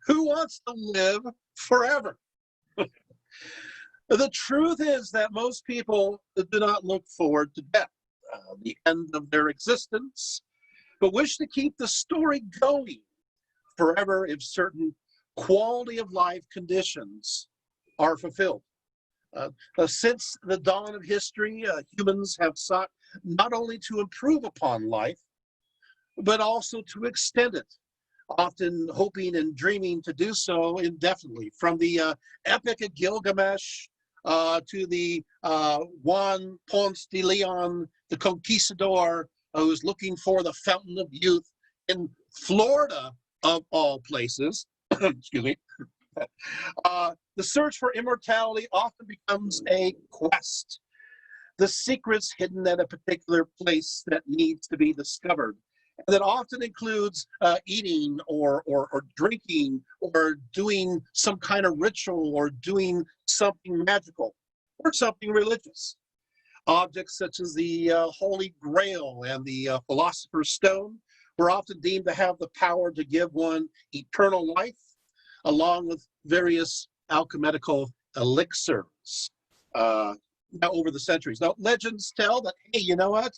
Who wants to live forever? The truth is that most people do not look forward to death, the end of their existence, but wish to keep the story going forever if certain quality of life conditions are fulfilled. Since the dawn of history, humans have sought not only to improve upon life, but also to extend it, often hoping and dreaming to do so indefinitely. From the epic of Gilgamesh to the Juan, Ponce de Leon, the Conquistador, who's looking for the fountain of youth in Florida, of all places. Excuse me. The search for immortality often becomes a quest. The secrets hidden at a particular place that needs to be discovered. And that often includes eating or drinking or doing some kind of ritual or doing something magical or something religious. Objects such as the Holy Grail and the Philosopher's Stone were often deemed to have the power to give one eternal life, along with various alchemical elixirs now over the centuries. Now, legends tell that, hey, you know what?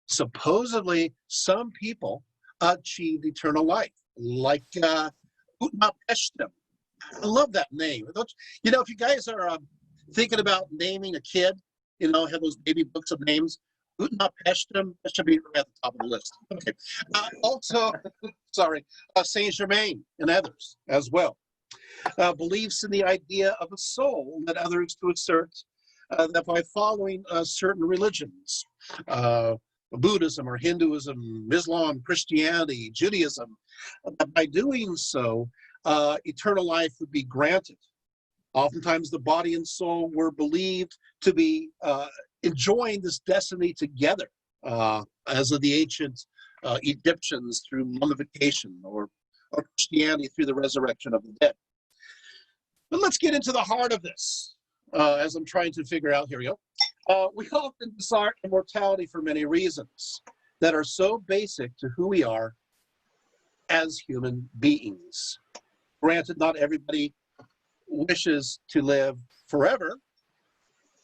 Supposedly, some people achieved eternal life, like Utnapishtim. I love that name. You know, if you guys are thinking about naming a kid, you know, have those baby books of names, Utnapishtim, that should be right at the top of the list. Okay. Also, sorry, Saint Germain and others as well. Beliefs in the idea of a soul led others to assert that by following certain religions, Buddhism or Hinduism, Islam, Christianity, Judaism, by doing so, eternal life would be granted. Oftentimes the body and soul were believed to be enjoying this destiny together, as of the ancient Egyptians through mummification, or Christianity through the resurrection of the dead. But let's get into the heart of this, as I'm trying to figure out. Here we go. We often desire immortality for many reasons that are so basic to who we are as human beings. Granted, not everybody wishes to live forever,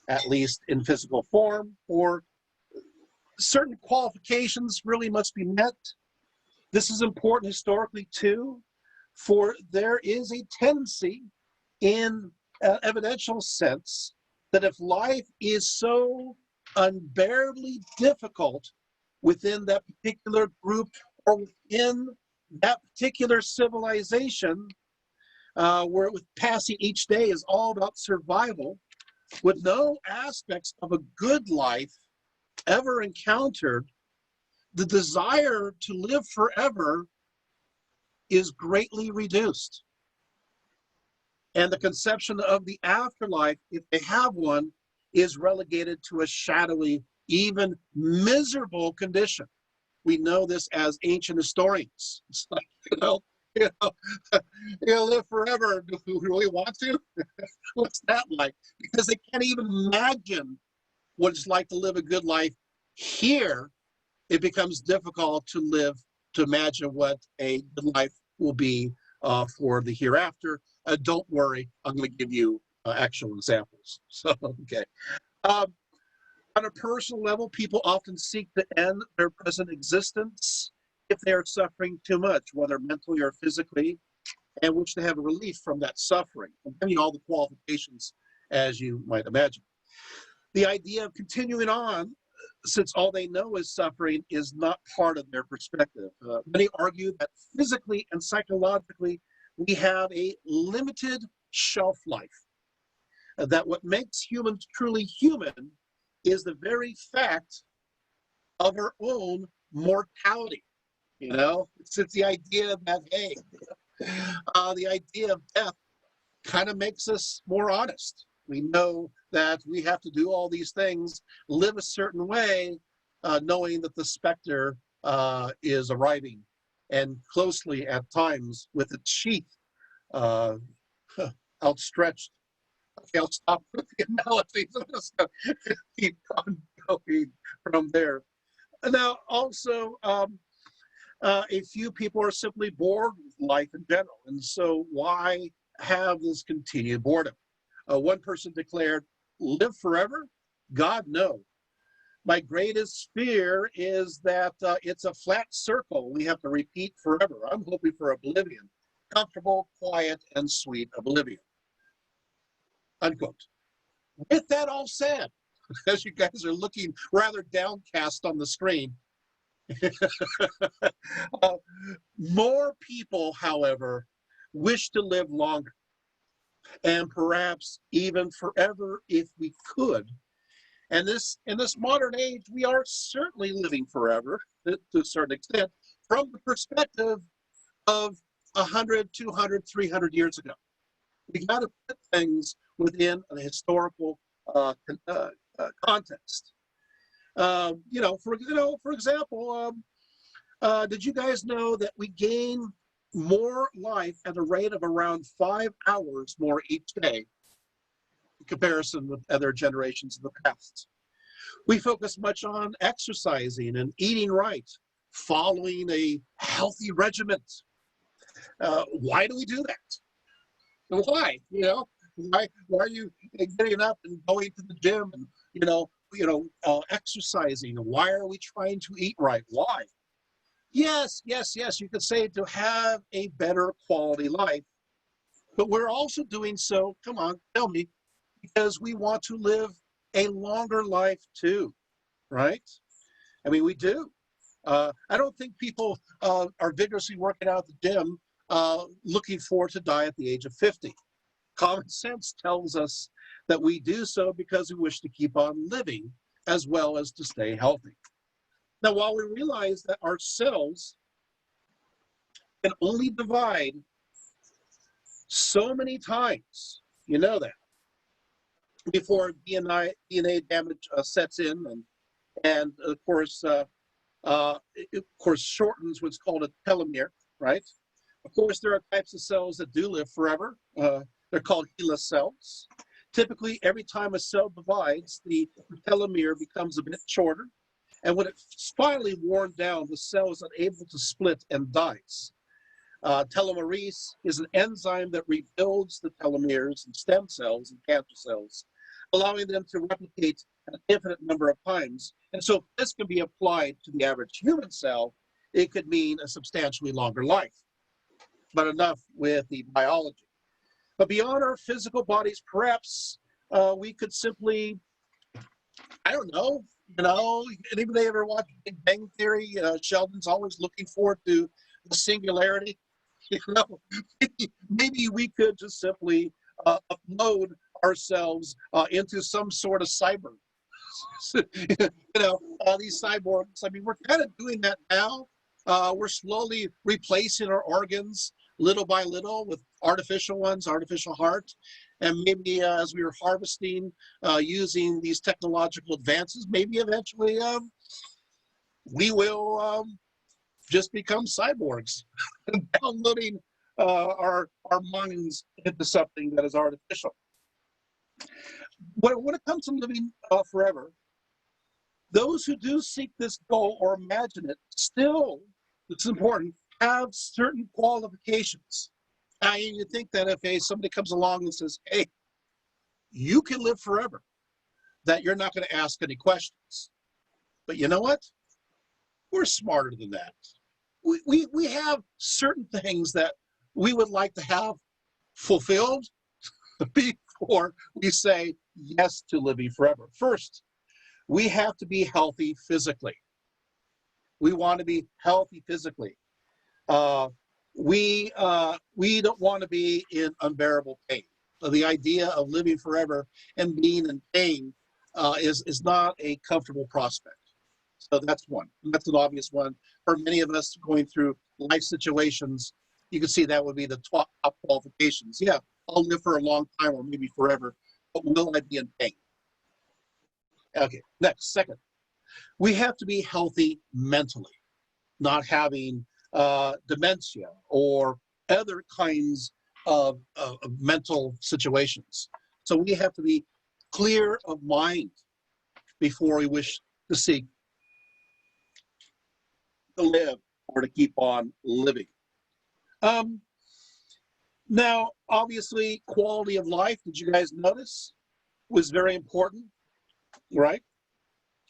at least in physical form, or certain qualifications really must be met. This is important historically too, for there is a tendency in an evidential sense that if life is so unbearably difficult within that particular group or within that particular civilization, where with passing each day is all about survival, with no aspects of a good life ever encountered, the desire to live forever is greatly reduced. And the conception of the afterlife, if they have one, is relegated to a shadowy, even miserable condition. We know this as ancient historians. It's like, you live forever. Do you really want to? What's that like? Because they can't even imagine what it's like to live a good life here. It becomes difficult to imagine what a good life will be for the hereafter. Don't worry, I'm going to give you actual examples. So, okay. On a personal level, people often seek to end their present existence if they are suffering too much, whether mentally or physically, and wish to have a relief from that suffering. I'm giving you all the qualifications, as you might imagine. The idea of continuing on, since all they know is suffering, is not part of their perspective. Many argue that physically and psychologically, we have a limited shelf life. That what makes humans truly human is the very fact of our own mortality. You know, it's the idea that, hey, the idea of death kind of makes us more honest. We know that we have to do all these things, live a certain way, knowing that the specter is arriving, and closely at times with its sheath outstretched. Okay, I'll stop with the analogies. I'm just going to keep on going from there. Now, also, a few people are simply bored with life in general. And so why have this continued boredom? One person declared, live forever? God, no. My greatest fear is that it's a flat circle we have to repeat forever. I'm hoping for oblivion, comfortable, quiet, and sweet oblivion. Unquote. With that all said, as you guys are looking rather downcast on the screen, more people, however, wish to live longer, and perhaps even forever if we could. And in this modern age, we are certainly living forever to a certain extent from the perspective of 100, 200, 300 years ago. We got to put things within a historical context. For example, did you guys know that we gain more life at a rate of around 5 hours more each day in comparison with other generations of the past? We focus much on exercising and eating right, following a healthy regimen. Why do we do that? Why? Why are you getting up and going to the gym and exercising? Why are we trying to eat right? Why? Yes, you could say to have a better quality life, but we're also doing so, come on, tell me, because we want to live a longer life too, right? I mean, we do. I don't think people are vigorously working out at the gym looking forward to die at the age of 50. Common sense tells us that we do so because we wish to keep on living as well as to stay healthy. Now, while we realize that our cells can only divide so many times, you know that, before DNA damage sets in, and of course shortens what's called a telomere, right? Of course, there are types of cells that do live forever. They're called HeLa cells. Typically, every time a cell divides, the telomere becomes a bit shorter. And when it's finally worn down, the cell is unable to split and dies. Telomerase is an enzyme that rebuilds the telomeres in stem cells and cancer cells, allowing them to replicate an infinite number of times. And so if this can be applied to the average human cell, it could mean a substantially longer life. But enough with the biology. But beyond our physical bodies, perhaps we could simply, I don't know, anybody ever watch Big Bang Theory? Sheldon's always looking forward to the singularity. Maybe we could just simply upload ourselves into some sort of cyber. These cyborgs, I mean, we're kind of doing that now. We're slowly replacing our organs little by little with artificial ones, artificial heart. And maybe as we were harvesting using these technological advances, maybe eventually we will just become cyborgs, downloading our minds into something that is artificial. When it comes to living forever, those who do seek this goal or imagine it still, it's important, have certain qualifications. You think that if somebody comes along and says, hey, you can live forever, that you're not going to ask any questions. But you know what? We're smarter than that. We have certain things that we would like to have fulfilled before we say yes to living forever. First, we have to be healthy physically. We want to be healthy physically. We don't want to be in unbearable pain. So the idea of living forever and being in pain is not a comfortable prospect. So that's one. That's an obvious one. For many of us going through life situations, you can see that would be the top qualifications. Yeah, I'll live for a long time or maybe forever, but will I be in pain? Okay, next, second. We have to be healthy mentally, not having dementia or other kinds of mental situations. So we have to be clear of mind before we wish to seek to live or to keep on living. Um, Now, obviously, quality of life, did you guys notice, was very important, right?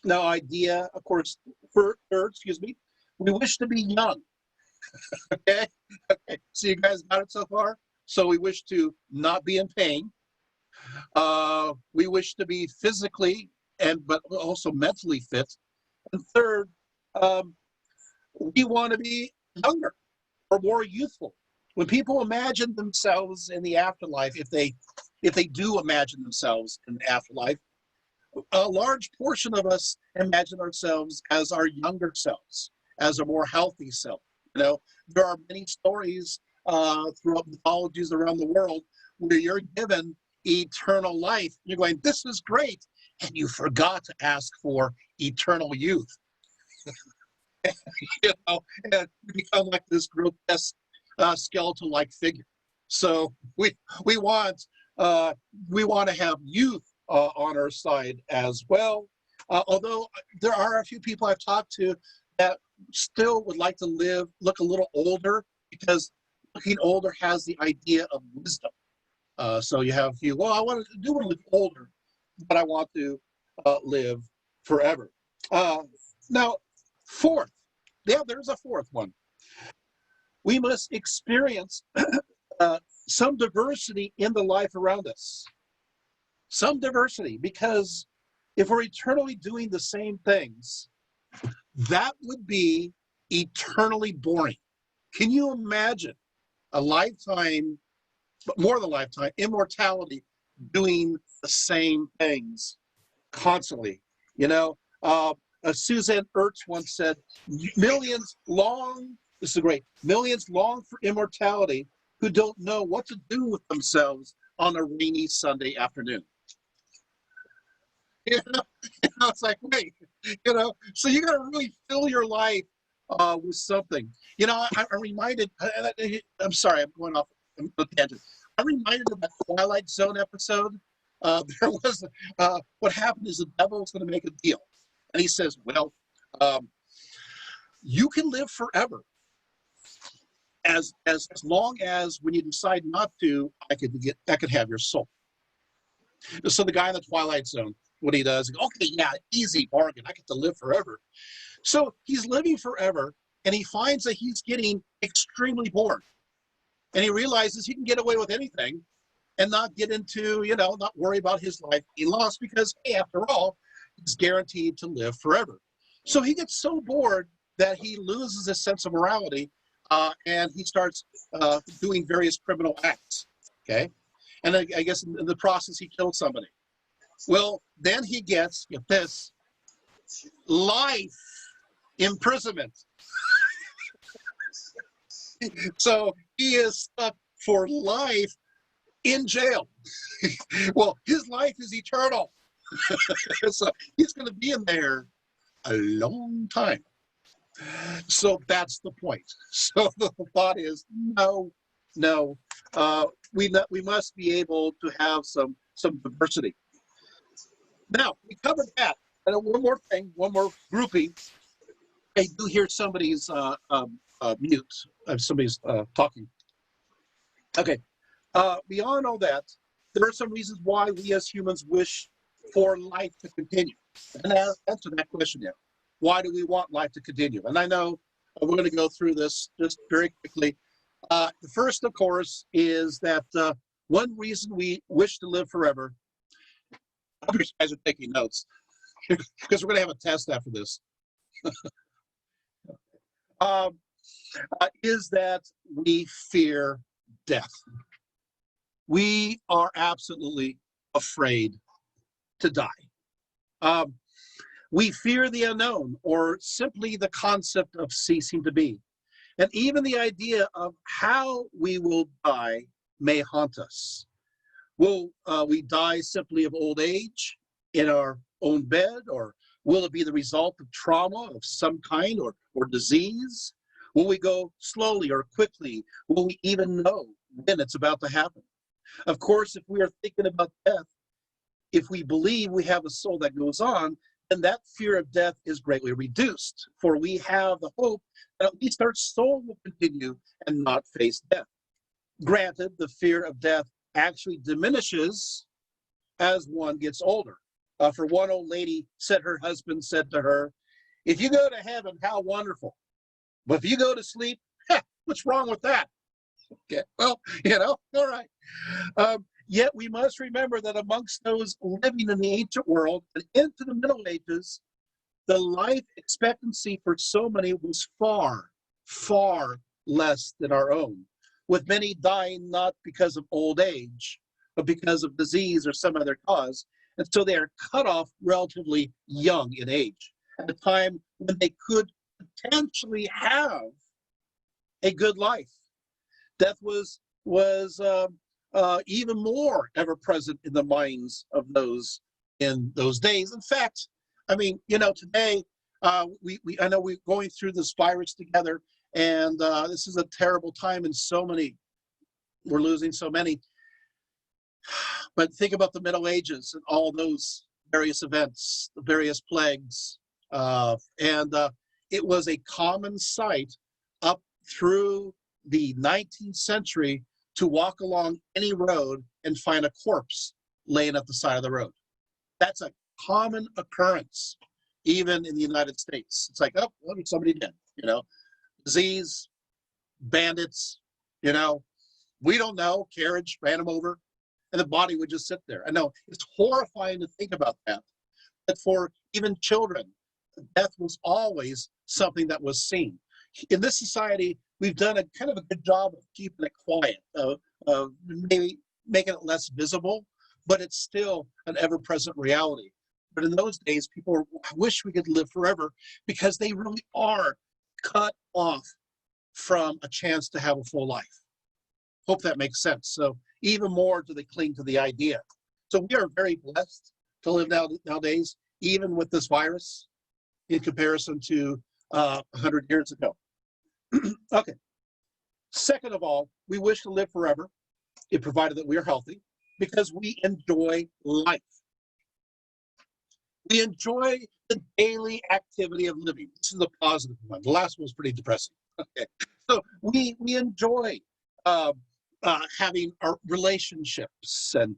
Now, idea, of course, excuse me, we wish to be young, okay? Okay, so you guys got it so far? So we wish to not be in pain. We wish to be physically but also mentally fit. And third, um, we want to be younger or more youthful. When people imagine themselves in the afterlife, if they do imagine themselves in the afterlife, a large portion of us imagine ourselves as our younger selves, as a more healthy self. You know, there are many stories throughout mythologies around the world where you're given eternal life. You're going, this is great, and you forgot to ask for eternal youth. You know, and you become like this grotesque skeletal-like figure. So we want to have youth on our side as well. Although there are a few people I've talked to that still would like to look a little older, because looking older has the idea of wisdom. So you have a few, well, I want to look older, but I want to live forever. Now, fourth, there's a fourth one. We must experience some diversity in the life around us. Some diversity, because if we're eternally doing the same things, that would be eternally boring. Can you imagine a lifetime, more than a lifetime, immortality, doing the same things constantly? You know, Suzanne Ertz once said, millions long for immortality who don't know what to do with themselves on a rainy Sunday afternoon. You know, it's like, wait, you know, so you got to really fill your life with something. You know, I'm reminded, I'm sorry, I'm going off a tangent. I'm reminded of that Twilight Zone episode. There was, what happened is the devil was going to make a deal. And he says, well, you can live forever as long as when you decide not to, I could have your soul. So the guy in the Twilight Zone, what he does, okay, yeah, easy bargain. I get to live forever. So he's living forever, and he finds that he's getting extremely bored. And he realizes he can get away with anything and not get into, you know, not worry about his life being lost, because, hey, after all, he's guaranteed to live forever. So he gets so bored that he loses his sense of morality, and he starts doing various criminal acts, okay? And I guess in the process, he killed somebody. Well, then he gets, get this, life imprisonment. So he is stuck for life in jail. Well, his life is eternal. So he's going to be in there a long time. So that's the point. So the thought is, no, we must be able to have some diversity. Now, we covered that. And one more thing, one more grouping. I do hear somebody's mute. Somebody's talking. Okay. Beyond all that, there are some reasons why we as humans wish for life to continue. And I'll answer that question now. Why do we want life to continue? And I know we're going to go through this just very quickly. The first, of course, is that one reason we wish to live forever. I hope you guys are taking notes, because we're going to have a test after this. Is that we fear death. We are absolutely afraid to die. We fear the unknown, or simply the concept of ceasing to be. And even the idea of how we will die may haunt us. Will we die simply of old age in our own bed, or will it be the result of trauma of some kind, or disease? Will we go slowly or quickly? Will we even know when it's about to happen? Of course, if we are thinking about death, if we believe we have a soul that goes on, then that fear of death is greatly reduced, for we have the hope that at least our soul will continue and not face death. Granted, the fear of death actually diminishes as one gets older. For one old lady said her husband said to her, "If you go to heaven, how wonderful. But if you go to sleep, what's wrong with that?" Okay, well, all right. Yet we must remember that amongst those living in the ancient world and into the Middle Ages, the life expectancy for so many was far, far less than our own, with many dying not because of old age, but because of disease or some other cause. And so they are cut off relatively young in age, at a time when they could potentially have a good life. Death was even more ever present in the minds of those in those days. In fact, I mean, today I know we're going through this virus together, and this is a terrible time, and we're losing so many. But think about the Middle Ages and all those various events, the various plagues, and it was a common sight up through the 19th century to walk along any road and find a corpse laying at the side of the road. That's a common occurrence, even in the United States. It's like, oh, well, somebody dead, disease, bandits, we don't know, carriage ran them over, and the body would just sit there. I know it's horrifying to think about that, but for even children, death was always something that was seen. In this society, we've done a kind of a good job of keeping it quiet, of maybe making it less visible, but it's still an ever-present reality. But in those days, people wish we could live forever because they really are cut off from a chance to have a full life. Hope that makes sense. So even more do they cling to the idea. So we are very blessed to live nowadays, even with this virus, in comparison to 100 years ago. Okay. Second of all, we wish to live forever, if provided that we are healthy, because we enjoy life. We enjoy the daily activity of living. This is the positive one. The last one was pretty depressing. Okay. So we enjoy having our relationships and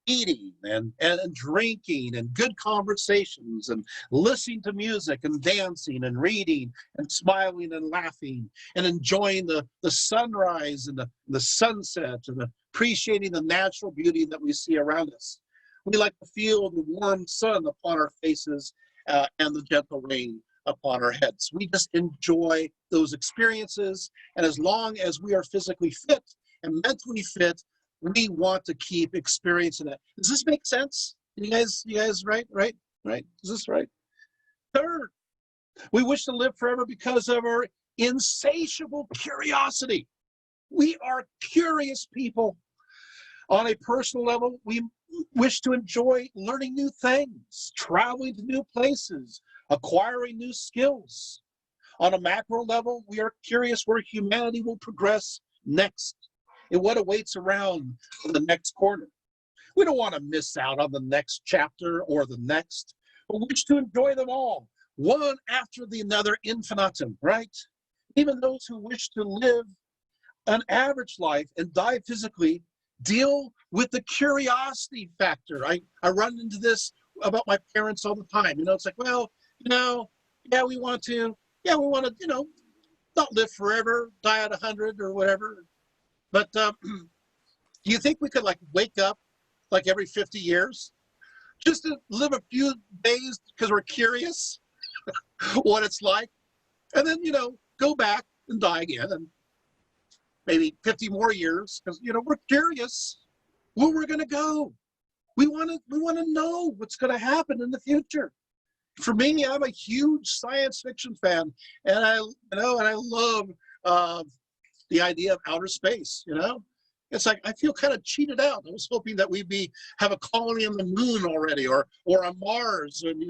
eating and drinking and good conversations and listening to music and dancing and reading and smiling and laughing and enjoying the sunrise and the sunset and appreciating the natural beauty that we see around us. We like to feel the warm sun upon our faces and the gentle rain upon our heads. We just enjoy those experiences, and as long as we are physically fit and mentally fit, we want to keep experiencing it. Does this make sense? You guys, right? Is this right? Third, we wish to live forever because of our insatiable curiosity. We are curious people. On a personal level, we wish to enjoy learning new things, traveling to new places, acquiring new skills. On a macro level, we are curious where humanity will progress next and what awaits around the next corner. We don't want to miss out on the next chapter or the next, but we wish to enjoy them all, one after the other, infinitum, right? Even those who wish to live an average life and die physically deal with the curiosity factor. I run into this about my parents all the time. It's like, well, we want to, not live forever, die at 100 or whatever. But do you think we could wake up every 50 years just to live a few days because we're curious what it's like, and then, go back and die again, and maybe 50 more years because, we're curious where we're going to go. We want to know what's going to happen in the future. For me, I'm a huge science fiction fan, and I love the idea of outer space. It's like I feel kind of cheated out. I was hoping that we'd have a colony on the moon already, or on Mars, and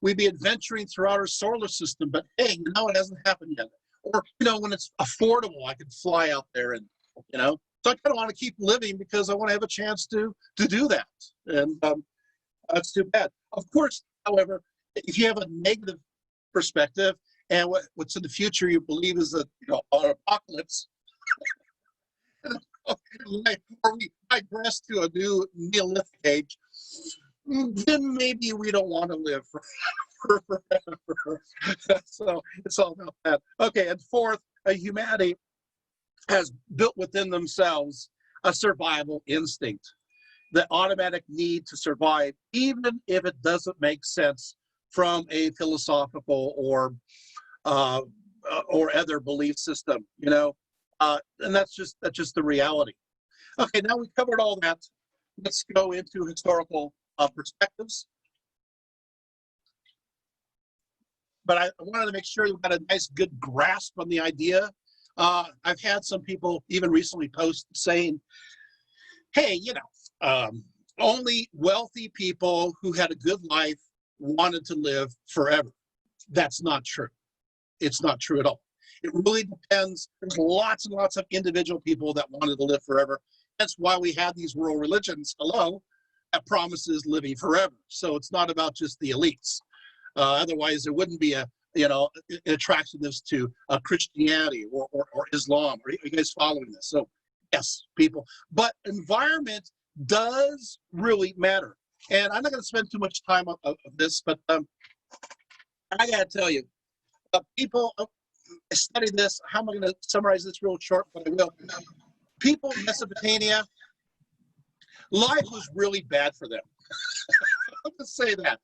we'd be adventuring throughout our solar system. But hey, it hasn't happened yet. Or when it's affordable, I could fly out there, and So I kind of want to keep living because I want to have a chance to do that, and that's too bad. Of course, However, if you have a negative perspective and what's in the future you believe is an apocalypse, or we digress to a new Neolithic age, then maybe we don't want to live forever. So it's all about that. Okay, and fourth, humanity has built within themselves a survival instinct, the automatic need to survive, even if it doesn't make sense from a philosophical or other belief system, and that's just the reality. Okay, now we've covered all that. Let's go into historical perspectives. But I wanted to make sure you got a nice, good grasp on the idea. I've had some people even recently post saying, hey, only wealthy people who had a good life wanted to live forever. That's not true. It's not true at all. It really depends. There's lots and lots of individual people that wanted to live forever. That's why we have these world religions, that promises living forever. So it's not about just the elites. Otherwise, there wouldn't be an attractiveness to Christianity or Islam. Are you guys following this? So, yes, people. But environment does really matter. And I'm not going to spend too much time on this, but I got to tell you, people, I studied this. How am I going to summarize this real short? But I will. People in Mesopotamia, life was really bad for them. I'm going to say that.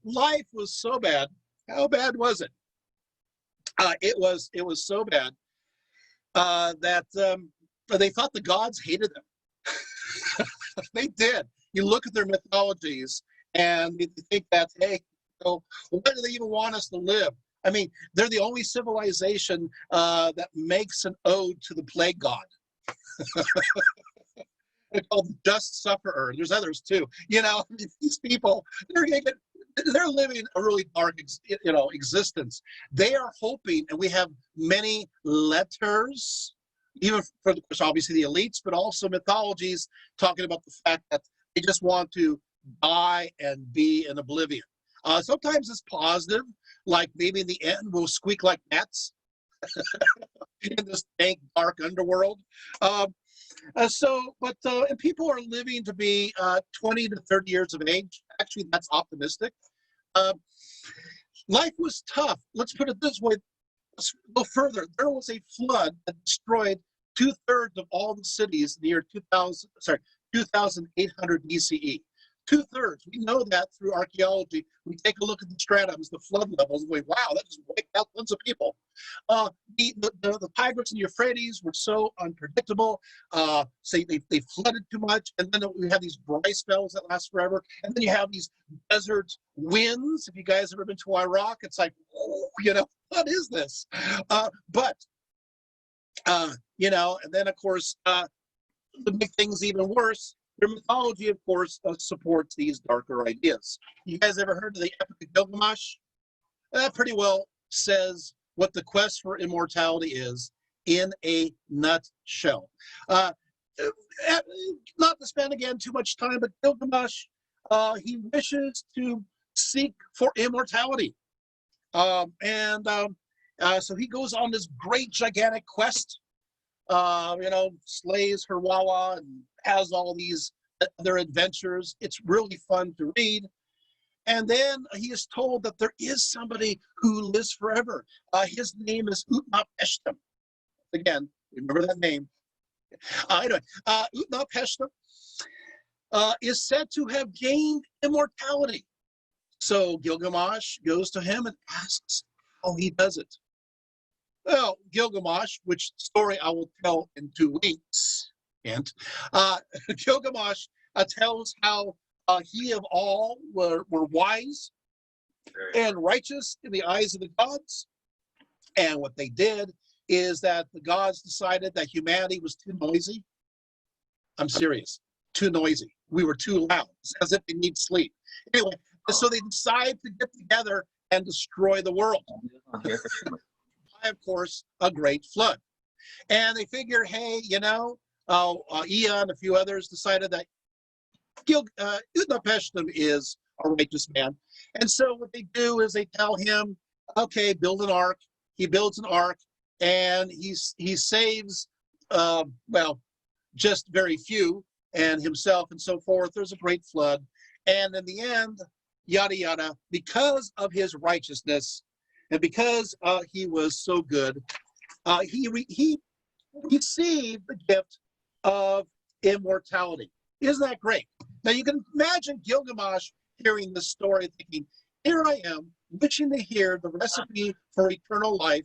Life was so bad. How bad was it? It was so bad that they thought the gods hated them. They did. You look at their mythologies and you think that, hey, why do they even want us to live? I mean, they're the only civilization that makes an ode to the plague god. They're called the dust sufferer. There's others too. These people, they're living a really dark, existence. They are hoping, and we have many letters, even for obviously the elites, but also mythologies talking about the fact that they just want to die and be in oblivion. Sometimes it's positive, like maybe in the end we'll squeak like gnats in this dank, dark underworld. And people are living to be 20 to 30 years of age. Actually, that's optimistic. Life was tough. Let's put it this way. Let's go further. There was a flood that destroyed 2/3 of all the cities in the year 2800 BCE. 2/3. We know that through archaeology. We take a look at the stratums, the flood levels, and we wow, that just wiped out tons of people. The Tigris and the Euphrates were so unpredictable. So they flooded too much, and then we have these dry spells that last forever. And then you have these desert winds. If you guys have ever been to Iraq, it's like, what is this? And then of course, to make things even worse, their mythology, of course, supports these darker ideas. You guys ever heard of the Epic of Gilgamesh? That pretty well says what the quest for immortality is in a nutshell. Not to spend, again, too much time, but Gilgamesh, he wishes to seek for immortality. So he goes on this great, gigantic quest, slays her Wawa and has all these other adventures. It's really fun to read. And then he is told that there is somebody who lives forever. His name is Utnapishtim. Again, remember that name. Anyway, Utnapishtim is said to have gained immortality. So Gilgamesh goes to him and asks how he does it. Well, Gilgamesh, which story I will tell in 2 weeks, Gilgamesh tells how he of all were wise and righteous in the eyes of the gods. And what they did is that the gods decided that humanity was too noisy. I'm serious, too noisy. We were too loud, as if they need sleep. Anyway, so they decide to get together and destroy the world. Of course, a great flood. And they figure, hey, Ea and a few others decided that Utnapishtim is a righteous man. And so what they do is they tell him, okay, build an ark. He builds an ark, and he saves, well, just very few, and himself and so forth. There's a great flood. And in the end, yada, yada, because of his righteousness and because he was so good, he received the gift of immortality. Isn't that great? Now you can imagine Gilgamesh hearing this story thinking, here I am, wishing to hear the recipe for eternal life,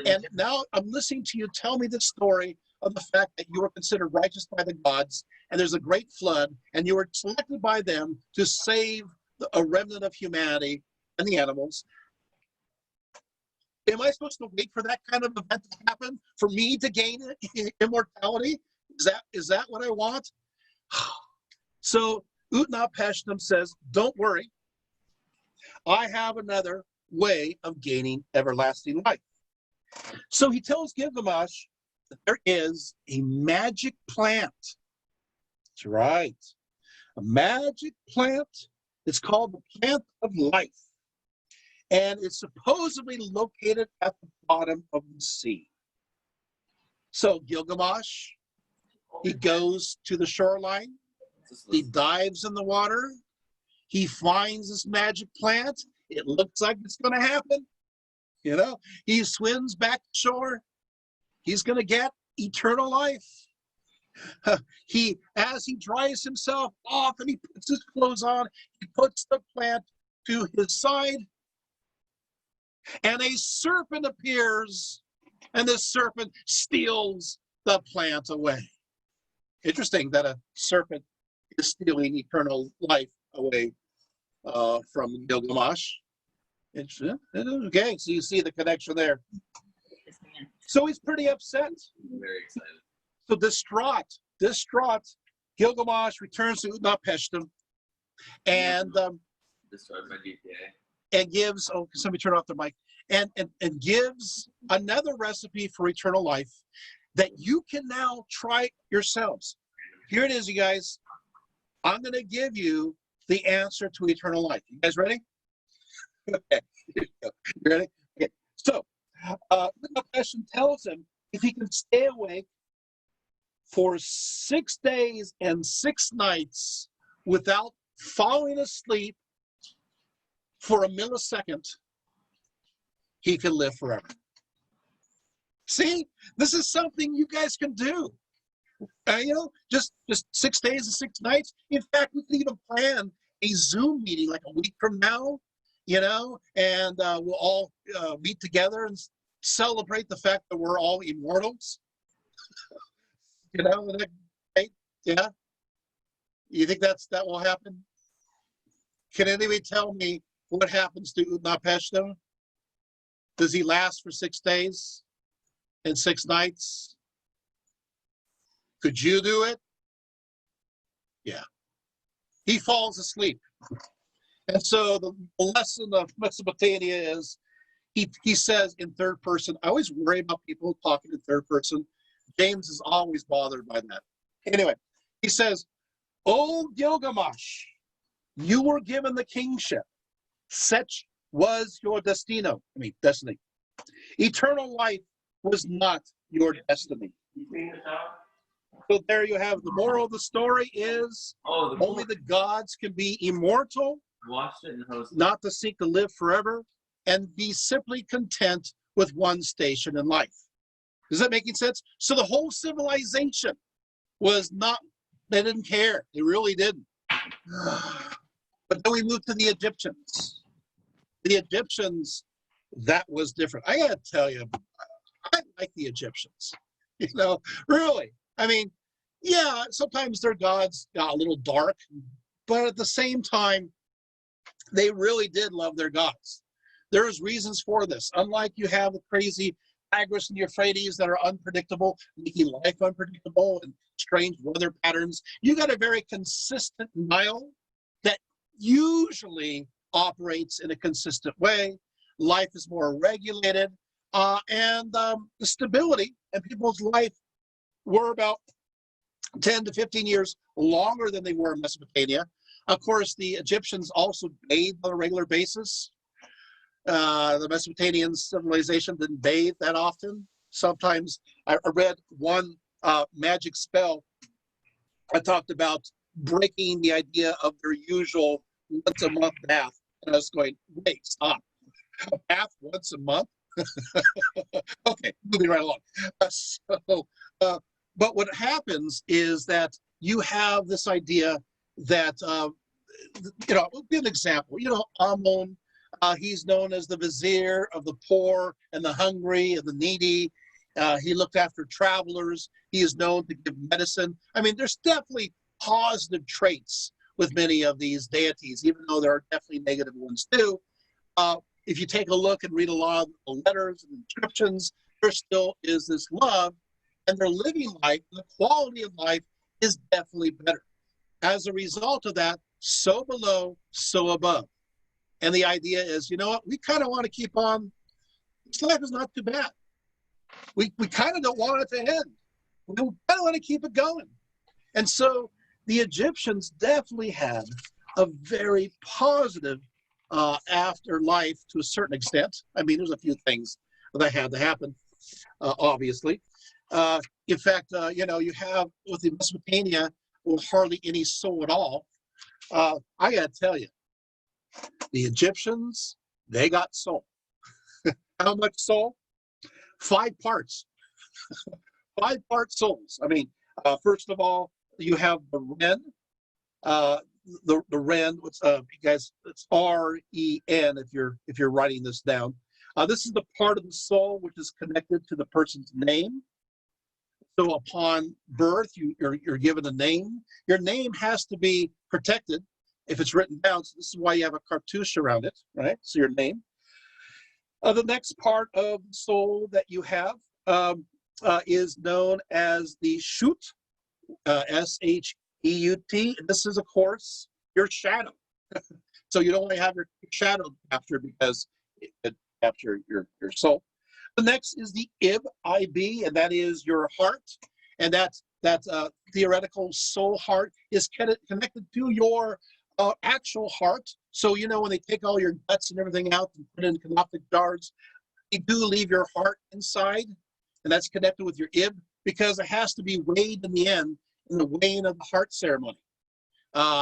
and now I'm listening to you tell me the story of the fact that you were considered righteous by the gods, and there's a great flood, and you were selected by them to save a remnant of humanity and the animals. Am I supposed to wait for that kind of event to happen for me to gain immortality? Is that what I want? So Utnapishtim says, don't worry. I have another way of gaining everlasting life. So he tells Gilgamesh that there is a magic plant. That's right. A magic plant. It's called the plant of life. And it's supposedly located at the bottom of the sea. So Gilgamesh, he goes to the shoreline. He dives in the water. He finds this magic plant. It looks like it's going to happen. You know, he swims back to shore. He's going to get eternal life. As he dries himself off and he puts his clothes on, he puts the plant to his side. And a serpent appears, and the serpent steals the plant away. Interesting that a serpent is stealing eternal life away from Gilgamesh. Okay, so you see the connection there. So he's pretty upset. Very excited. So distraught, Gilgamesh returns to Utnapishtim and Destroyed my GTA. and gives, oh, can somebody turn off the mic, and gives another recipe for eternal life that you can now try yourselves. Here it is, you guys. I'm going to give you the answer to eternal life. You guys ready? Okay. You ready? Okay. So, the question tells him if he can stay awake for 6 days and 6 nights without falling asleep for a millisecond, he can live forever. See, this is something you guys can do. You know, just 6 days and 6 nights. In fact, we could even plan a Zoom meeting like a week from now, you know, and we'll all meet together and celebrate the fact that we're all immortals. You know, yeah. You think that will happen? Can anybody tell me what happens to Utnapishtim? Does he last for 6 days and 6 nights? Could you do it? Yeah. He falls asleep. And so the lesson of Mesopotamia is, he says in third person. I always worry about people talking in third person. James is always bothered by that. Anyway, he says, "O Gilgamesh, you were given the kingship. Such was your destiny. Eternal life was not your destiny." So there you have the moral of the story is only the gods can be immortal, not to seek to live forever, and be simply content with one station in life. Is that making sense? So the whole civilization was not, they didn't care. They really didn't. But then we moved to the Egyptians. The Egyptians, that was different. I gotta tell you, I like the Egyptians. You know, really. I mean, yeah, sometimes their gods got a little dark, but at the same time, they really did love their gods. There's reasons for this. Unlike you have the crazy Tigris and Euphrates that are unpredictable, making life unpredictable and strange weather patterns, you got a very consistent Nile that usually operates in a consistent way. Life is more regulated, and the stability in people's life were about 10 to 15 years longer than they were in Mesopotamia. Of course, the Egyptians also bathed on a regular basis. The Mesopotamian civilization didn't bathe that often. Sometimes I read one magic spell. I talked about breaking the idea of their usual once a month bath. And I was going, wait, stop. A bath once a month? Okay, moving right along. But what happens is that you have this idea that, I'll give an example. Amun, he's known as the vizier of the poor and the hungry and the needy. He looked after travelers. He is known to give medicine. I mean, there's definitely positive traits with many of these deities, even though there are definitely negative ones too. If you take a look and read a lot of the letters and inscriptions, there still is this love, and their living life, the quality of life is definitely better. As a result of that, so below, so above. And the idea is, you know what, we kind of want to keep on. This life is not too bad. We kind of don't want it to end. We kind of want to keep it going. And so the Egyptians definitely had a very positive afterlife to a certain extent. I mean, there's a few things that had to happen, obviously. In fact, you have with the Mesopotamia, with hardly any soul at all. I got to tell you, the Egyptians, they got soul. How much soul? 5 parts. 5-part souls. I mean, first of all, you have the Ren. The Ren, you guys, it's R-E-N if you're writing this down. This is the part of the soul which is connected to the person's name. So upon birth, you're given a name. Your name has to be protected if it's written down. So this is why you have a cartouche around it, right? So your name. The next part of the soul that you have is known as the Shut, S-H-E-U-T. This is, of course, your shadow. So you don't want to have your shadow captured because it could capture your soul. The next is the Ib, I-B, and that is your heart. And that theoretical soul heart is connected to your actual heart. So, when they take all your guts and everything out and put it in canoptic jars, they do leave your heart inside, and that's connected with your Ib because it has to be weighed in the end in the weighing of the heart ceremony.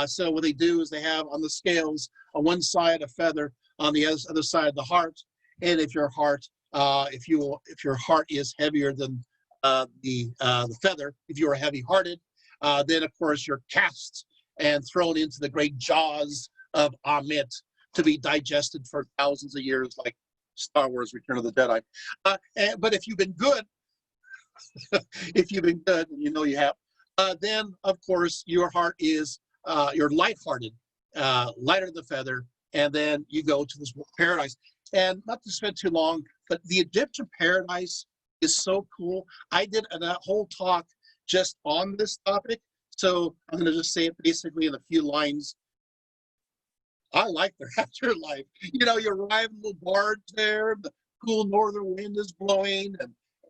So what they do is they have on the scales on one side a feather, on the other side of the heart, and if your heart is heavier than the feather, if you are heavy-hearted, then of course you're cast and thrown into the great jaws of Amit to be digested for thousands of years, like Star Wars: Return of the Jedi. But if you've been good, and you know you have, then of course your heart is you're light-hearted, lighter than the feather, and then you go to this paradise. And not to spend too long, but the Egyptian paradise is so cool. I did a whole talk just on this topic, so I'm going to just say it basically in a few lines. I like their afterlife. You arrive in the barge there, the cool northern wind is blowing,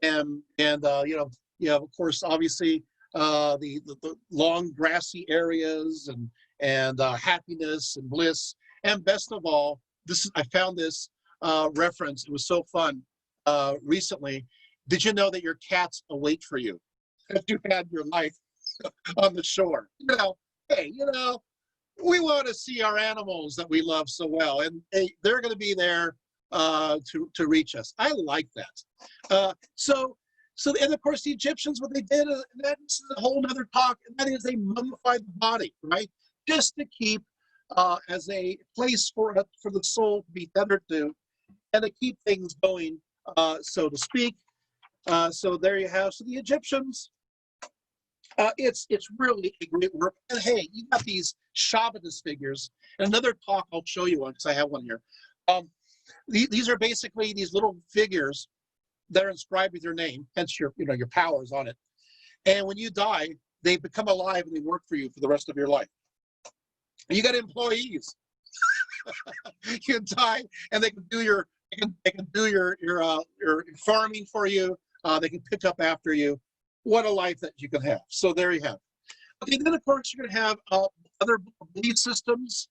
and you have, of course, obviously the long grassy areas and happiness and bliss, and best of all, I found this reference. It was so fun recently. Did you know that your cats await for you if you had your life on the shore? Hey, we want to see our animals that we love so well, and they're going to be there to reach us. I like that. So, and of course, the Egyptians, what they did, that's a whole other talk, and that is they mummified the body, right? Just to keep as a place for the soul to be tethered to, and to keep things going, so to speak. So there you have. So the Egyptians, it's really a great work. And hey, you got these Shabbatus figures. And another talk I'll show you one because I have one here. These are basically these little figures that are inscribed with your name, hence your powers on it. And when you die, they become alive and they work for you for the rest of your life. And you got employees. You can die, and they can do your farming for you. They can pick up after you. What a life that you can have. So there you have. Okay, then of course you're going to have other belief systems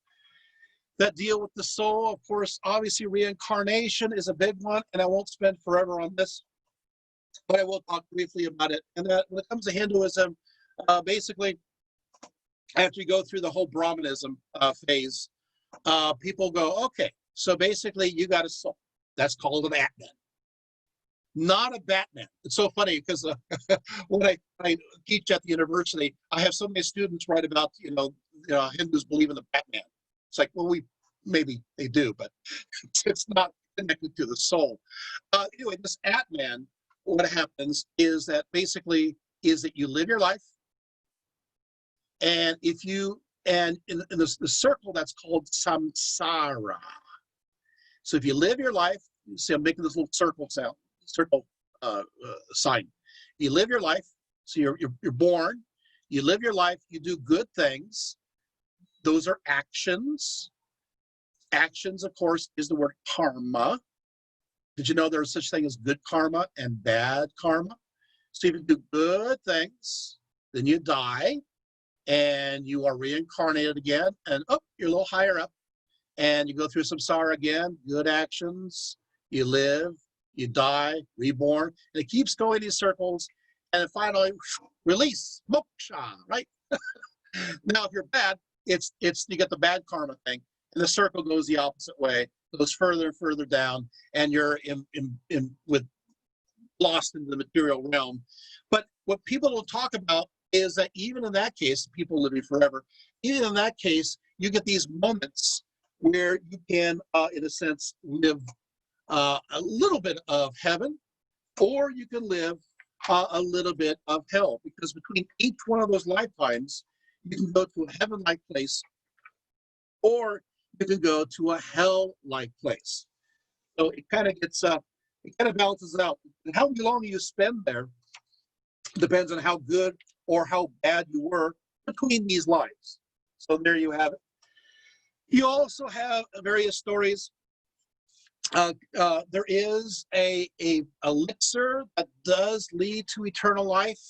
that deal with the soul. Of course, obviously reincarnation is a big one, and I won't spend forever on this, but I will talk briefly about it. And that when it comes to Hinduism, basically, after you go through the whole Brahmanism phase, people go, okay, so basically you got a soul. That's called an Atman. Not a Batman. It's so funny because when I teach at the university, I have so many students write about, Hindus believe in the Batman. It's like, well, maybe they do, but it's not connected to the soul. Anyway, this Atman, what happens is that basically is that you live your life, and in the circle that's called samsara. So if you live your life, you see I'm making this little circle sign. You live your life, so you're born, you live your life, you do good things. Those are actions. Actions, of course, is the word karma. Did you know there's such thing as good karma and bad karma? So if you do good things, then you die, and you are reincarnated again, and you're a little higher up, and you go through samsara again, good actions, you live, you die, reborn, and it keeps going in circles, and then finally, release, moksha, right? Now, if you're bad, it's you get the bad karma thing, and the circle goes the opposite way, goes further and further down, and you're lost in the material realm. But what people don't talk about is that even in that case, people living forever, even in that case, you get these moments where you can, in a sense, live a little bit of heaven, or you can live a little bit of hell, because between each one of those lifetimes, you can go to a heaven-like place, or you can go to a hell-like place. So it kind of balances out. And how long you spend there depends on how good or how bad you were between these lives. So there you have it. You also have various stories. There is a elixir that does lead to eternal life,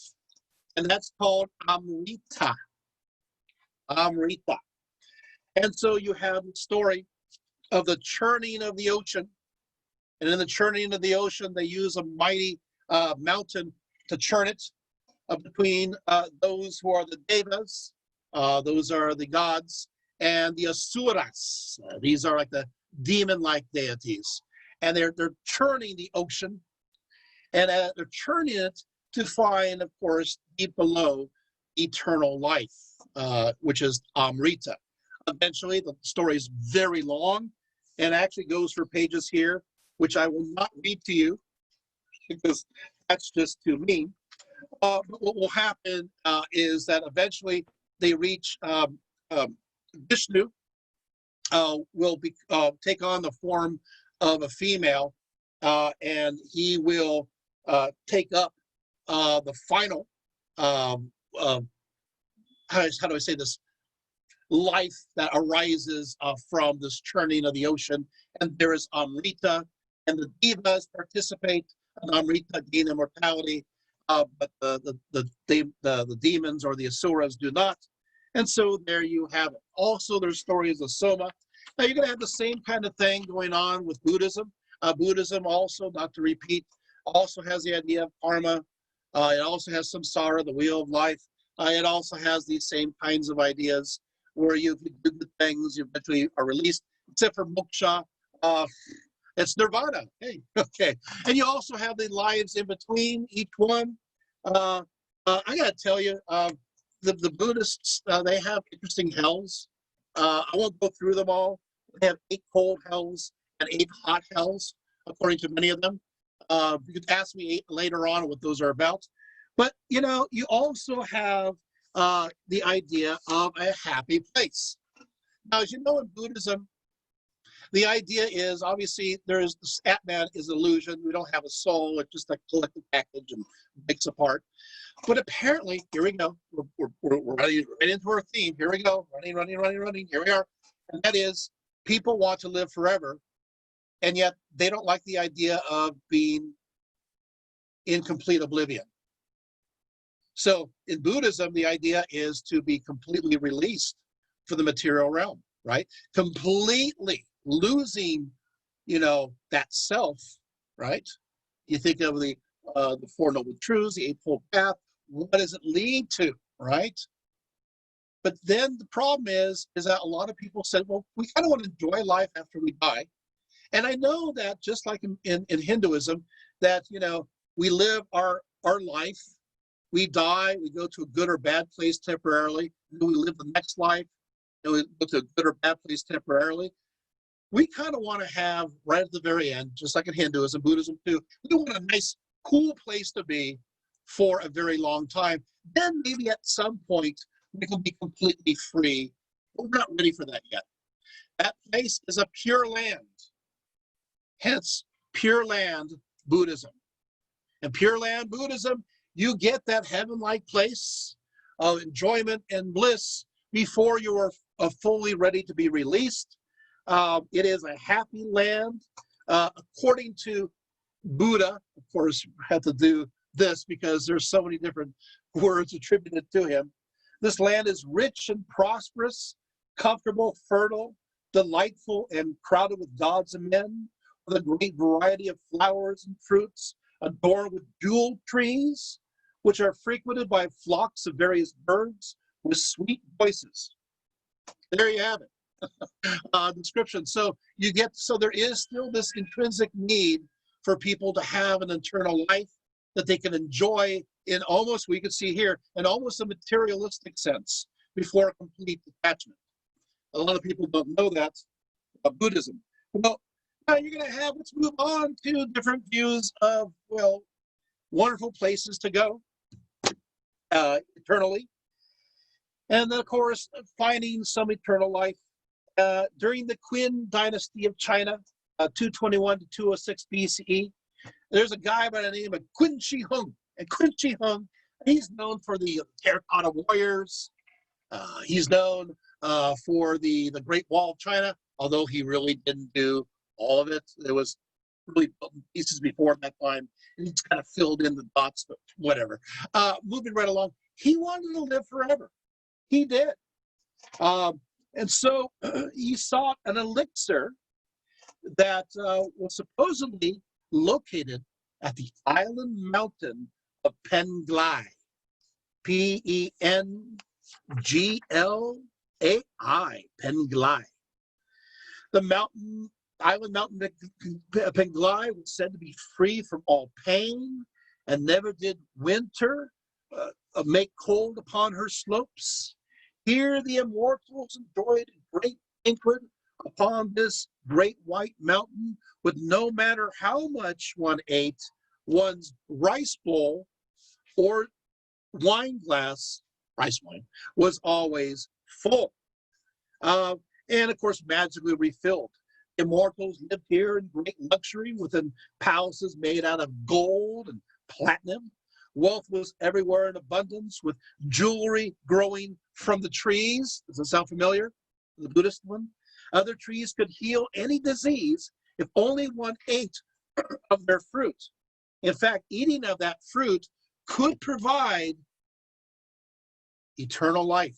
and that's called Amrita. Amrita. And so you have the story of the churning of the ocean. And in the churning of the ocean, they use a mighty mountain to churn it between those who are the devas, those are the gods, and the asuras. These are like the demon-like deities. And they're churning the ocean, and they're churning it to find, of course, deep below, eternal life, which is Amrita. Eventually, the story is very long and actually goes for pages here, which I will not read to you because that's just too mean. But what will happen is that eventually they reach Vishnu, will take on the form of a female, and he will take up the final, how do I say this, life that arises from this churning of the ocean. And there is Amrita, and the devas participate in Amrita, gain immortality, but the demons or the asuras do not. And so there you have it. Also, there's stories of Soma. Now you're going to have the same kind of thing going on with Buddhism. Buddhism also, not to repeat, also has the idea of karma. It also has samsara, the wheel of life. It also has these same kinds of ideas where you do the things, you eventually are released, except for moksha. It's nirvana. Hey, okay. And you also have the lives in between each one. I got to tell you, the Buddhists, they have interesting hells. I won't go through them all. They have 8 cold hells and 8 hot hells, according to many of them. You could ask me later on what those are about. But, you also have the idea of a happy place. Now, as you know, in Buddhism, the idea is, obviously, this Atman is illusion. We don't have a soul. It's just a collective package and breaks apart. But apparently, here we go. We're running right into our theme. Here we go. Running. Here we are. And that is, people want to live forever, and yet they don't like the idea of being in complete oblivion. So in Buddhism, the idea is to be completely released for the material realm, right? Completely losing, that self, right? You think of the Four Noble Truths, the Eightfold Path. What does it lead to, right? But then the problem is that a lot of people said, well, we kind of want to enjoy life after we die. And I know that just like in Hinduism, that, we live our life, we die, we go to a good or bad place temporarily, and then we live the next life, and we go to a good or bad place temporarily. We kind of want to have, right at the very end, just like in Hinduism, Buddhism too, we want a nice, cool place to be for a very long time. Then maybe at some point, we can be completely free. But we're not ready for that yet. That place is a pure land. Hence, Pure Land Buddhism. And Pure Land Buddhism, you get that heaven-like place of enjoyment and bliss before you are fully ready to be released. It is a happy land. According to Buddha, of course, I have to do this because there's so many different words attributed to him. This land is rich and prosperous, comfortable, fertile, delightful, and crowded with gods and men, with a great variety of flowers and fruits, adorned with jewel trees, which are frequented by flocks of various birds with sweet voices. There you have it. Description. So there is still this intrinsic need for people to have an eternal life that they can enjoy in almost, we could see here, in almost a materialistic sense before a complete detachment. A lot of people don't know that about Buddhism. Well, now you're going to have, let's move on to different views of, wonderful places to go eternally. And then, of course, finding some eternal life. During the Qin dynasty of China, 221 to 206 BCE, there's a guy by the name of Qin Shi Huang. And Qin Shi Huang, he's known for the terracotta warriors. He's known for the Great Wall of China, although he really didn't do all of it. There was really pieces before that time, and he's kind of filled in the dots, but whatever. Moving right along, he wanted to live forever. He did. And so he sought an elixir that was supposedly located at the island mountain of Penglai. Penglai. Penglai. The island mountain Penglai was said to be free from all pain and never did winter make cold upon her slopes. Here the immortals enjoyed a great banquet upon this great white mountain, with no matter how much one ate, one's rice bowl or wine glass, rice wine, was always full. And of course, magically refilled. Immortals lived here in great luxury within palaces made out of gold and platinum. Wealth was everywhere in abundance, with jewelry growing from the trees. Does it sound familiar? The Buddhist one? Other trees could heal any disease if only one ate of their fruit. In fact, eating of that fruit could provide eternal life.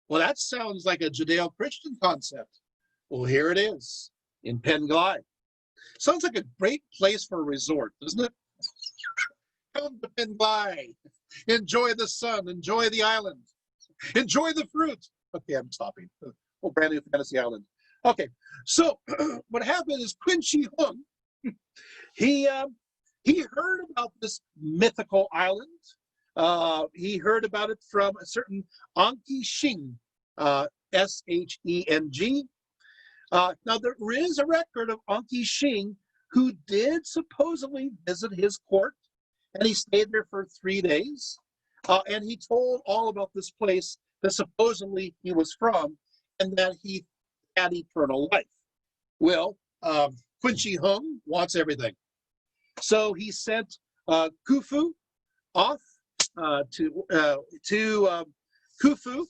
Well, that sounds like a Judeo-Christian concept. Well, here it is in Penglai. Sounds like a great place for a resort, doesn't it? Come to Penglai. Enjoy the sun. Enjoy the island. Enjoy the fruit. Okay, I'm stopping. Oh, brand new fantasy island. Okay, so what happened is Qin Shi Huang, he heard about this mythical island. He heard about it from a certain Anqi Sheng, Sheng. Now, there is a record of Anqi Sheng who did supposedly visit his court, and he stayed there for 3 days. And he told all about this place that supposedly he was from, and that he had eternal life. Well, Qin Shi Huang wants everything. So he sent Khufu off to Khufu.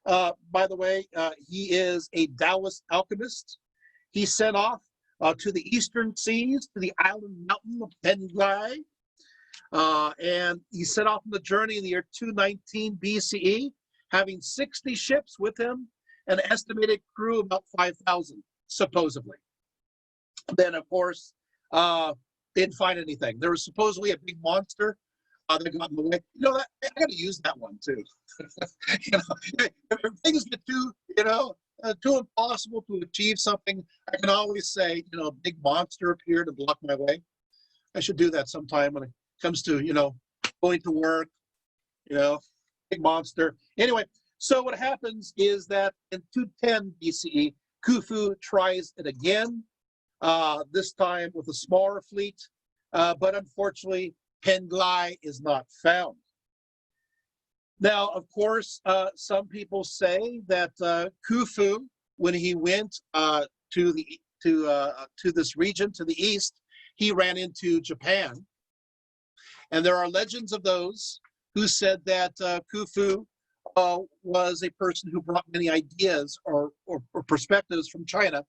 By the way, he is a Taoist alchemist. He sent off to the eastern seas, to the island mountain of Penglai. And he set off on the journey in the year 219 BCE, having 60 ships with him an estimated crew of about 5,000, supposedly. Then, of course, they didn't find anything. There was supposedly a big monster that got in the way. You know, that, I got to use that one too. You know, if things get too, too impossible to achieve something, I can always say, you know, a big monster appeared to block my way. I should do that sometime when it comes to, going to work, big monster. Anyway, so what happens is that in 210 BCE, Khufu tries it again, this time with a smaller fleet, but unfortunately, Penglai is not found. Now, of course, some people say that Khufu, when he went to this region to the east, he ran into Japan, and there are legends of those who said that Khufu was a person who brought many ideas or perspectives from China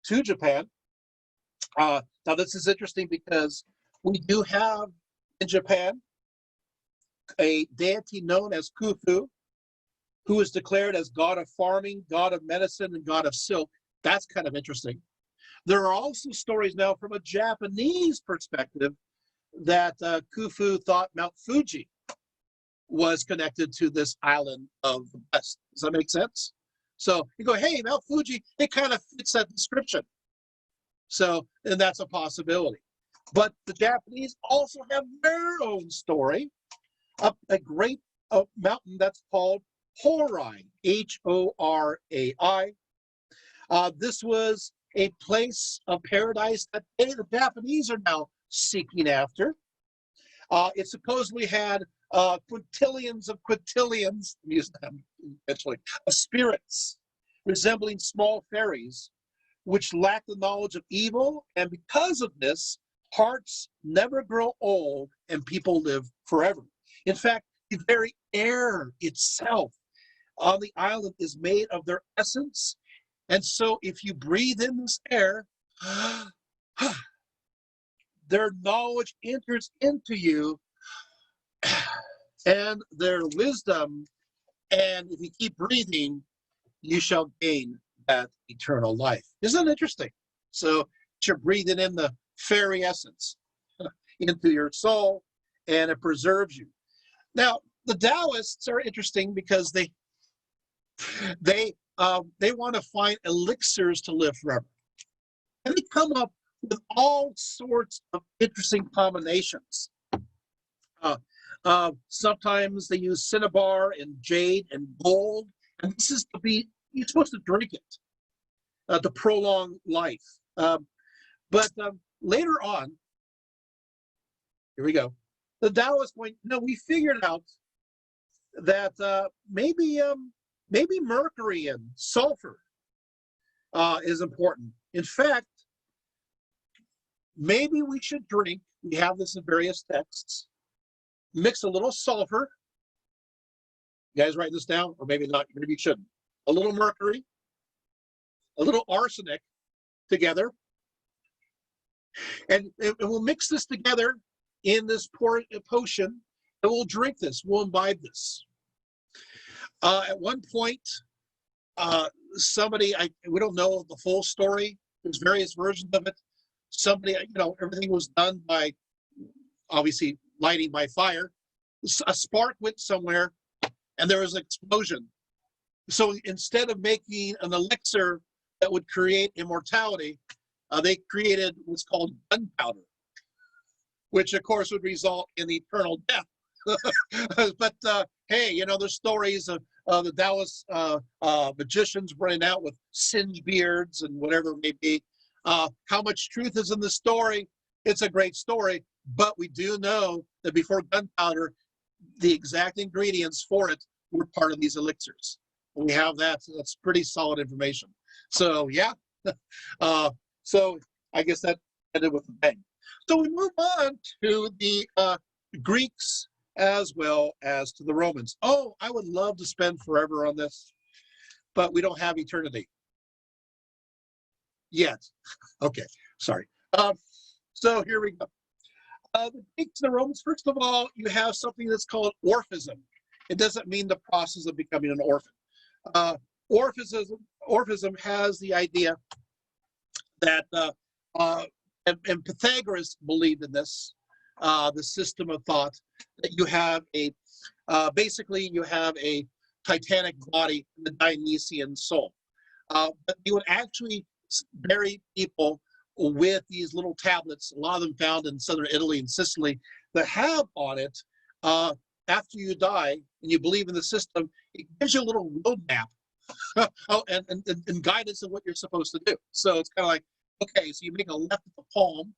to Japan. Now, this is interesting because we do have in Japan a deity known as Khufu, who is declared as god of farming, god of medicine, and god of silk. That's kind of interesting. There are also stories now from a Japanese perspective that Khufu thought Mount Fuji was connected to this island of the West. Does that make sense? So you go, hey, Mount Fuji, it kind of fits that description. So, and that's a possibility. But the Japanese also have their own story up a great mountain that's called Horai, Horai. This was a place of paradise that the Japanese are now seeking after. It supposedly had quintillions of quintillions, use them eventually, of spirits resembling small fairies, which lack the knowledge of evil, and because of this, hearts never grow old and people live forever. In fact, the very air itself on the island is made of their essence, and so if you breathe in this air, their knowledge enters into you and their wisdom, and if you keep breathing, you shall gain that eternal life. Isn't that interesting? So you're breathing in the fairy essence into your soul, and it preserves you. Now, the Taoists are interesting because they want to find elixirs to live forever, and they come up with all sorts of interesting combinations. Sometimes they use cinnabar and jade and gold, and this is to be, you're supposed to drink it to prolong life. But later on, here we go, the Taoists going, no, we figured out that maybe mercury and sulfur is important. In fact, maybe we should drink, we have this in various texts, mix a little sulfur. You guys write this down? Or maybe not, maybe you shouldn't. A little mercury, a little arsenic together, and we'll mix this together in this potion, and we'll drink this, we'll imbibe this. At one point, somebody, we don't know the full story, there's various versions of it. Somebody, everything was done by, obviously, lighting by fire. A spark went somewhere, and there was an explosion. So instead of making an elixir that would create immortality, they created what's called gunpowder, which of course would result in eternal death. But hey, there's stories of the Taoist magicians running out with singed beards and whatever it may be. How much truth is in the story? It's a great story, but we do know that before gunpowder, the exact ingredients for it were part of these elixirs. We have that, so that's pretty solid information. So yeah, so I guess that ended with a bang. So we move on to the Greeks as well as to the Romans. Oh, I would love to spend forever on this, but we don't have eternity yet. Okay, sorry. So here we go. The Greeks and the Romans, first of all, you have something that's called orphism. It doesn't mean the process of becoming an orphan. Orphism has the idea that, and Pythagoras believed in this, the system of thought, that you have basically you have a titanic body, the Dionysian soul. But you would actually bury people with these little tablets, a lot of them found in southern Italy and Sicily, that have on it, after you die and you believe in the system, it gives you a little roadmap and guidance of what you're supposed to do. So it's kind of like, okay, so you make a left at the palm,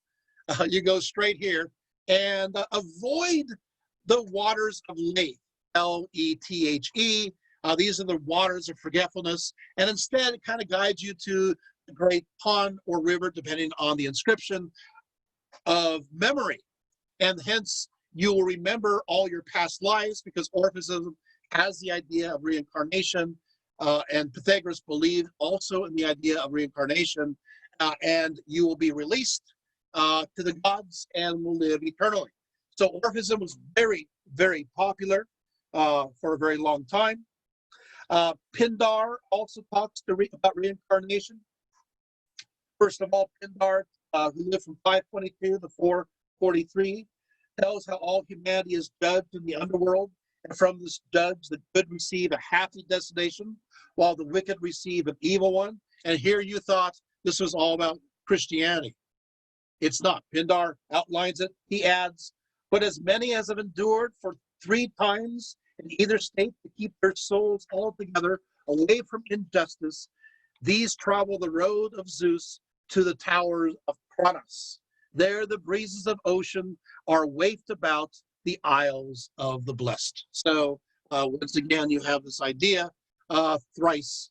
you go straight here, and avoid the waters of Lethe, Lethe. These are the waters of forgetfulness, and instead it kind of guides you to the great pond or river, depending on the inscription, of memory. And hence you will remember all your past lives, because Orphism has the idea of reincarnation, and Pythagoras believed also in the idea of reincarnation, and you will be released to the gods and will live eternally. So Orphism was very, very popular for a very long time. Pindar also talks about reincarnation. First of all, Pindar, who lived from 522 to 443, tells how all humanity is judged in the underworld, and from this judge, the good receive a happy destination, while the wicked receive an evil one. And here you thought this was all about Christianity. It's not. Pindar outlines it. He adds, but as many as have endured for 3 times in either state to keep their souls altogether away from injustice, these travel the road of Zeus to the towers of Kronos. There the breezes of ocean are wafted about the isles of the blessed. So once again, you have this idea thrice.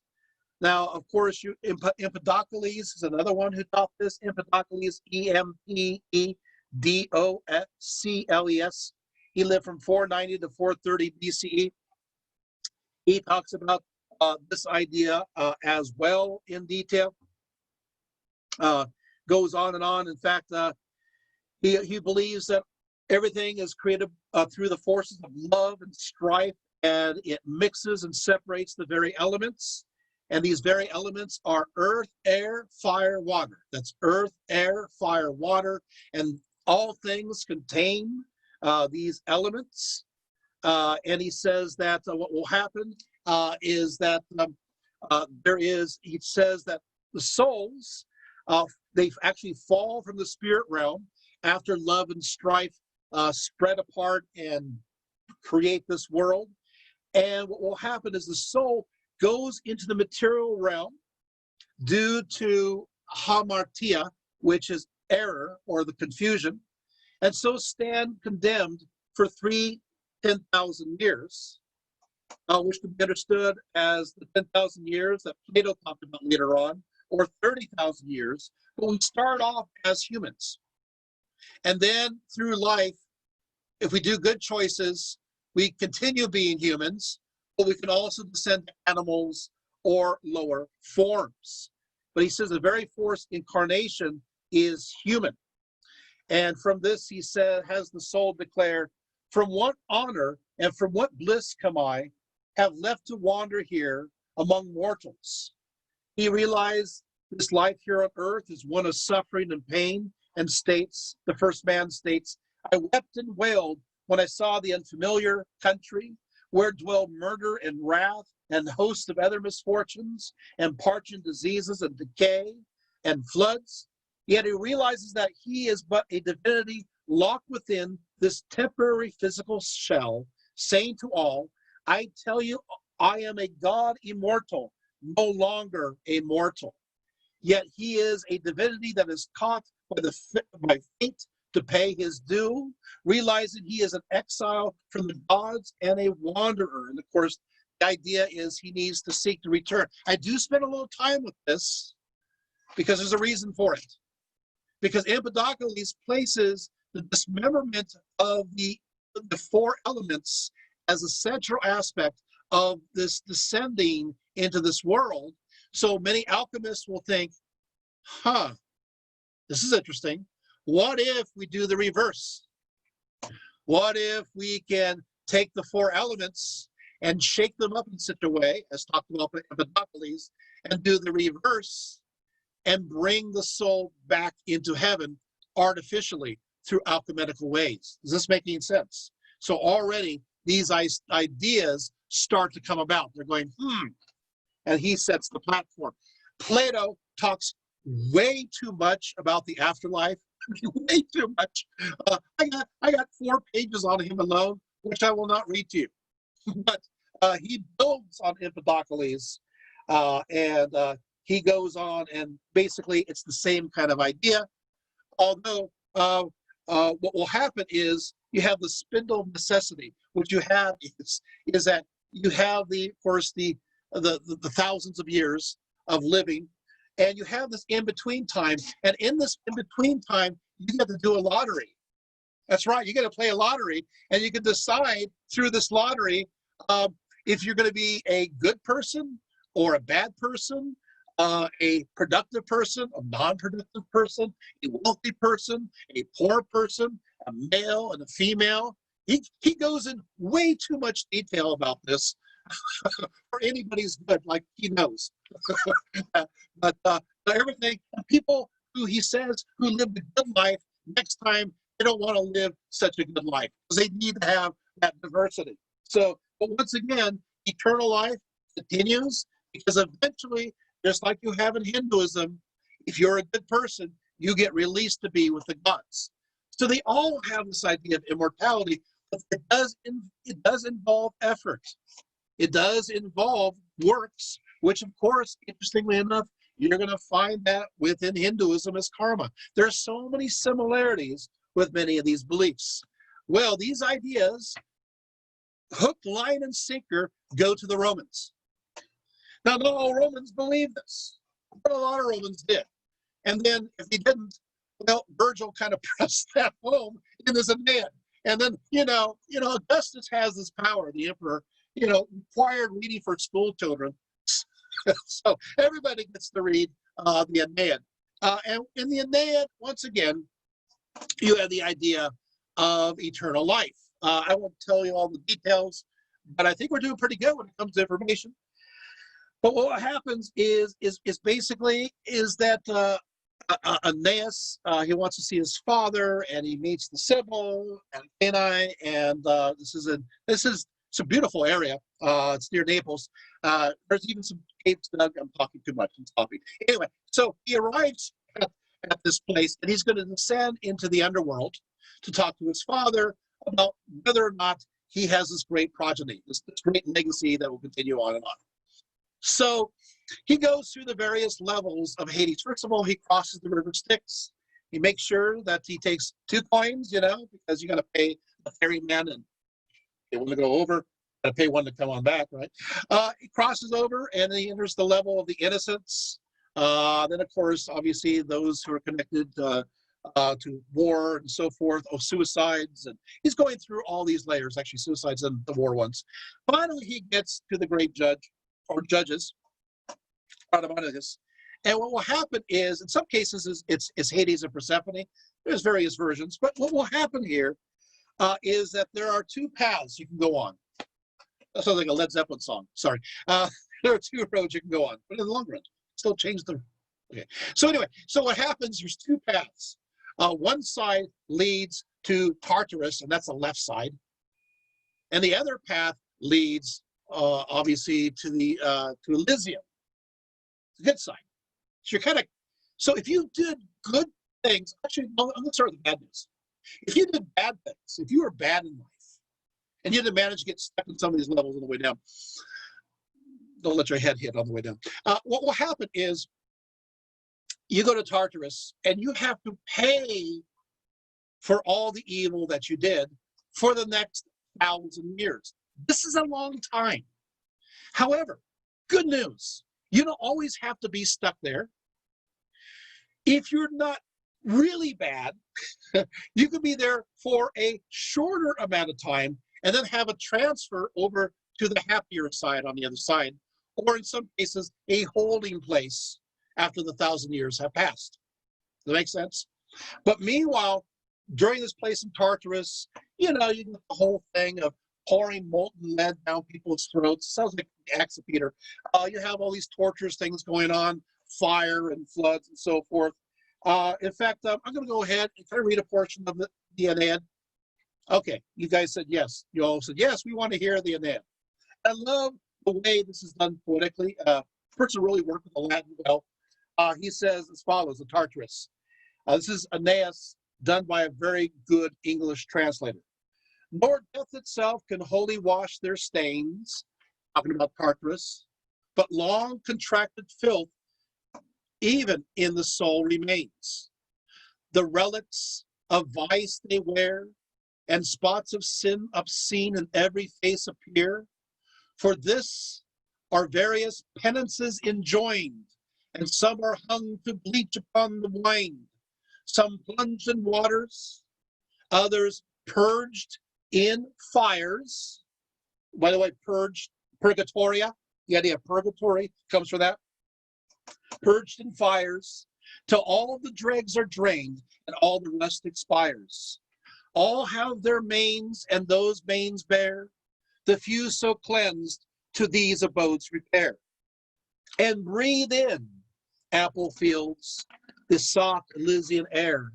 Now, of course, Empedocles is another one who taught this. Empedocles, Empedocles. He lived from 490 to 430 BCE. He talks about this idea as well in detail. Goes on and on. In fact, he believes that everything is created through the forces of love and strife, and it mixes and separates the very elements. And these very elements are earth, air, fire, water. That's earth, air, fire, water, and all things contain these elements. And he says that what will happen is that he says that the souls, they actually fall from the spirit realm after love and strife spread apart and create this world. And what will happen is the soul goes into the material realm due to hamartia, which is error or the confusion, and so stand condemned for 10,000 years, which can be understood as the 10,000 years that Plato talked about later on, or 30,000 years. But we start off as humans. And then through life, if we do good choices, we continue being humans, but we can also descend to animals or lower forms. But he says the very first incarnation is human. And from this, he said, has the soul declared, from what honor and from what bliss come I, have left to wander here among mortals. He realized this life here on earth is one of suffering and pain, and states, the first man states, I wept and wailed when I saw the unfamiliar country, where dwell murder and wrath and hosts of other misfortunes and parching diseases and decay and floods. Yet he realizes that he is but a divinity locked within this temporary physical shell, saying to all, I tell you, I am a God immortal, no longer a mortal. Yet he is a divinity that is caught by fate to pay his due, realizing he is an exile from the gods and a wanderer. And of course, the idea is he needs to seek to return. I do spend a little time with this because there's a reason for it. Because Empedocles places the dismemberment of the 4 elements as a central aspect of this descending into this world. So many alchemists will think, this is interesting. What if we do the reverse? What if we can take the 4 elements and shake them up in such a way, as talked about by Empedocles, and do the reverse and bring the soul back into heaven artificially through alchemical ways. Is this making sense? So already these ideas start to come about. They're going, and he sets the platform. Plato talks way too much about the afterlife. Way too much. I got 4 pages on him alone, which I will not read to you. But he builds on Empedocles, and he goes on, and basically it's the same kind of idea. Although what will happen is you have the spindle necessity. What you have is that you have of course the thousands of years of living, and you have this in-between time. And in this in-between time, you get to do a lottery. That's right. You get to play a lottery, and you can decide through this lottery if you're going to be a good person or a bad person, a productive person, a non-productive person, a wealthy person, a poor person, a male and a female. He goes in way too much detail about this for anybody's good, like he knows. But everything, people who he says who lived a good life, next time they don't want to live such a good life because they need to have that diversity. So, but once again, eternal life continues because eventually, just like you have in Hinduism, if you're a good person, you get released to be with the gods. So they all have this idea of immortality, but it does involve effort. It does involve works, which of course, interestingly enough, you're going to find that within Hinduism as karma. There are so many similarities with many of these beliefs. Well, these ideas, hook, line, and sinker, go to the Romans. Now, not all Romans believe this, but a lot of Romans did. And then if he didn't, well, Virgil kind of pressed that home in his Aeneid. And then, Augustus has this power, the emperor, required reading for school children. So everybody gets to read the Aeneid. And in the Aeneid, once again, you have the idea of eternal life. I won't tell you all the details, but I think we're doing pretty good when it comes to information. But what happens is basically that Aeneas, he wants to see his father, and he meets the Sibyl and Cannae, and this is a beautiful area. It's near Naples. There's even some caves dug. I'm talking too much. I'm stopping. Anyway, so he arrives at this place, and he's going to descend into the underworld to talk to his father about whether or not he has this great progeny, this great legacy that will continue on and on. So he goes through the various levels of Hades. First of all, he crosses the river Styx. He makes sure that he takes 2 coins, because you got to pay the ferryman, and they want to go over, got to pay 1 to come on back, right? He crosses over, and then he enters the level of the innocents. Then, of course, obviously, those who are connected to war and so forth, suicides, and he's going through all these layers, actually suicides and the war ones. Finally, he gets to the great judge, or judges, and what will happen is, in some cases, it's Hades and Persephone. There's various versions, but what will happen here is that there are 2 paths you can go on. That sounds like a Led Zeppelin song. Sorry. There are 2 roads you can go on, but in the long run, still change the. Okay. So anyway, so what happens? There's 2 paths. One side leads to Tartarus, and that's the left side, and the other path leads, obviously, to Elysium, the good side. So if you did good things, actually, let's start with the bad news. If you did bad things, if you were bad in life, and you didn't manage to get stuck in some of these levels on the way down, don't let your head hit on the way down. What will happen is you go to Tartarus, and you have to pay for all the evil that you did for the next 1,000 years. This is a long time. However, good news, you don't always have to be stuck there. If you're not really bad, you could be there for a shorter amount of time and then have a transfer over to the happier side on the other side, or in some cases, a holding place after the 1,000 years have passed. Does that make sense? But meanwhile, during this place in Tartarus, you get the whole thing of pouring molten lead down people's throats. Sounds like the Acts of Peter. You have all these torturous things going on, fire and floods and so forth. In fact, I'm going to go ahead and kind of read a portion of the Aeneid. Okay, you guys said yes. You all said yes, we want to hear the Aeneid. I love the way this is done poetically. Person really worked with the Latin well. He says as follows, the Tartarus. This is Aeneas, done by a very good English translator. Nor death itself can wholly wash their stains, talking about Tartarus, but long contracted filth even in the soul remains. The relics of vice they wear, and spots of sin obscene in every face appear. For this are various penances enjoined, and some are hung to bleach upon the wind, some plunged in waters, others purged in fires. By the way, purged, purgatoria, the idea of purgatory comes from that. Purged in fires, till all the dregs are drained and all the rust expires. All have their manes, and those manes bear the few so cleansed to these abodes repair. And breathe in apple fields, the soft Elysian air.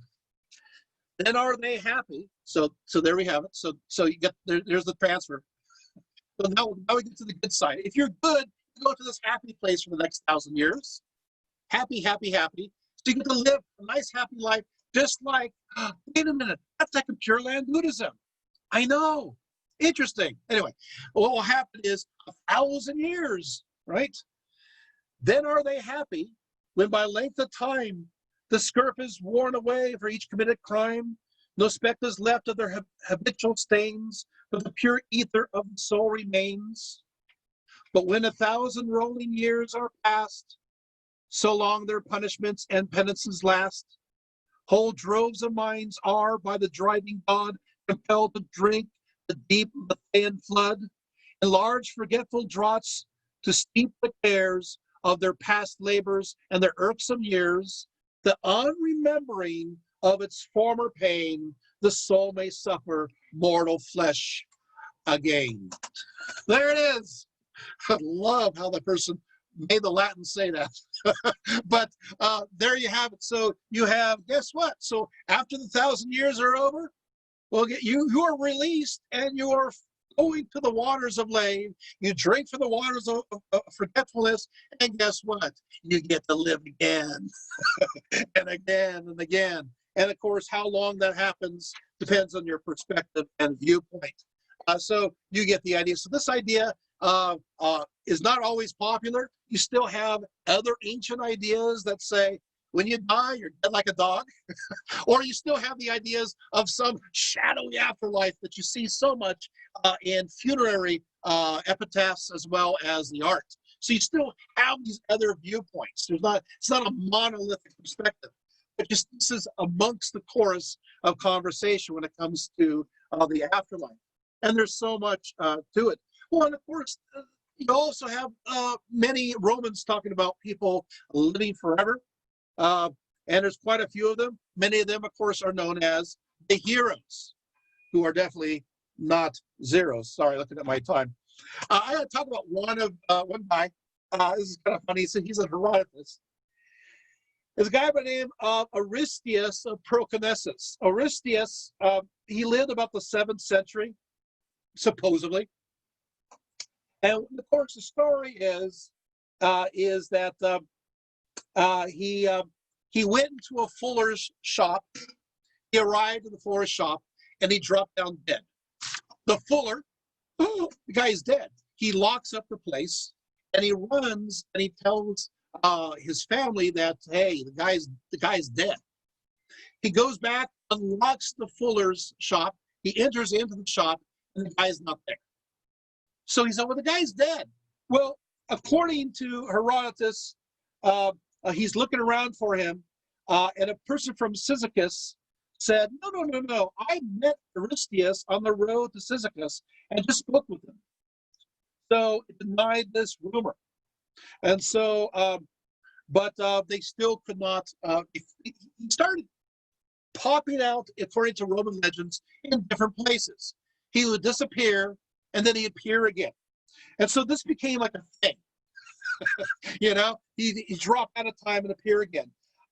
Then are they happy. So there we have it. So you get there's the transfer. So now we get to the good side. If you're good, you go to this happy place for the next 1,000 years. Happy, happy, happy. So you get to live a nice, happy life, just like, wait a minute, that's like a Pure Land Buddhism. I know. Interesting. Anyway, what will happen is 1,000 years, right? Then are they happy when by length of time the scurf is worn away for each committed crime, no speck is left of their habitual stains, but the pure ether of the soul remains. But when 1,000 rolling years are past, so long their punishments and penances last, whole droves of minds are by the driving God compelled to drink the deep Lethean flood, and large forgetful draughts to steep the cares of their past labors and their irksome years. The unremembering of its former pain, the soul may suffer mortal flesh again. There it is. I love how the person made the Latin say that. But there you have it. So you have, guess what? So after the 1,000 years are over, well, you are released and you are going to the waters of lave. You drink from the waters of forgetfulness, and guess what? You get to live again and again and again. And of course, how long that happens depends on your perspective and viewpoint. So you get the idea. So this idea is not always popular. You still have other ancient ideas that say, when you die, you're dead like a dog. Or you still have the ideas of some shadowy afterlife that you see so much in funerary epitaphs as well as the art. So you still have these other viewpoints. It's not a monolithic perspective. But just this is amongst the chorus of conversation when it comes to the afterlife. And there's so much to it. Well, and of course, you also have many Romans talking about people living forever. And there's quite a few of them. Many of them, of course, are known as the heroes, who are definitely not zeros. Sorry, looking at my time. I got to talk about one guy. This is kind of funny. So he's a Herodotus. There's a guy by the name of Aristeas of Proconnesus. Aristeas, he lived about the 7th century, supposedly. And of course, the story is that he went into a fuller's shop. He arrived in the fuller's shop and he dropped down dead. The fuller, the guy's dead. He locks up the place and he runs and he tells his family that, hey, the guy's dead. He goes back, unlocks the fuller's shop. He enters into the shop and the guy's not there. So he said, well, the guy's dead. Well, according to Herodotus, he's looking around for him, and a person from Cyzicus said, no, I met Aristeas on the road to Cyzicus and just spoke with him. So it denied this rumor. And so, but they still could not, he started popping out, according to Roman legends, in different places. He would disappear, and then he'd appear again. And so this became like a thing. You know, he dropped out of time and appear again.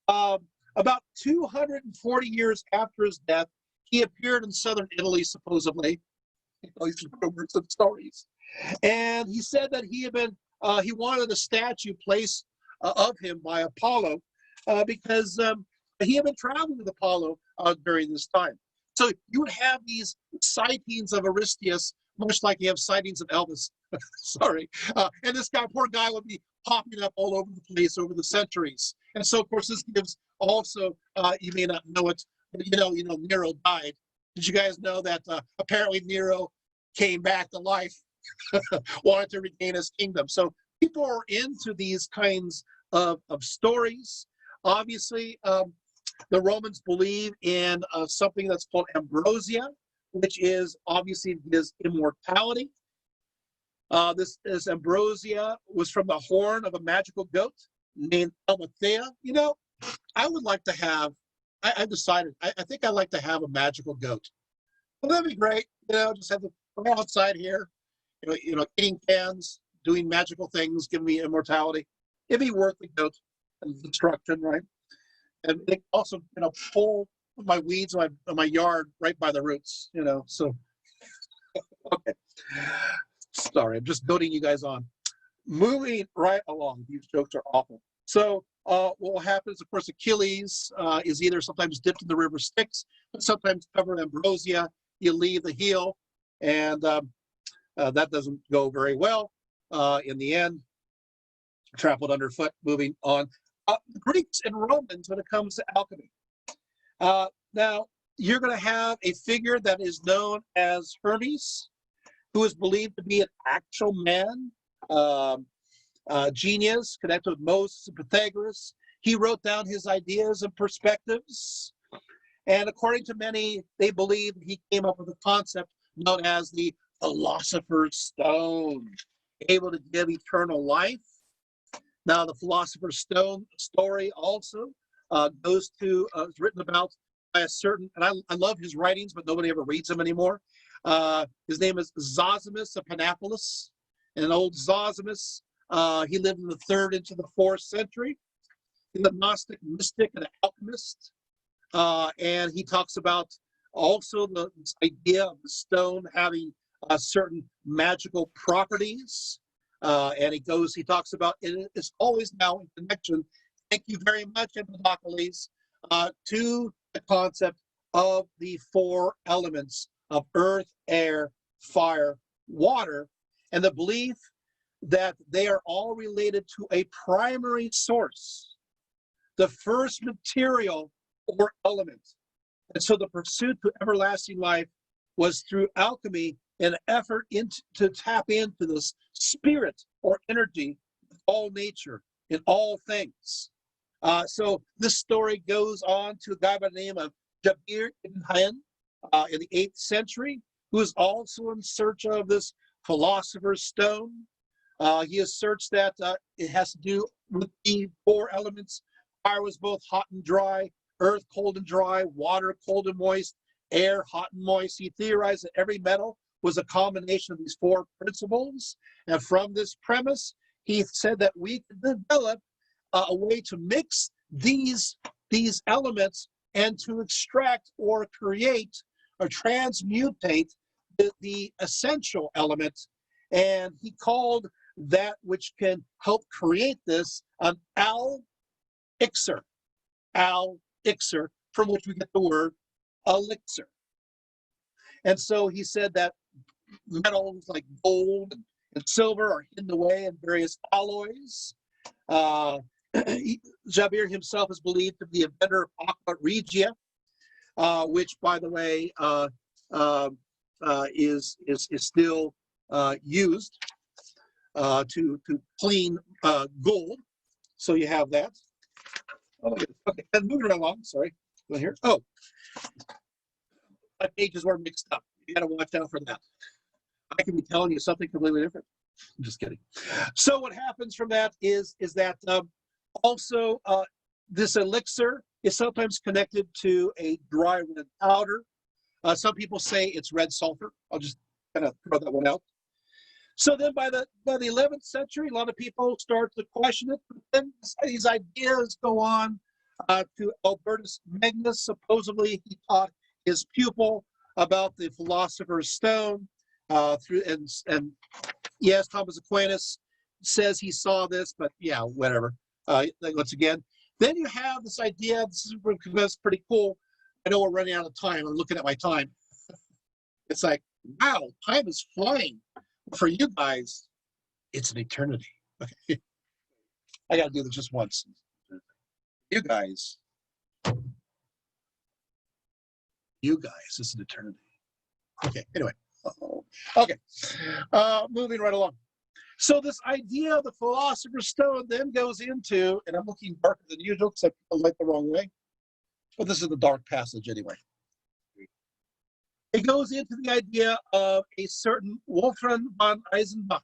About 240 years after his death, he appeared in southern Italy, supposedly. These rumors and stories. And he said that he had been, he wanted a statue placed of him by Apollo because he had been traveling with Apollo during this time. So you would have these sightings of Aristeas, much like you have sightings of Elvis. Sorry. And this guy, poor guy, would be popping up all over the place over the centuries. And so, of course, this gives also, you may not know it, but you know, Nero died. Did you guys know that apparently Nero came back to life, wanted to regain his kingdom? So people are into these kinds of stories. Obviously, the Romans believe in something that's called ambrosia, which is obviously his immortality. This ambrosia was from the horn of a magical goat named Elmathea. You know, I would like to have, I decided, I think I'd like to have a magical goat. Well, that'd be great. You know, just have the outside here, you know, eating cans, doing magical things, giving me immortality. It'd be worth the goat and destruction, right? And they also, you know, pull my weeds in my yard right by the roots, you know, so. Okay. Sorry, I'm just goading you guys on. Moving right along. These jokes are awful. So what happens, of course, Achilles is either sometimes dipped in the river Styx, but sometimes covered in ambrosia. You leave the heel, and that doesn't go very well. In the end, trampled underfoot, moving on. The Greeks and Romans, when it comes to alchemy. Now, you're going to have a figure that is known as Hermes, who is believed to be an actual man, genius, connected with Moses and Pythagoras. He wrote down his ideas and perspectives. And according to many, they believe he came up with a concept known as the philosopher's stone, able to give eternal life. Now, the philosopher's stone story also goes to, is written about by a certain, and I love his writings, but nobody ever reads them anymore. His name is Zosimus of Panopolis. And old Zosimus, he lived in the 3rd into the 4th century. He's a Gnostic mystic and an alchemist. And he talks about also this idea of the stone having certain magical properties. And he talks about it is always now in connection, thank you very much, Empedocles, to the concept of the 4 elements of earth, air, fire, water, and the belief that they are all related to a primary source, the first material or element. And so the pursuit to everlasting life was through alchemy an effort to tap into this spirit or energy of all nature in all things. So this story goes on to a guy by the name of Jabir ibn Hayyan in the 8th century, who is also in search of this philosopher's stone. He asserts that it has to do with the 4 elements. Fire was both hot and dry, earth cold and dry, water cold and moist, air hot and moist. He theorized that every metal was a combination of these 4 principles. And from this premise, he said that we could develop a way to mix these elements and to extract or create or transmutate the essential element. And he called that which can help create this an elixir, from which we get the word elixir. And so he said that metals like gold and silver are hidden away in various alloys. Jabir himself is believed to be a inventor of aqua regia, which, by the way, is still used to clean gold. So you have that. Oh, okay, and moving along. Sorry, go here. Oh, my pages were mixed up. You got to watch out for that. I can be telling you something completely different. I'm just kidding. So what happens from that is that also this elixir is sometimes connected to a dry red powder. Some people say it's red sulfur. I'll just kind of throw that one out. So then by the 11th century, a lot of people start to question it. But then these ideas go on to Albertus Magnus. Supposedly he taught his pupil about the philosopher's stone. And yes, Thomas Aquinas says he saw this, but yeah, whatever. Once again, then you have this idea. This is pretty cool. I know we're running out of time. I'm looking at my time. It's like, wow, time is flying. For you guys, it's an eternity. Okay. I got to do this just once. You guys, it's an eternity. Okay, anyway. Okay, moving right along. So this idea of the philosopher's stone then goes into, and I'm looking darker than usual because I light the wrong way, but this is the dark passage anyway. It goes into the idea of a certain Wolfram von Eisenbach,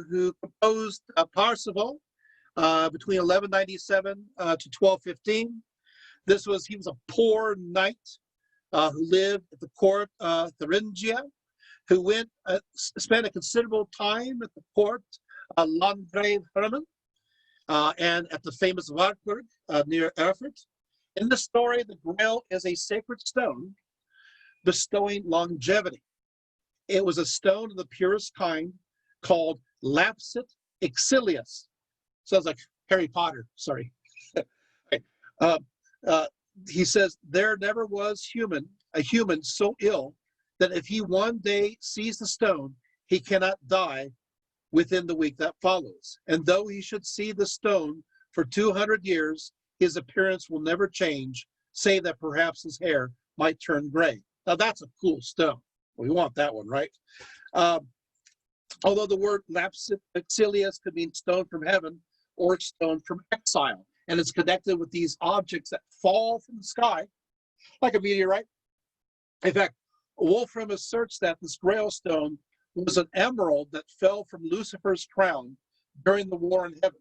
who composed Parsifal between 1197 to 1215. He was a poor knight who lived at the court of Thuringia, who spent a considerable time at the court of Landgrave Hermann and at the famous Wartburg near Erfurt. In the story, the Grail is a sacred stone bestowing longevity. It was a stone of the purest kind called Lapsit Exilius. Sounds like Harry Potter, sorry. He says, there never was a human so ill that if he one day sees the stone, he cannot die within the week that follows. And though he should see the stone for 200 years, his appearance will never change, save that perhaps his hair might turn gray. Now that's a cool stone. We want that one, right? Although the word lapsit exilius could mean stone from heaven or stone from exile, and it's connected with these objects that fall from the sky, like a meteorite. In fact, Wolfram asserts that this Grail stone was an emerald that fell from Lucifer's crown during the war in heaven.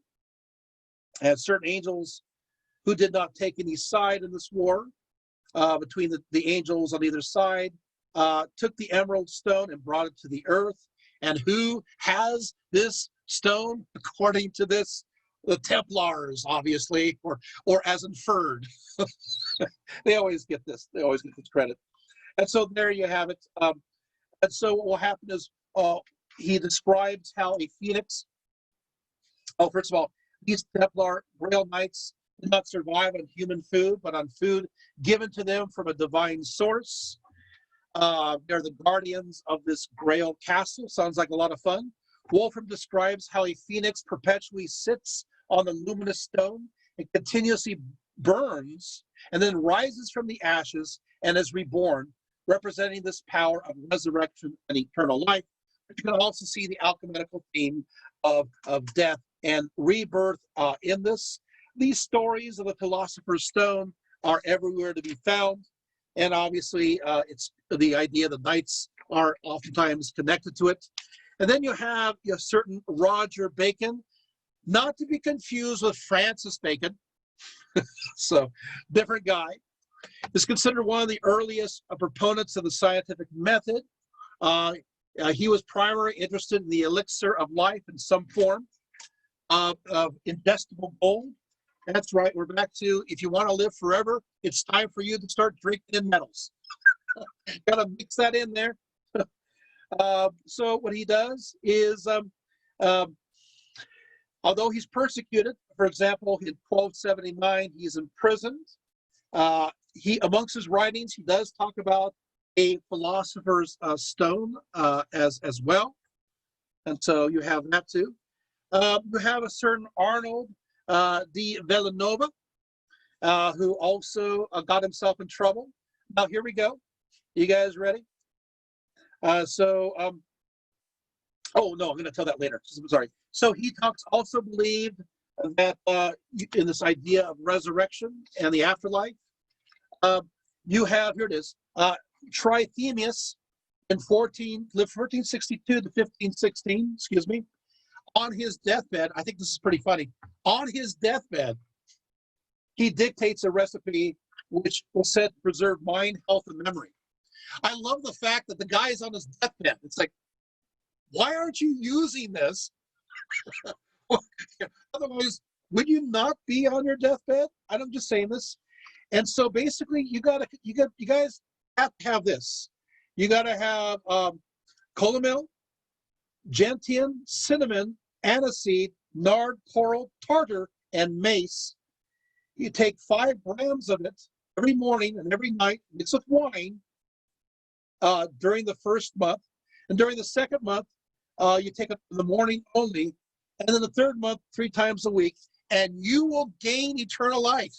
And certain angels who did not take any side in this war, between the angels on either side, took the emerald stone and brought it to the earth. And who has this stone, according to this? The Templars, obviously, or as inferred. They always get this. They always get this credit. And so there you have it. And so what will happen is he describes how a phoenix. First of all, these Templar Grail Knights did not survive on human food, but on food given to them from a divine source. They're the guardians of this Grail castle. Sounds like a lot of fun. Wolfram describes how a phoenix perpetually sits on the luminous stone and continuously burns and then rises from the ashes and is reborn, representing this power of resurrection and eternal life. But you can also see the alchemical theme of death and rebirth in this. These stories of the philosopher's stone are everywhere to be found. And obviously, it's the idea the knights are oftentimes connected to it. And then you have a certain Roger Bacon, not to be confused with Francis Bacon. So, different guy. Is considered one of the earliest proponents of the scientific method. He was primarily interested in the elixir of life in some form of ingestible gold. That's right, we're back to, if you want to live forever, it's time for you to start drinking in metals. Got to mix that in there. So what he does is, although he's persecuted, for example, in 1279, he's imprisoned. Amongst his writings, he does talk about a philosopher's stone as well. And so you have that too. You have a certain Arnold de Villanova, who also got himself in trouble. Now, here we go. You guys ready? Oh, no, I'm going to tell that later. I'm sorry. So he also believed that in this idea of resurrection and the afterlife. You have, here it is, Trithemius lived 1462 to 1516, excuse me. On his deathbed, I think this is pretty funny. On his deathbed, he dictates a recipe which was said to preserve mind, health, and memory. I love the fact that the guy's on his deathbed. It's like, why aren't you using this? Otherwise, would you not be on your deathbed? I'm just saying this. And so basically, you guys have to have this. You got to have columel, gentian, cinnamon, aniseed, nard, coral, tartar, and mace. You take 5 grams of it every morning and every night, mix with wine during the first month. And during the second month, you take it in the morning only. And then the third month, 3 times a week. And you will gain eternal life.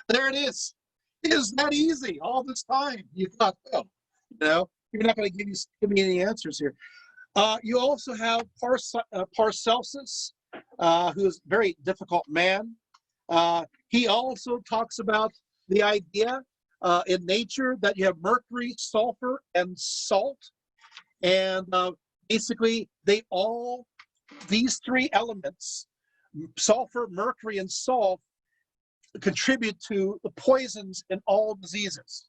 There it is. It is that easy all this time. You thought, well, you're not going to give me any answers here. You also have Paracelsus, who's a very difficult man. He also talks about the idea in nature that you have mercury, sulfur, and salt. And basically, these 3 elements, sulfur, mercury, and salt, contribute to the poisons in all diseases.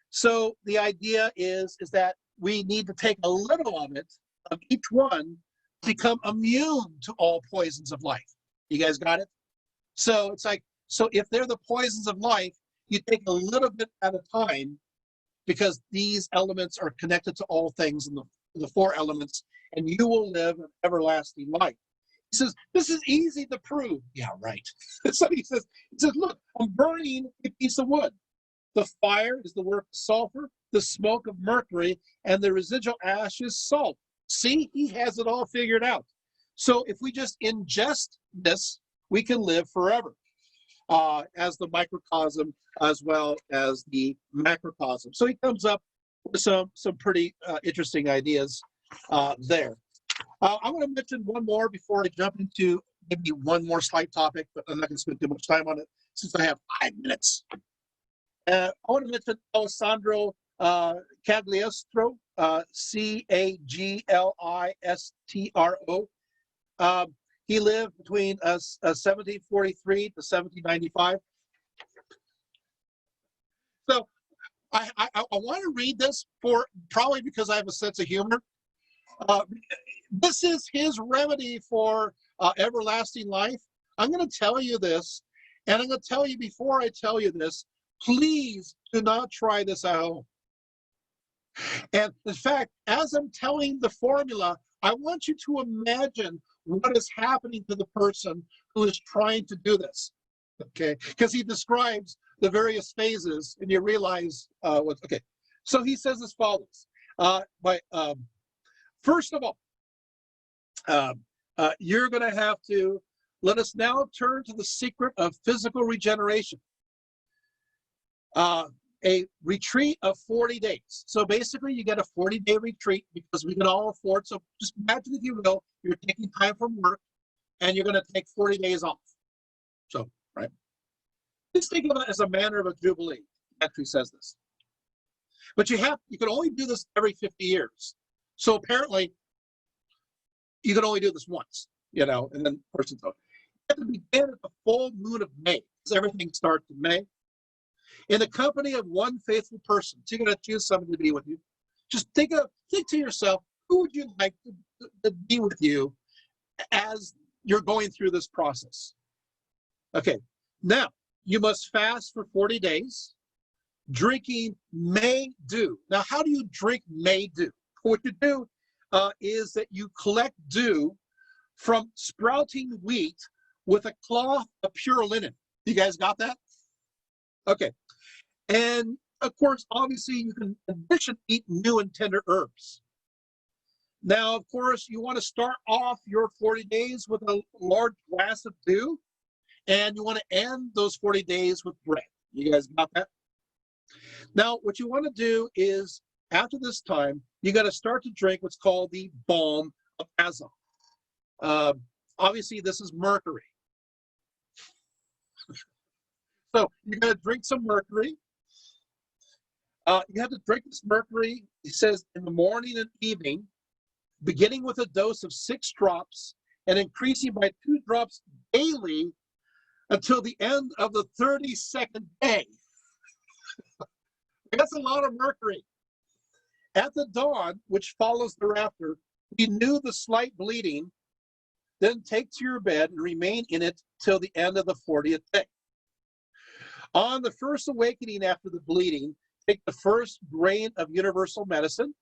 So the idea is that we need to take a little of it, of each one, to become immune to all poisons of life. You guys got it? So it's like, so if they're the poisons of life, you take a little bit at a time, because these elements are connected to all things in the 4 elements, and you will live an everlasting life. He says, this is easy to prove. Yeah, right. So he says, look, I'm burning a piece of wood. The fire is the work of sulfur, the smoke of mercury, and the residual ash is salt. See, he has it all figured out. So if we just ingest this, we can live forever, as the microcosm as well as the macrocosm. So he comes up with some pretty interesting ideas there. I'm going to mention one more before I jump into maybe one more slight topic, but I'm not going to spend too much time on it since I have 5 minutes. I want to mention Alessandro Cagliostro, Caglistro. He lived between 1743 to 1795. So I want to read this probably because I have a sense of humor. This is his remedy for everlasting life. I'm going to tell you this, and I'm going to tell you before I tell you this, please do not try this at home. And in fact, as I'm telling the formula, I want you to imagine what is happening to the person who is trying to do this, okay? Because he describes the various phases, and you realize what's, okay. So he says as follows, first of all, you're going to have to let us now turn to the secret of physical regeneration. A retreat of 40 days. So basically, you get a 40-day retreat because we can all afford. So just imagine, if you will, you're taking time from work and you're going to take 40 days off. So, right? Just think of it as a manner of a jubilee. It actually says this. But you can only do this every 50 years. So apparently, you can only do this once, and then person's over. You have to begin at the full moon of May, because everything starts in May, in the company of one faithful person. So you're going to choose somebody to be with you. Just think to yourself, who would you like to be with you as you're going through this process? Okay, now you must fast for 40 days, drinking May dew. Now, how do you drink May dew? What you do is that you collect dew from sprouting wheat with a cloth of pure linen. You guys got that? Okay. And of course, obviously, you can in addition eat new and tender herbs. Now, of course, you want to start off your 40 days with a large glass of dew, and you want to end those 40 days with bread. You guys got that? Now, what you want to do is, after this time, you got to start to drink what's called the balm of Azoth. Obviously, this is mercury. So you're going to drink some mercury. You have to drink this mercury, he says, in the morning and evening, beginning with a dose of 6 drops and increasing by 2 drops daily until the end of the 32nd day. That's a lot of mercury. At the dawn, which follows thereafter, renew the slight bleeding, then take to your bed and remain in it till the end of the 40th day. On the first awakening after the bleeding, take the first grain of universal medicine.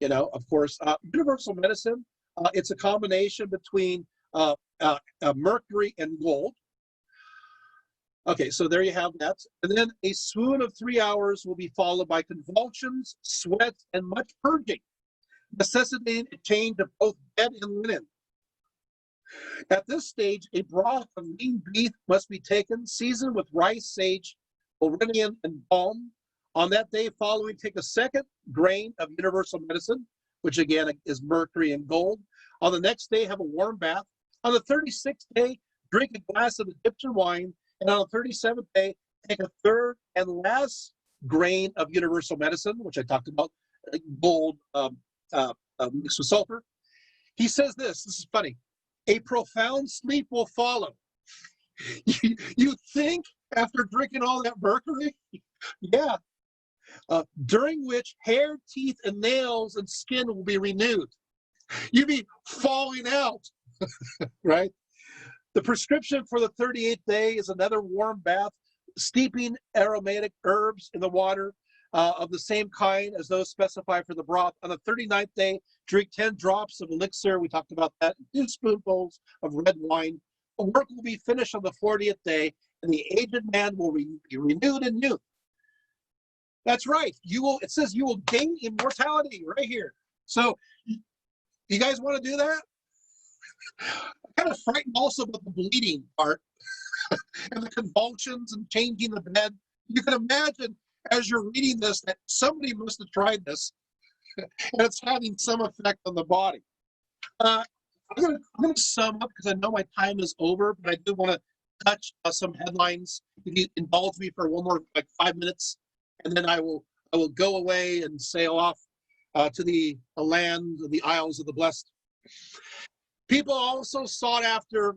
You know, of course, universal medicine, it's a combination between mercury and gold. Okay, so there you have that. And then a swoon of 3 hours will be followed by convulsions, sweat, and much purging, necessitating a change of both bed and linen. At this stage, a broth of lean beef must be taken, seasoned with rice, sage, valerian, and balm. On that day following, take a second grain of universal medicine, which again is mercury and gold. On the next day, have a warm bath. On the 36th day, drink a glass of Egyptian wine. And on the 37th day, take a third and last grain of universal medicine, which I talked about, gold mixed with sulfur. He says this is funny, a profound sleep will follow. You think after drinking all that mercury? Yeah. During which hair, teeth, and nails and skin will be renewed. You'd be falling out, right? The prescription for the 38th day is another warm bath, steeping aromatic herbs in the water of the same kind as those specified for the broth. On the 39th day, drink 10 drops of elixir. We talked about that. 2 spoonfuls of red wine. The work will be finished on the 40th day, and the aged man will be renewed in youth. That's right. You will. It says you will gain immortality right here. So, you guys want to do that? I'm kind of frightened also about the bleeding part and the convulsions and changing the bed. You can imagine as you're reading this that somebody must have tried this and it's having some effect on the body. I'm going to sum up because I know my time is over, but I do want to touch some headlines. If you indulge me for one more, like 5 minutes, and then I will go away and sail off to the land, the Isles of the Blessed. People also sought after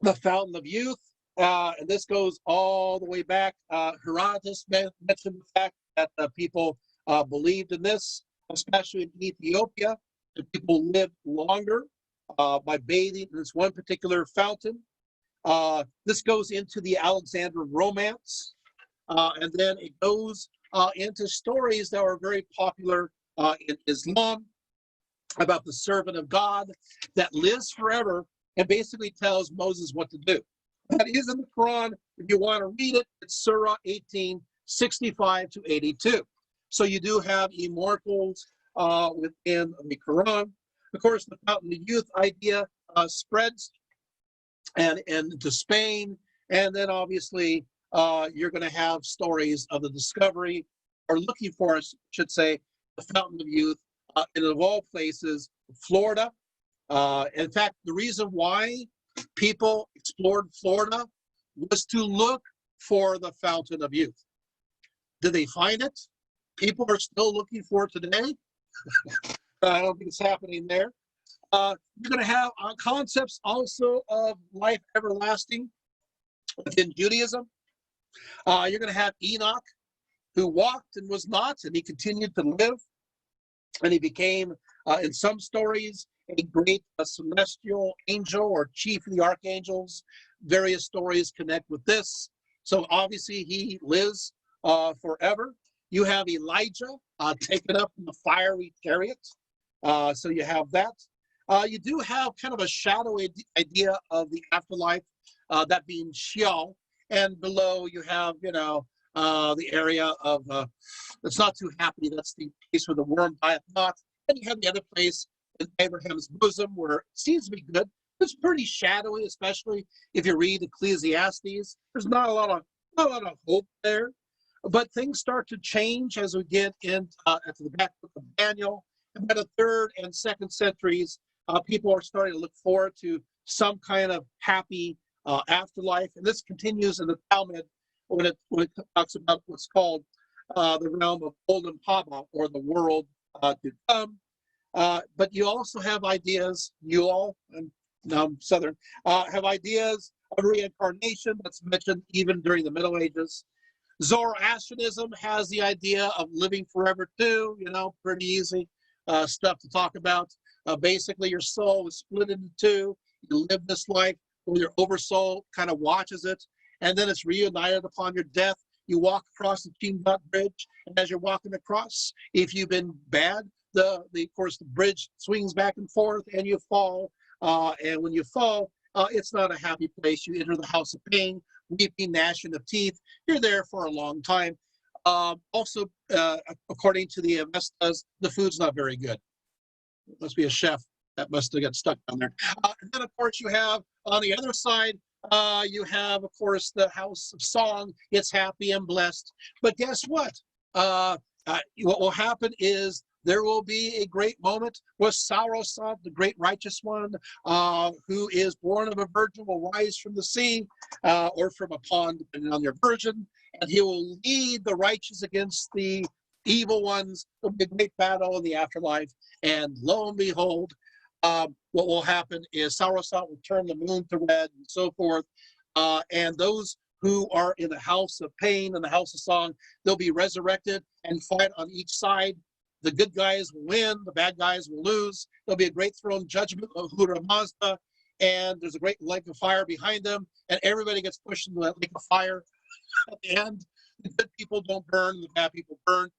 the fountain of youth, and this goes all the way back. Herodotus mentioned the fact that people believed in this, especially in Ethiopia, that people lived longer by bathing in this one particular fountain. This goes into the Alexandrian romance, and then it goes into stories that were very popular in Islam about the servant of God that lives forever and basically tells Moses what to do. That is in the Quran. If you want to read it, it's Surah 18, 65 to 82. So you do have immortals within the Quran. Of course, the fountain of youth idea spreads and to Spain, and then obviously you're going to have stories of the discovery, or looking for, I should say, the fountain of youth in, of all places, Florida. In fact, the reason why people explored Florida was to look for the fountain of youth. Did they find it? People are still looking for it today. I don't think it's happening there. You're going to have concepts also of life everlasting within Judaism. You're going to have Enoch, who walked and was not, and he continued to live. And he became, in some stories, a great celestial angel or chief of the archangels. Various stories connect with this. So obviously he lives forever. You have Elijah taken up in the fiery chariot. So you have that. You do have kind of a shadowy idea of the afterlife, that being Sheol. And below you have, the area of that's not too happy. That's the place where the worm dieth not. And you have the other place in Abraham's bosom where it seems to be good. It's pretty shadowy, especially if you read Ecclesiastes. There's not a lot of hope there. But things start to change as we get into the back book of Daniel. And by the 3rd and 2nd centuries, people are starting to look forward to some kind of happy afterlife. And this continues in the Talmud when it talks about what's called the realm of Olam Haba, or the world to come. But you also have ideas, you all, and now I'm Southern, have ideas of reincarnation that's mentioned even during the Middle Ages. Zoroastrianism has the idea of living forever too, you know, pretty easy stuff to talk about. Basically, your soul is split into two. You live this life where your oversoul kind of watches it, and then it's reunited upon your death. You walk across the Team-Dot Bridge, and as you're walking across, if you've been bad, of course, the bridge swings back and forth, and you fall. And when you fall, it's not a happy place. You enter the house of pain, weeping, gnashing of teeth. You're there for a long time. Also, according to the Avestas, the food's not very good. It must be a chef that must have got stuck down there. And then, of course, you have on the other side, you have, of course, the house of song. It's happy and blessed. But guess what? What will happen is there will be a great moment where Sarasat, the great righteous one, who is born of a virgin, will rise from the sea or from a pond, depending on your virgin, and he will lead the righteous against the evil ones. There'll be a great battle in the afterlife, and lo and behold, what will happen is Sarasat will turn the moon to red and so forth, and those who are in the house of pain and the house of song, they'll be resurrected and fight on each side. The good guys will win, the bad guys will lose. There'll be a great throne judgment of Hura Mazda, and there's a great lake of fire behind them, and everybody gets pushed into that lake of fire. At the end, the good people don't burn, the bad people burn.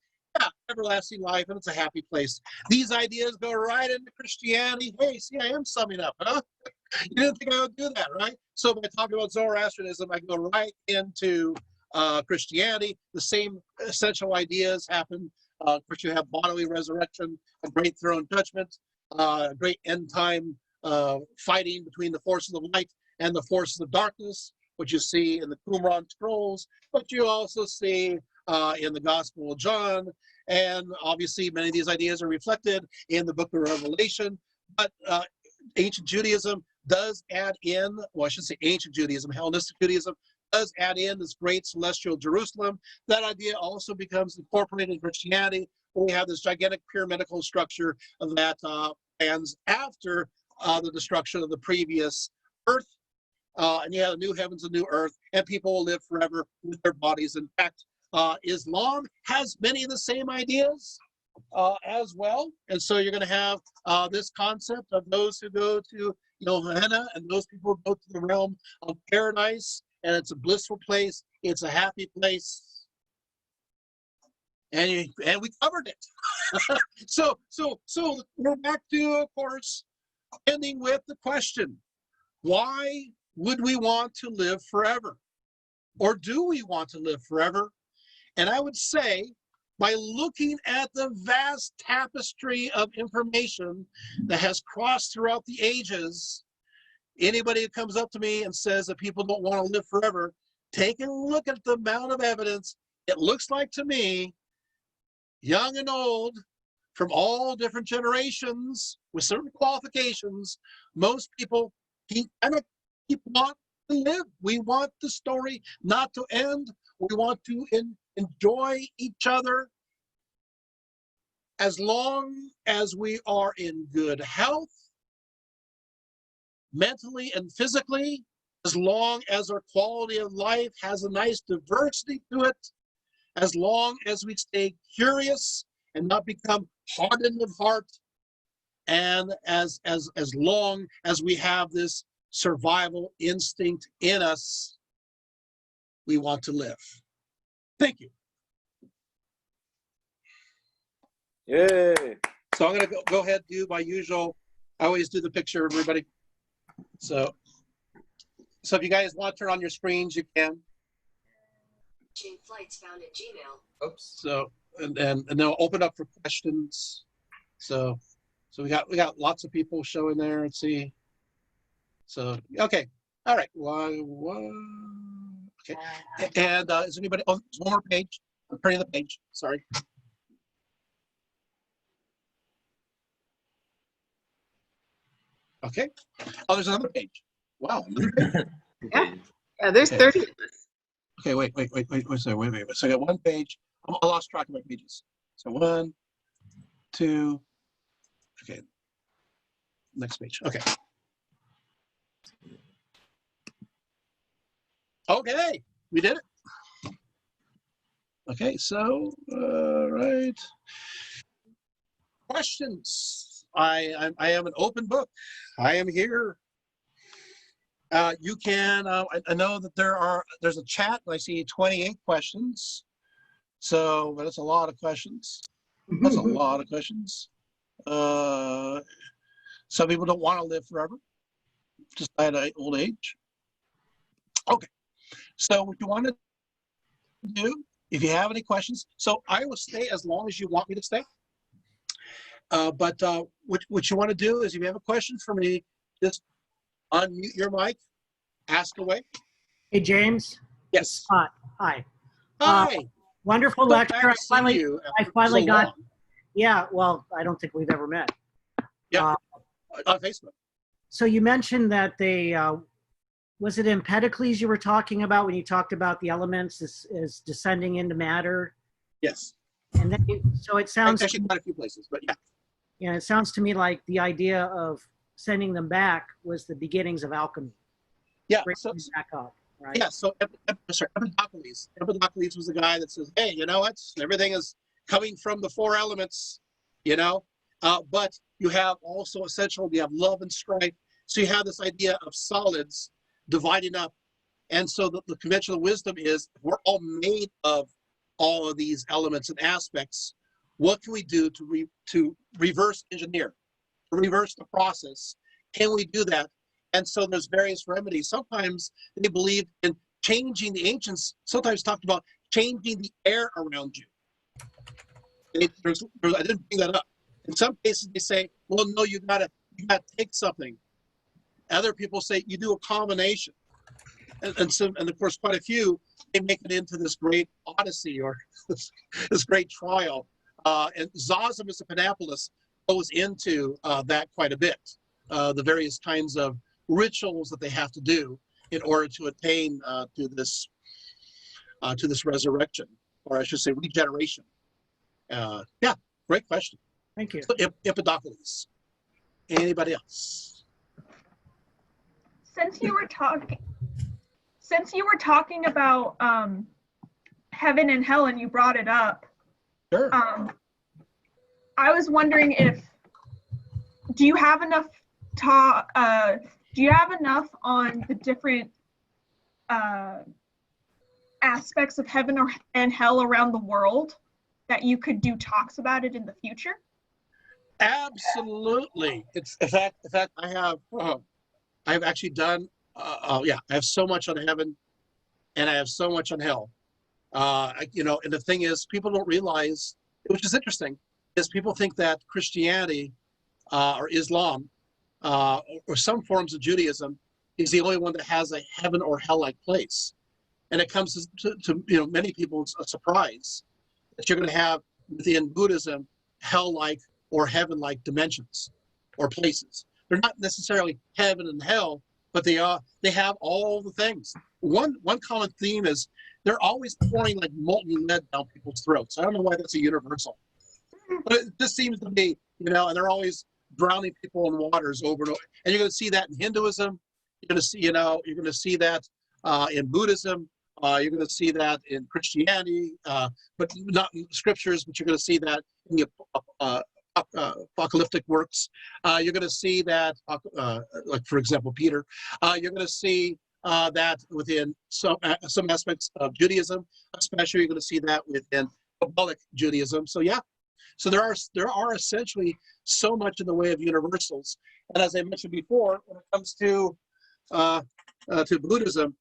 Yeah, everlasting life, and it's a happy place. These ideas go right into Christianity. Hey, see, I am summing up, huh? You didn't think I would do that, right? So by talking about Zoroastrianism, I go right into Christianity. The same essential ideas happen. Of course, you have bodily resurrection, a great throne judgment, a great end time fighting between the forces of light and the forces of darkness, which you see in the Qumran scrolls, but you also see in the Gospel of John, and obviously many of these ideas are reflected in the book of Revelation. But ancient Judaism does add in, well, I should say ancient Judaism, Hellenistic Judaism does add in this great celestial Jerusalem. That idea also becomes incorporated in Christianity, where we have this gigantic pyramidical structure that stands after the destruction of the previous earth. And you have a new heavens and new earth, and people will live forever with their bodies intact. Islam has many of the same ideas as well. And so you're going to have this concept of those who go to Gehenna, and those people go to the realm of paradise, and it's a blissful place. It's a happy place. And we covered it. So we're back to, of course, ending with the question, why would we want to live forever? Or do we want to live forever? And I would say, by looking at the vast tapestry of information that has crossed throughout the ages, anybody who comes up to me and says that people don't want to live forever, take a look at the amount of evidence. It looks like to me, young and old, from all different generations, with certain qualifications, most people keep want to live. We want the story not to end. We want to enjoy each other as long as we are in good health, mentally and physically, as long as our quality of life has a nice diversity to it, as long as we stay curious and not become hardened of heart, and as long as we have this survival instinct in us, we want to live. Thank you. Yay. So I'm going to go ahead and do my usual, I always do the picture of everybody. So if you guys want to turn on your screens, you can. Flights found at Gmail. Oops. So and then I'll open up for questions. So we got lots of people showing there. Let's see. So okay, all right. One. Okay. And is anybody? Oh, there's one more page. I'm turning the page. Sorry. Okay. Oh, there's another page. Wow. Yeah, there's 30 of us. Okay, wait. So I got one page. I lost track of my pages. So 1, 2. Okay. Next page. Okay. Okay, we did it. Okay, so, right. Questions. I am an open book. I am here. You can, I know that there's a chat. I see 28 questions. So, but it's a lot of questions. That's a lot of questions. Some people don't want to live forever, just at an old age. Okay, so what you want to do, if you have any questions, so I will stay as long as you want me to stay. But what you want to do is if you have a question for me, just unmute your mic, ask away. Hey, James. Yes. Scott. Hi. Hi. Wonderful So lecture. glad to see you I after finally so got, long. yeah, well, I don't think we've ever met. Yeah, on Facebook. So you mentioned that they, was it Empedocles you were talking about when you talked about the elements as descending into matter? Yes. And then, so it sounds, Actually, quite a few places, but yeah. yeah, it sounds to me like the idea of sending them back was the beginnings of alchemy. Yeah. Bringing So, them back up, right? yeah. So, Empedocles. Empedocles was the guy that says, "Hey, you know what? Everything is coming from the four elements, you know." But you have also essential. You have love and strife. So you have this idea of solids dividing up, and so the conventional wisdom is we're all made of all of these elements and aspects. What can we do to reverse engineer, to reverse the process? Can we do that? And so there's various remedies. Sometimes they believe in changing. The ancients sometimes talked about changing the air around you. I didn't bring that up. In some cases, they say, "Well, no, you gotta take something." Other people say you do a combination, and of course, quite a few they make it into this great odyssey or this great trial. And Zosimus of Panopolis goes into that quite a bit. The various kinds of rituals that they have to do in order to attain to this resurrection, or I should say regeneration. Yeah, great question. Thank you. So, Empedocles. Anybody else? Since you were talking about heaven and hell, and you brought it up, Sure. I was wondering do you have enough on the different aspects of heaven and hell around the world that you could do talks about it in the future? Absolutely. It's in fact I've actually done I have so much on heaven and I have so much on hell. And the thing is, people don't realize, which is interesting, is people think that Christianity or Islam or some forms of Judaism is the only one that has a heaven or hell-like place. And it comes to many people's a surprise that you're going to have within Buddhism hell-like or heaven-like dimensions or places. They're not necessarily heaven and hell, but they have all the things. One common theme is they're always pouring like molten lead down people's throats. I don't know why that's a universal, but it just seems to be, and they're always drowning people in waters over and over. And you're going to see that in Hinduism. You're going to see, you're going to see that in Buddhism. You're going to see that in Christianity, but not in scriptures. But you're going to see that in the apocalyptic works. You're going to see that, like for example, Peter. You're going to see that within some aspects of Judaism, especially you're going to see that within Kabbalic Judaism. So yeah, so there are essentially so much in the way of universals. And as I mentioned before, when it comes to Buddhism,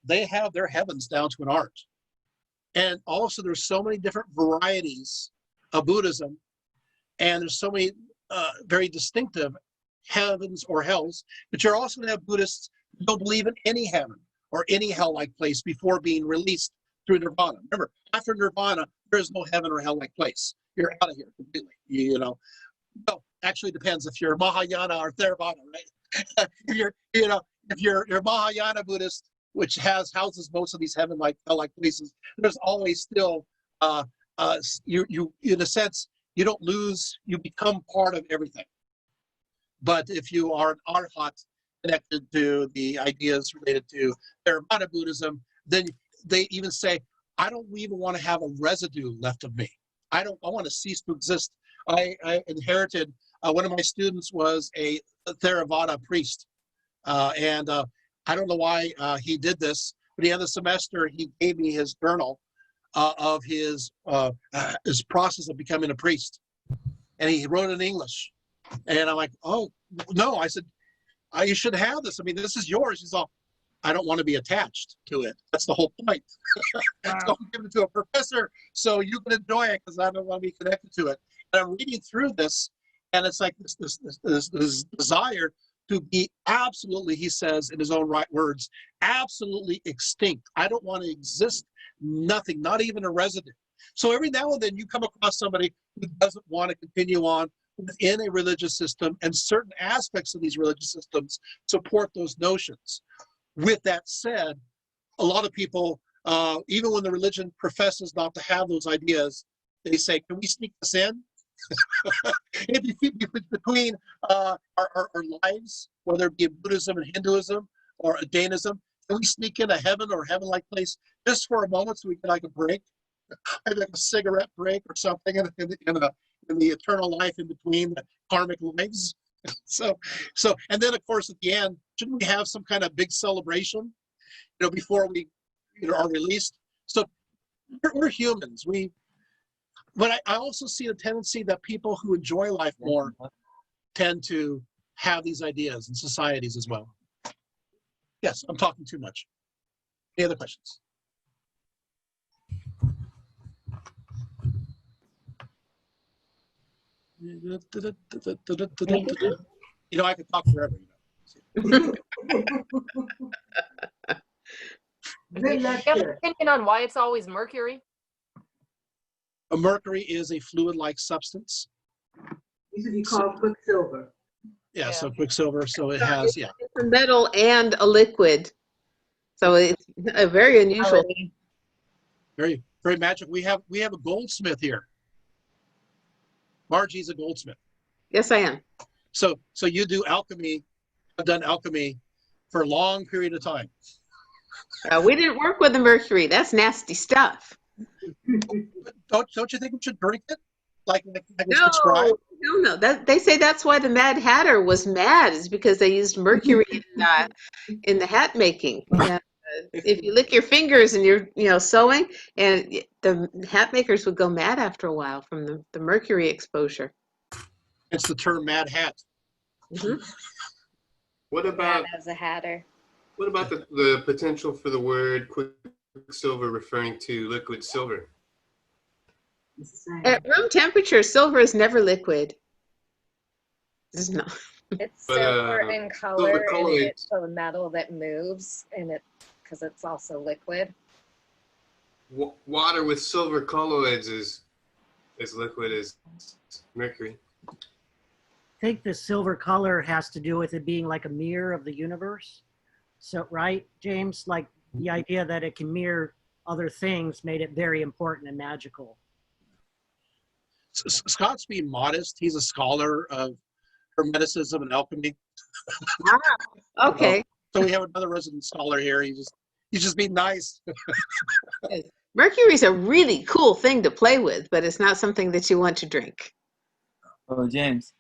they have their heavens down to an art. And also there's so many different varieties of Buddhism, and there's so many very distinctive heavens or hells, but you're also going to have Buddhists who don't believe in any heaven or any hell-like place before being released through nirvana. Remember, after nirvana, there is no heaven or hell-like place. You're out of here completely, Well, actually it depends if you're Mahayana or Theravada, right? if you're Mahayana Buddhist, which houses most of these heaven-like, hell-like places, there's always still, you in a sense, you don't lose, you become part of everything. But if you are an arhat connected to the ideas related to Theravada Buddhism, then they even say, I don't even want to have a residue left of me. I want to cease to exist. I inherited, one of my students was a Theravada priest. And I don't know why he did this, but the end of the semester, he gave me his journal of his process of becoming a priest. And he wrote it in English. And I'm like, oh, no. I said, you should have this. I mean, this is yours. He's all, I don't want to be attached to it. That's the whole point. Wow. So I'm giving it to a professor so you can enjoy it because I don't want to be connected to it. And I'm reading through this, and it's like this desire to be absolutely, he says in his own right words, absolutely extinct. I don't want to exist, nothing, not even a resident. So every now and then you come across somebody who doesn't want to continue on within a religious system, and certain aspects of these religious systems support those notions. With that said, a lot of people, even when the religion professes not to have those ideas, they say, can we sneak this in? Between our lives, whether it be Buddhism and Hinduism or Jainism, can we sneak in a heaven or heaven-like place just for a moment so we get like a break? Like a cigarette break or something in the eternal life in between the karmic lives. So, and then of course at the end, shouldn't we have some kind of big celebration, before we, are released? So we're humans. But I also see a tendency that people who enjoy life more tend to have these ideas in societies as well. Yes, I'm talking too much. Any other questions? I could talk forever. Do you have an opinion on why it's always mercury? A mercury is a fluid-like substance. These would be called quicksilver. Yeah, so quicksilver. So it has, It's a metal and a liquid. So it's a very unusual. very, very magic. We have a goldsmith here. Margie's a goldsmith. Yes, I am. So you do alchemy. I've done alchemy for a long period of time. We didn't work with the mercury. That's nasty stuff. Don't you think we should drink it? Like it's No, prescribed? no. They say that's why the Mad Hatter was mad, is because they used mercury in the hat making. If you lick your fingers and you're sewing, and the hat makers would go mad after a while from the mercury exposure. It's the term Mad Hat. Mhm. What about as a hatter. what about the potential for the word quicksilver referring to liquid silver? At room temperature, silver is never liquid. It's not. It's But, silver in color, and colloids- it's a metal that moves, and because it's also liquid. Water with silver colloids is as liquid as mercury. I think the silver color has to do with it being like a mirror of the universe. So, right, James? Like the idea that it can mirror other things made it very important and magical. Scott's being modest. He's a scholar of Hermeticism and alchemy. Okay. So we have another resident scholar here. He's just being nice. Mercury's a really cool thing to play with, but it's not something that you want to drink. Oh, James,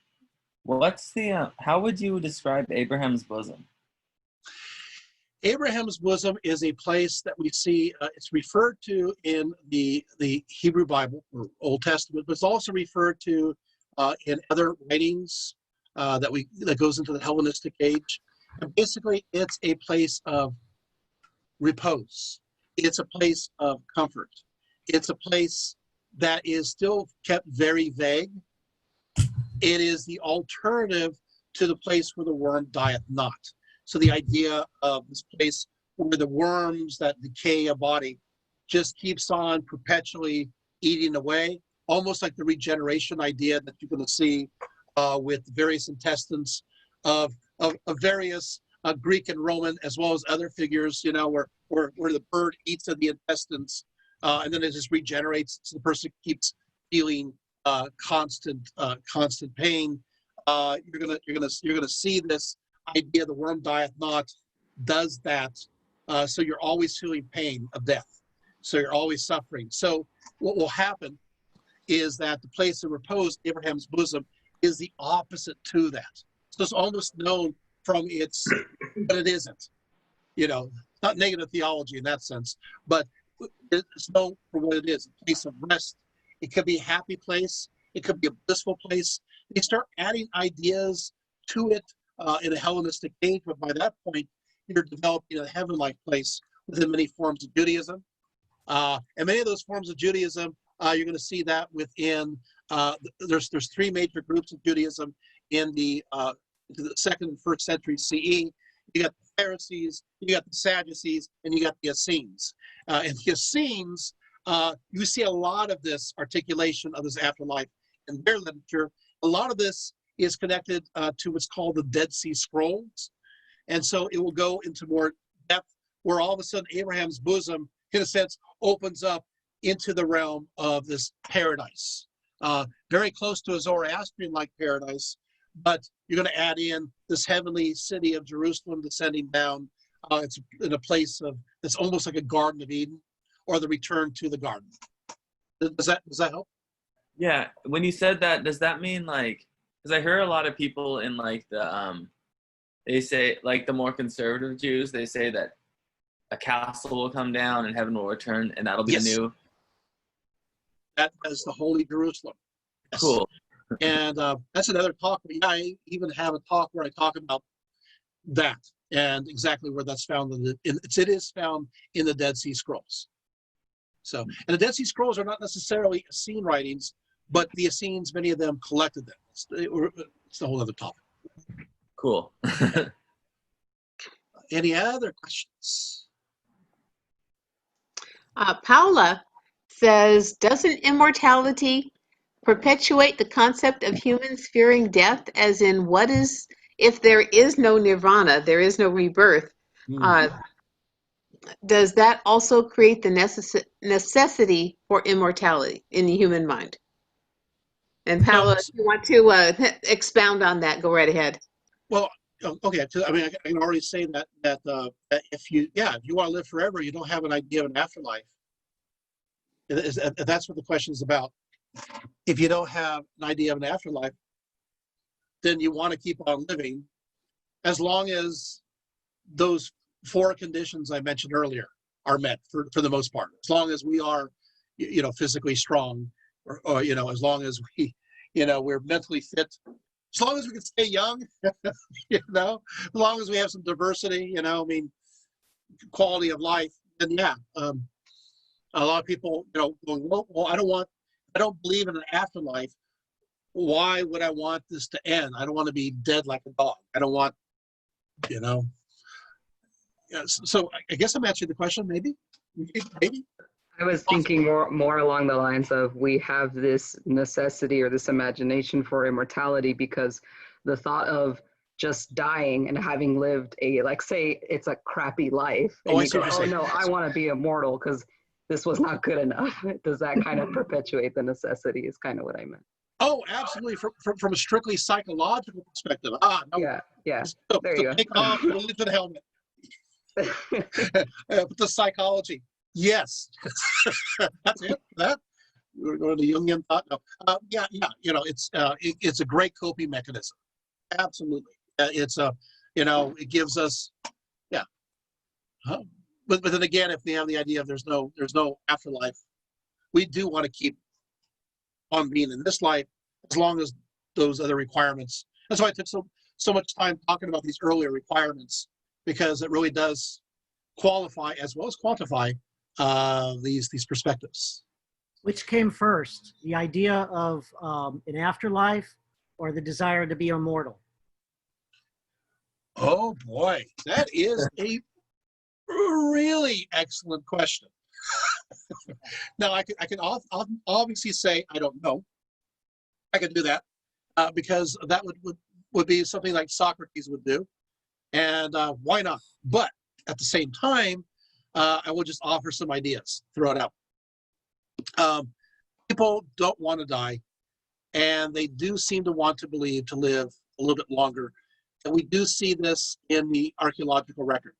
how would you describe Abraham's bosom? Abraham's bosom is a place that we see, it's referred to in the Hebrew Bible, or Old Testament, but it's also referred to in other writings that goes into the Hellenistic age. And basically, it's a place of repose. It's a place of comfort. It's a place that is still kept very vague. It is the alternative to the place where the worm dieth not. So the idea of this place where the worms that decay a body just keeps on perpetually eating away, almost like the regeneration idea that you're going to see with various intestines of various Greek and Roman, as well as other figures, where the bird eats of the intestines, and then it just regenerates, so the person keeps feeling constant pain. You're gonna see this idea, the worm dieth not, does that. So you're always feeling pain of death. So you're always suffering. So what will happen is that the place of repose, Abraham's bosom, is the opposite to that. So it's almost known from its, but it isn't. You know, not negative theology in that sense, but it's known for what it is, a place of rest. It could be a happy place. It could be a blissful place. You start adding ideas to it in a Hellenistic age, but by that point, you're developing a heaven-like place within many forms of Judaism. And many of those forms of Judaism, you're going to see that within, there's three major groups of Judaism in the 2nd and 1st century CE. You got the Pharisees, you got the Sadducees, and you got the Essenes. And the Essenes, you see a lot of this articulation of this afterlife in their literature. A lot of this is connected to what's called the Dead Sea Scrolls. And so it will go into more depth where all of a sudden Abraham's bosom, in a sense, opens up into the realm of this paradise. Very close to a Zoroastrian-like paradise, but you're going to add in this heavenly city of Jerusalem descending down. It's in a place of, it's almost like a Garden of Eden, or the return to the garden. Does that help? Yeah. When you said that, does that mean like, because I hear a lot of people in like the, they say like the more conservative Jews, they say that a castle will come down and heaven will return, and that'll be Yes. new. That is the Holy Jerusalem. Yes. Cool. And that's another talk. I even have a talk where I talk about that and exactly where that's found. It is found in the Dead Sea Scrolls. So, and the Dead Sea Scrolls are not necessarily Essene writings, but the Essenes, many of them collected them. It's a whole other topic. Cool. Any other questions? Paula says, doesn't immortality perpetuate the concept of humans fearing death, as in what is, if there is no nirvana, there is no rebirth, does that also create the necessity for immortality in the human mind? And Paula, if you want to expound on that, go right ahead. Well, okay. I mean, I can already say that if you want to live forever, you don't have an idea of an afterlife. That's what the question is about. If you don't have an idea of an afterlife, then you want to keep on living, as long as those four conditions I mentioned earlier are met for the most part. As long as we are, physically strong, or as long as we're mentally fit, as long as we can stay young, as long as we have some diversity, quality of life, then a lot of people, going, well, I don't believe in an afterlife. Why would I want this to end? I don't want to be dead like a dog. I don't want, So I guess I'm answering the question, maybe. I was thinking more along the lines of, we have this necessity or this imagination for immortality because the thought of just dying and having lived say it's a crappy life. And you go, oh no, I want to be immortal because this was not good enough. Does that kind of perpetuate the necessity is kind of what I meant. Oh, absolutely. From a strictly psychological perspective. No. Yeah. So there you go. Take off the lid to the helmet. But the psychology. Yes. That's it. That we're going to Jungian thought. No. It's a great coping mechanism. Absolutely. It's it gives us, But then again, if we have the idea of there's no afterlife, we do want to keep on being in this life as long as those other requirements. That's why I took so much time talking about these earlier requirements, because it really does qualify as well as quantify these perspectives. Which came first, the idea of an afterlife or the desire to be immortal? Oh boy, that is a really excellent question. Now I can obviously say I don't know. I can do that because that would be something like Socrates would do, and why not? But at the same time, I will just offer some ideas, throw it out. People don't want to die, and they do seem to want to live a little bit longer, and we do see this in the archaeological record.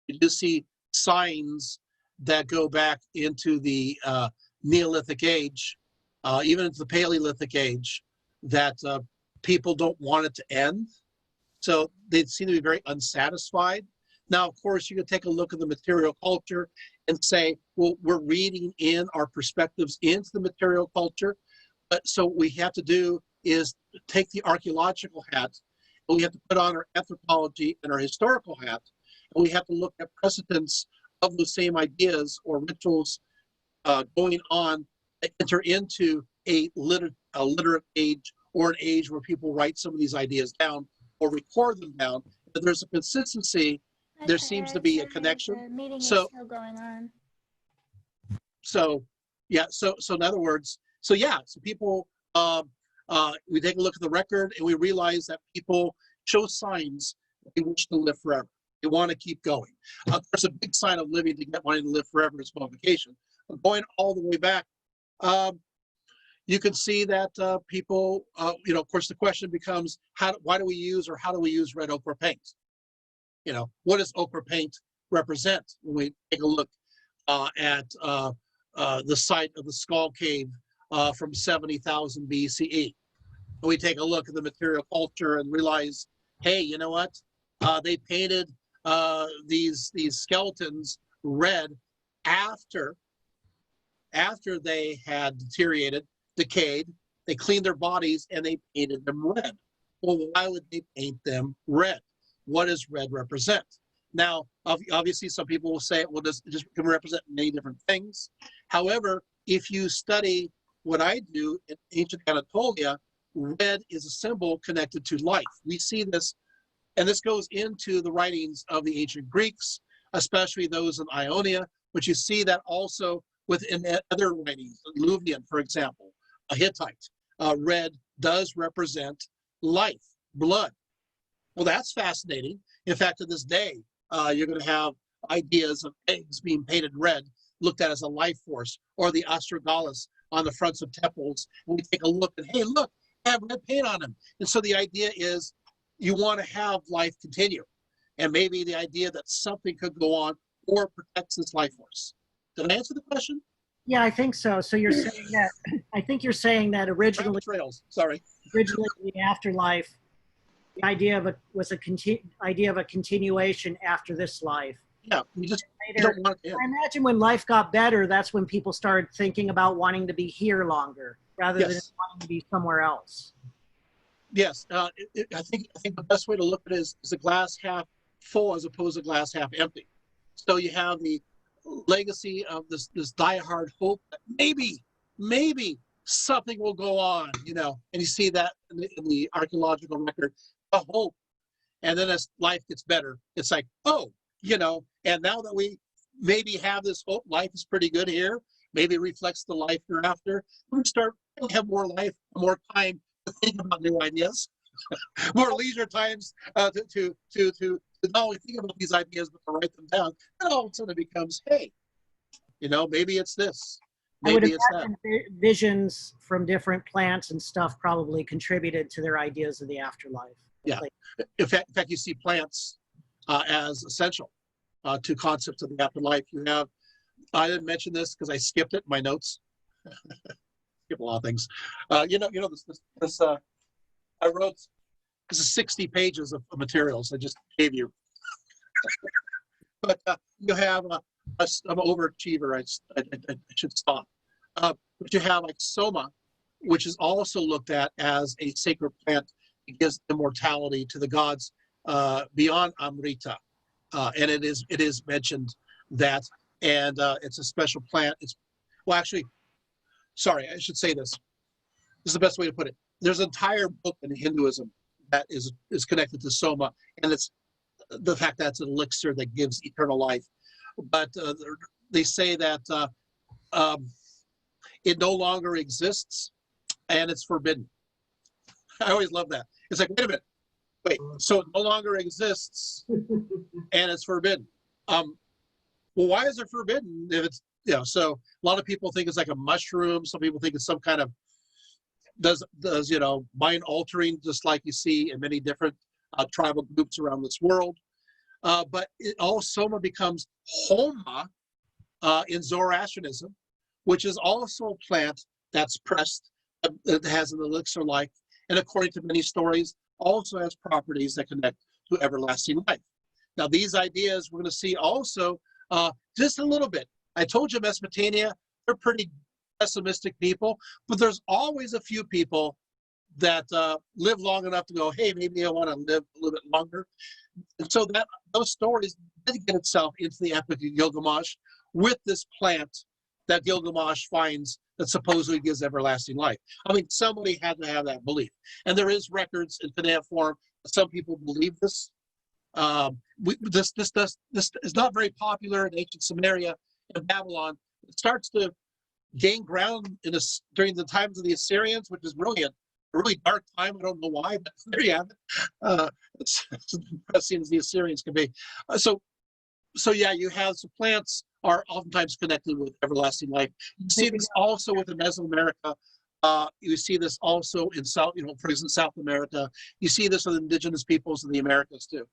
You do see signs that go back into the Neolithic age, even into the Paleolithic age, that people don't want it to end. So they seem to be very unsatisfied. Now, of course, you can take a look at the material culture and say, well, we're reading in our perspectives into the material culture. But so what we have to do is take the archaeological hat, and we have to put on our anthropology and our historical hat, and we have to look at precedents of the same ideas or rituals going on that enter into a literate age, or an age where people write some of these ideas down or record them down. But there's a consistency. There seems to be a connection. The meeting So, is still going on. so yeah. So in other words, so people. We take a look at the record and we realize that people show signs that they wish to live forever. They want to keep going. There's a big sign of living to get wanting to live forever is mummification. But going all the way back, you can see that people, of course, the question becomes, why do we use or how do we use red ochre paint? What does ochre paint represent when we take a look at the site of the Skull Cave from 70,000 BCE? We take a look at the material culture and realize, hey, you know what? They painted these skeletons red after they had deteriorated, decayed. They cleaned their bodies and they painted them red. Well, why would they paint them red? What does red represent? Now, obviously, some people will say, well, it just can represent many different things. However, if you study what I do in ancient Anatolia, red is a symbol connected to life. We see this, and this goes into the writings of the ancient Greeks, especially those in Ionia, but you see that also within other writings, Luvian, for example, a Hittite. Red does represent life, blood. Well, that's fascinating. In fact, to this day, you're going to have ideas of eggs being painted red, looked at as a life force, or the astragalus on the fronts of temples. And we take a look and, hey, look, I have red paint on them. And so the idea is you want to have life continue. And maybe the idea that something could go on or protects this life force. Did I answer the question? Yeah, I think so. So you're saying that, I think you're saying that originally, originally in the afterlife, the idea of idea of a continuation after this life. Yeah, we just later, don't want it. I imagine when life got better, that's when people started thinking about wanting to be here longer rather than wanting to be somewhere else. Yes, I think the best way to look at it is the glass half full as opposed to glass half empty. So you have the legacy of this diehard hope that maybe something will go on, and you see that in the archaeological record, the hope. And then as life gets better, it's like, and now that we maybe have this hope, life is pretty good here, maybe it reflects the life hereafter, we start to have more life, more time to think about new ideas, more leisure times to not only think about these ideas, but to write them down. And all of a sudden it becomes, hey, maybe it's this. Maybe it's that. Visions from different plants and stuff probably contributed to their ideas of the afterlife. Yeah. In fact, you see plants as essential to concepts of the afterlife. You have, I didn't mention this because I skipped it in my notes. Skip a lot of things. This I wrote, this is 60 pages of materials I just gave you. But you have, I'm an overachiever, I should stop. But you have like soma, which is also looked at as a sacred plant. It gives immortality to the gods beyond Amrita. And it is mentioned that, and it's a special plant. Sorry, I should say this. This is the best way to put it. There's an entire book in Hinduism that is connected to soma, and it's the fact that it's an elixir that gives eternal life. But they say that it no longer exists, and it's forbidden. I always love that. It's like, wait a minute. Wait, so it no longer exists, and it's forbidden. Well, why is it forbidden if it's, so a lot of people think it's like a mushroom. Some people think it's some kind of, does mind altering, just like you see in many different tribal groups around this world. But all soma becomes homa in Zoroastrianism, which is also a plant that's pressed, that has an elixir-like, and according to many stories, also has properties that connect to everlasting life. Now, these ideas we're going to see also just a little bit. I told you Mesopotamia, they're pretty pessimistic people, but there's always a few people that live long enough to go, hey, maybe I want to live a little bit longer. And so that those stories did get itself into the Epic of Gilgamesh with this plant that Gilgamesh finds that supposedly gives everlasting life. I mean, somebody had to have that belief. And there is records in Phonetic form. Some people believe this. This is not very popular in ancient Samaria and Babylon. It starts to gain ground during the times of the Assyrians, which is really a really dark time. I don't know why, but there you have it. It's as depressing as the Assyrians can be. So yeah, you have some plants are oftentimes connected with everlasting life. You see this also within Mesoamerica. You see this also in South, for instance, South America. You see this with indigenous peoples in the Americas too.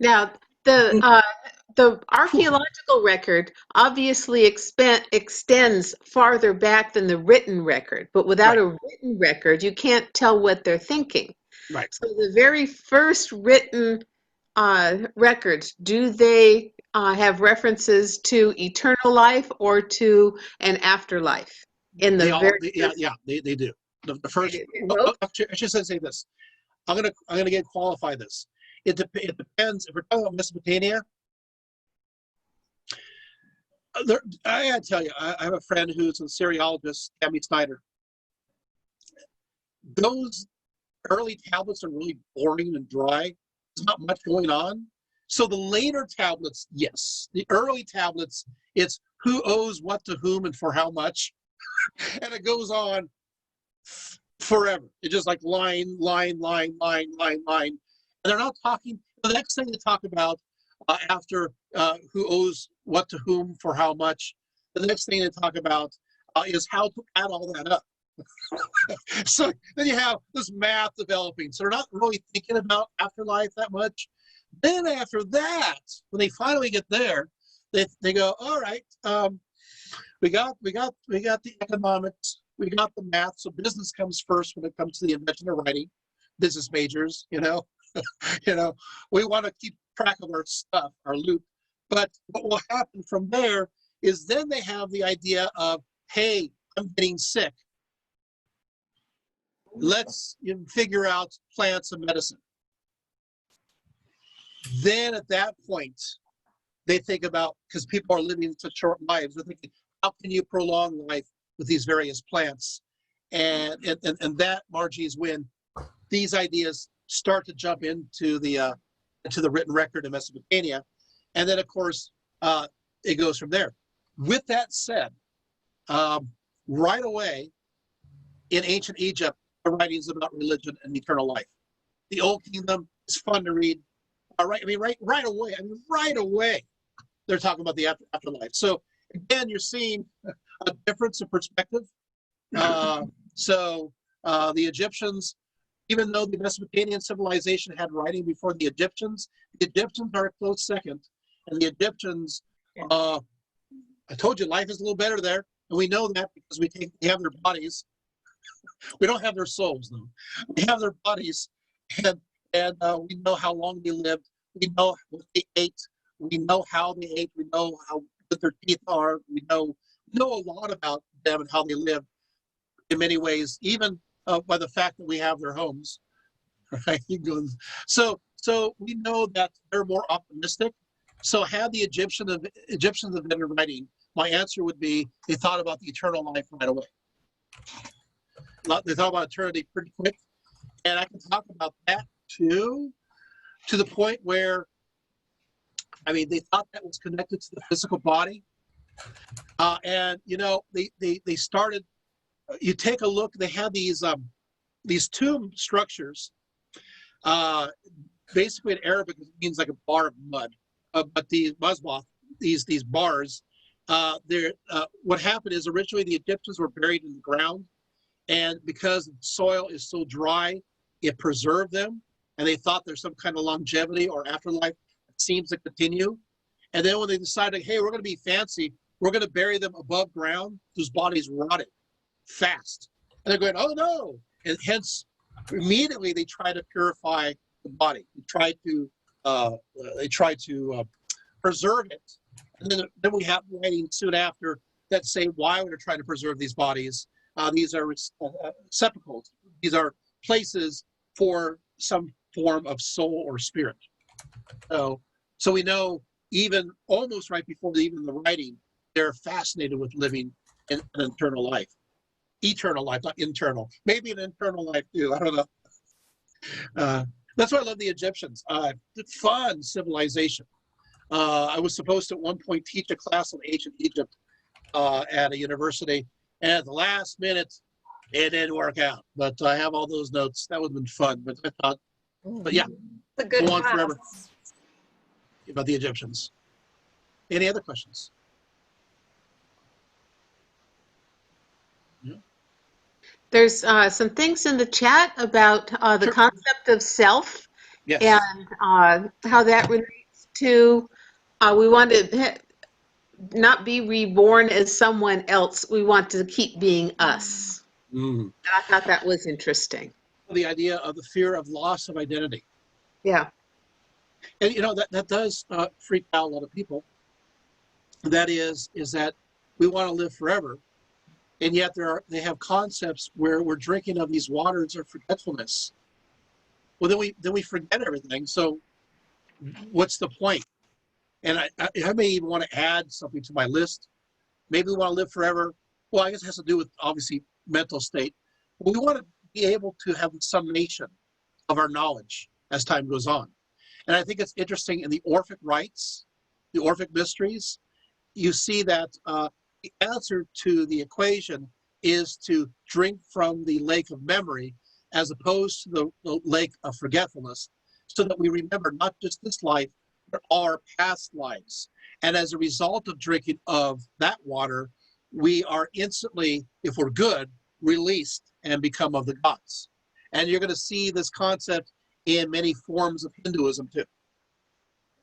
Now, the archaeological record obviously extends farther back than the written record, but without a written record, you can't tell what they're thinking. Right. So the very first written records, do they have references to eternal life or to an afterlife? In the they do. The first, I should say this. I'm gonna qualify this. It depends. If we're talking about Mesopotamia, I gotta tell you, I have a friend who's a Syriologist, Tammy Snyder. Those early tablets are really boring and dry. There's not much going on. So the later tablets, yes. The early tablets, it's who owes what to whom and for how much. And it goes on forever. It's just like line. And they're not talking, the next thing they talk about after who owes what to whom for how much, the next thing they talk about is how to add all that up. So then you have this math developing. So they're not really thinking about afterlife that much. Then after that, when they finally get there, they go, all right, we got the economics, we got the math. So business comes first when it comes to the invention of writing. Business majors, we want to keep track of our stuff, our loot. But what will happen from there is then they have the idea of, hey, I'm getting sick. Let's figure out plants and medicine. Then at that point, they think about, because people are living such short lives, they're thinking, how can you prolong life with these various plants? And that, Margie, is when these ideas start to jump into the written record of Mesopotamia. And then, of course, it goes from there. With that said, right away, in ancient Egypt, the writings about religion and eternal life. The Old Kingdom is fun to read. Right away, they're talking about the afterlife. So again, you're seeing a difference of perspective. So the Egyptians, even though the Mesopotamian civilization had writing before the Egyptians are a close second. And the Egyptians, I told you, life is a little better there, and we know that because we have their bodies. We don't have their souls, though. We have their bodies, and we know how long they lived. We know what they ate. We know how they ate. We know how good their teeth are. We know a lot about them and how they lived in many ways, even by the fact that we have their homes. Right? So we know that they're more optimistic. So had the Egyptians invented writing, my answer would be they thought about the eternal life right away. They thought about eternity pretty quick. And I can talk about that too, to the point where, they thought that was connected to the physical body. They started, you take a look, they had these tomb structures. Basically in Arabic, it means like a bar of mud. But the mazbah, these bars, what happened is originally the Egyptians were buried in the ground. And because the soil is so dry, it preserved them. And they thought there's some kind of longevity or afterlife that seems to continue. And then when they decided, hey, we're going to be fancy, we're going to bury them above ground, those bodies rotted fast. And they're going, oh no. And hence, immediately they try to purify the body. They try to preserve it. And then we have writing soon after that say why we're trying to preserve these bodies. These are sepulchres. These are places for some form of soul or spirit. So we know even almost right before even the writing, they're fascinated with living an eternal life, not internal. Maybe an internal life too. I don't know. That's why I love the Egyptians. Fun civilization. I was supposed to at one point teach a class on ancient Egypt at a university, and at the last minute, it didn't work out. But I have all those notes. That would have been fun. But I thought, but yeah, It's a good go on class. forever about the Egyptians. Any other questions? There's some things in the chat about the Sure. concept of self Yes. and how that relates to we want to not be reborn as someone else. We want to keep being us. Mm. I thought that was interesting. The idea of the fear of loss of identity. Yeah. And you know that does freak out a lot of people. That is that we want to live forever, and yet they have concepts where we're drinking of these waters of forgetfulness. Well, then we forget everything. So, what's the point? And I may even want to add something to my list. Maybe we want to live forever. Well, I guess it has to do with obviously mental state. But we want to be able to have the summation of our knowledge as time goes on. And I think it's interesting in the Orphic rites, the Orphic mysteries, you see that the answer to the equation is to drink from the lake of memory as opposed to the lake of forgetfulness, so that we remember not just this life, but our past lives. And as a result of drinking of that water, we are instantly, if we're good, released and become of the gods. And you're going to see this concept in many forms of Hinduism too.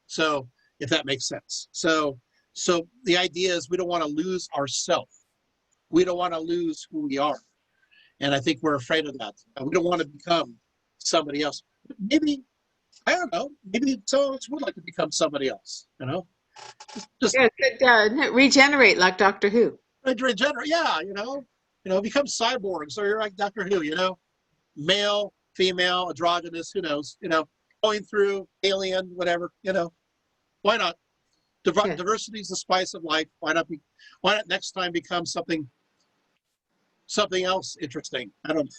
So, if that makes sense. So the idea is we don't want to lose ourself. We don't want to lose who we are. And I think we're afraid of that. We don't want to become somebody else. Maybe, I don't know, maybe some of us would like to become somebody else, you know? Just Yeah, it could regenerate like Doctor Who. regenerate, yeah, you know, become cyborgs, or you're like Doctor Who, you know? Male, female, androgynous, who knows, you know, going through alien, whatever, you know. Why not? Diversity is the spice of life. Why not next time become something else interesting? I don't know.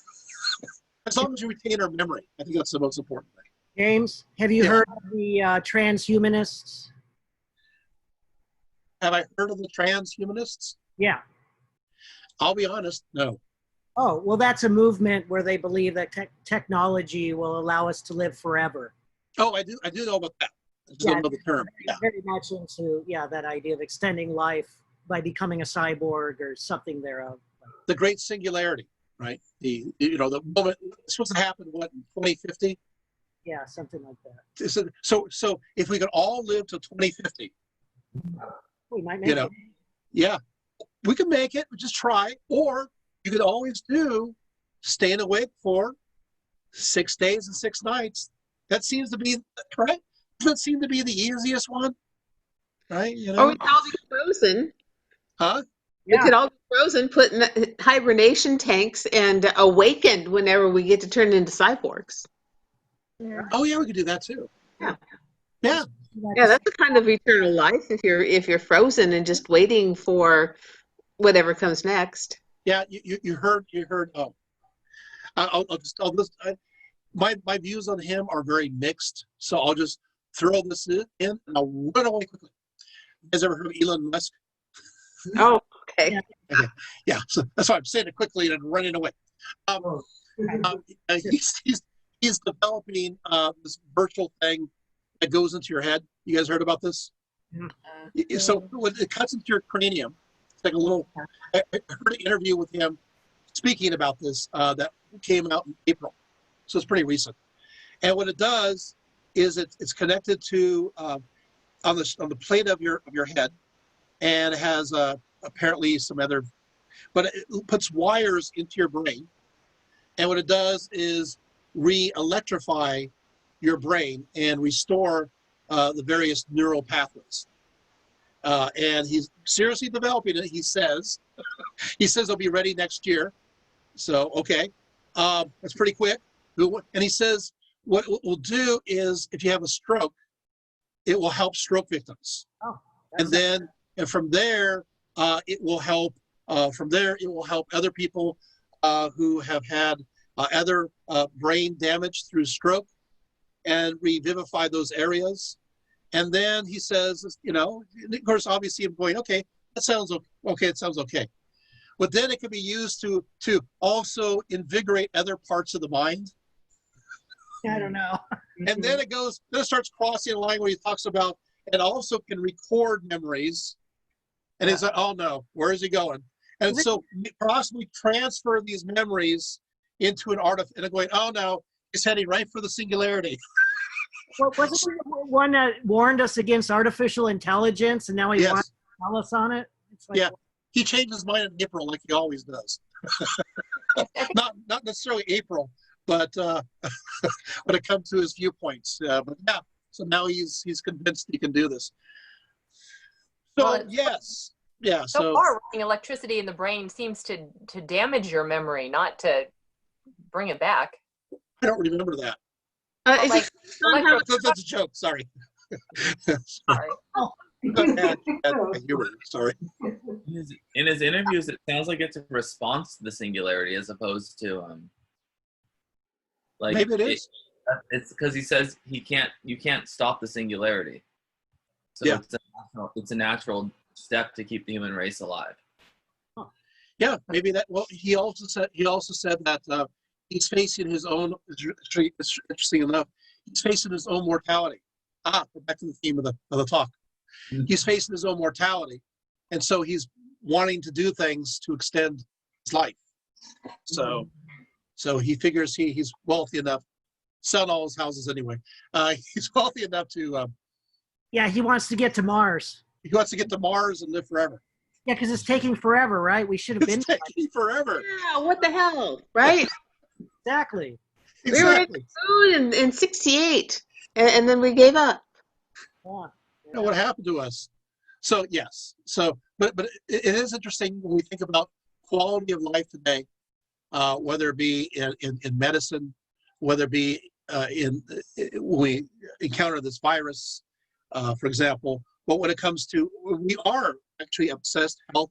As long as you retain our memory, I think that's the most important thing. James, have you heard of the transhumanists? Have I heard of the transhumanists? Yeah. I'll be honest, no. Oh, well, that's a movement where they believe that technology will allow us to live forever. Oh, I do know about that. I just don't know the term. Yeah. Very much into that idea of extending life by becoming a cyborg or something thereof. The great singularity, right? The moment it's supposed to happen, what, in 2050? Yeah, something like that. So if we could all live to 2050, we might make it. Yeah, we can make it. Just try. Or you could always do staying awake for 6 days and 6 nights. That seems to be right. Doesn't seem to be the easiest one, right? You know? Or we could all be frozen. Huh? We could all be frozen, put in hibernation tanks, and awakened whenever we get to turn into cyborgs. Yeah. Oh yeah, we could do that too. Yeah. Yeah. Yeah, that's a kind of eternal life if you're frozen and just waiting for whatever comes next. Yeah, you heard. Oh, my views on him are very mixed, so I'll just throw this in and I'll run away quickly. You guys ever heard of Elon Musk? Oh, okay. Yeah, so that's why I'm saying it quickly and running away. He's developing this virtual thing that goes into your head. You guys heard about this? So when it cuts into your cranium, it's like a little. I heard an interview with him speaking about this that came out in April, so it's pretty recent. And what it does is it's connected to on the plate of your head, and it has apparently some other, but it puts wires into your brain, and what it does is re-electrify your brain and restore the various neural pathways. And he's seriously developing it. He says it'll be ready next year. So okay, that's pretty quick. And he says what it will do is if you have a stroke, it will help stroke victims. Oh, and from there, it will help. From there, it will help other people who have had other brain damage through stroke, and revivify those areas. And then he says, you know, of course, obviously, I'm going, okay, that sounds okay. It sounds okay. But then it can be used to also invigorate other parts of the mind. I don't know. And then it starts crossing a line where he talks about it also can record memories. And it's like, oh no, where is he going? And so possibly transfer these memories into an artifact, and going, oh no, he's heading right for the singularity. Well, wasn't there one that warned us against artificial intelligence, and now he wants to tell us on it? It's like, yeah, he changed his mind in April, like he always does. not necessarily April, but when it comes to his viewpoints. But yeah, so now he's convinced he can do this. So Well, yes, yeah. So far, running electricity in the brain seems to damage your memory, not to bring it back. I don't remember that. Like, That's a joke. Sorry. Sorry. Sorry. In his interviews, it sounds like it's a response to the singularity as opposed to like maybe it is. It's because he says you can't stop the singularity. So yeah, it's a natural step to keep the human race alive. Huh. Yeah, maybe that. Well, he also said that he's facing his own. Interesting enough, he's facing his own mortality. Back to the theme of the talk. Mm-hmm. He's facing his own mortality, and so he's wanting to do things to extend his life. So he figures he's wealthy enough. Selling all his houses anyway. He's wealthy enough to. Yeah, he wants to get to Mars. He wants to get to Mars and live forever. Yeah, because it's taking forever, right? We should have been. It's taking forever. Yeah, what the hell, right? Exactly. We were in the moon in '68, and then we gave up. Yeah. You know what happened to us? So yes. So, but it is interesting when we think about quality of life today, whether it be in medicine, whether it be when we encounter this virus, for example. But when it comes to, we are actually obsessed, health,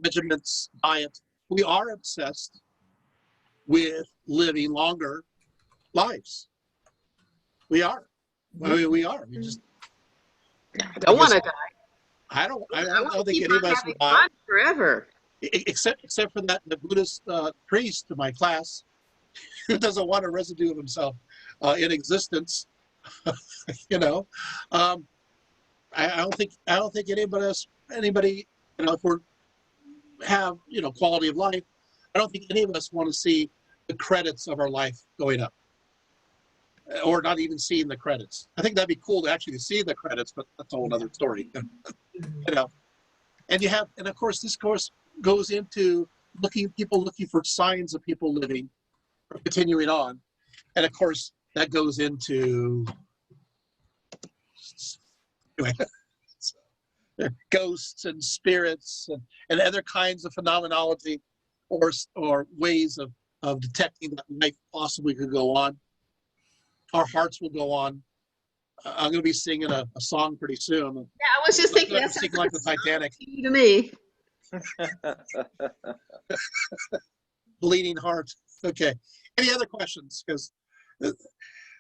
regimens, diet, we are obsessed with living longer lives. We are. I mean, we are. We just. I don't want to die. I don't think any of us would die. Fun forever. Except for the Buddhist priest in my class, who doesn't want a residue of himself in existence. You know, I don't think anybody, you know, if we have, you know, quality of life, I don't think any of us want to see the credits of our life going up, or not even seeing the credits. I think that'd be cool to actually see the credits, but that's a whole other story. You know, and of course, this course goes into people looking for signs of people living or continuing on, and of course that goes into anyway, ghosts and spirits and other kinds of phenomenology or ways of detecting that life possibly could go on. Our hearts will go on. I'm going to be singing a song pretty soon. Yeah, I was just thinking that's like the Titanic. To me. Bleeding heart. Okay. Any other questions?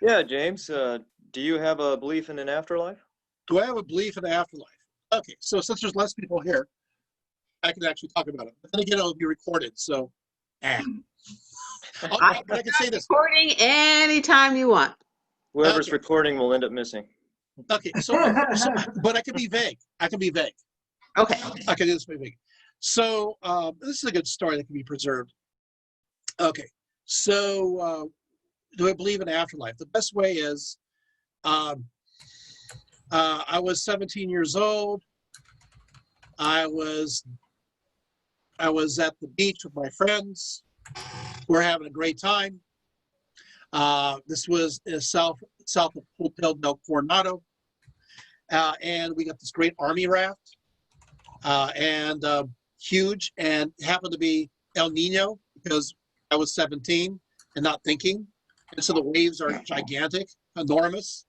Yeah, James. Do you have a belief in an afterlife? Do I have a belief in the afterlife? Okay, so since there's less people here, I can actually talk about it. But then again, it'll be recorded, so. But I can say this. Recording anytime you want. Whoever's recording will end up missing. Okay, so but I can be vague. Okay. I can do this vague. So this is a good story that can be preserved. Okay, so do I believe in afterlife? The best way is, I was 17 years old. I was at the beach with my friends. We're having a great time. This was south of Hotel del Coronado. And we got this great army raft, and huge, and happened to be El Nino because I was 17 and not thinking. And so the waves are gigantic, enormous.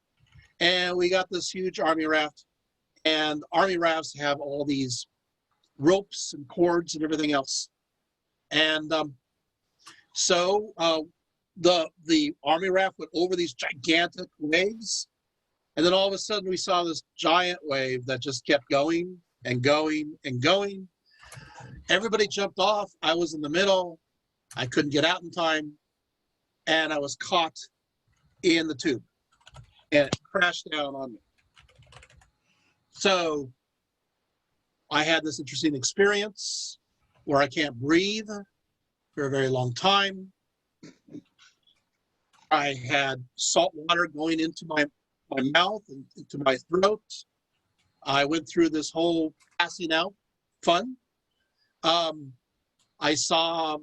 And we got this huge army raft, and army rafts have all these ropes and cords and everything else. And so the army raft went over these gigantic waves. And then all of a sudden we saw this giant wave that just kept going and going and going. Everybody jumped off. I was in the middle. I couldn't get out in time. And I was caught in the tube. And it crashed down on me. So I had this interesting experience where I can't breathe for a very long time. I had salt water going into my mouth and into my throat. I went through this whole passing out fun. I saw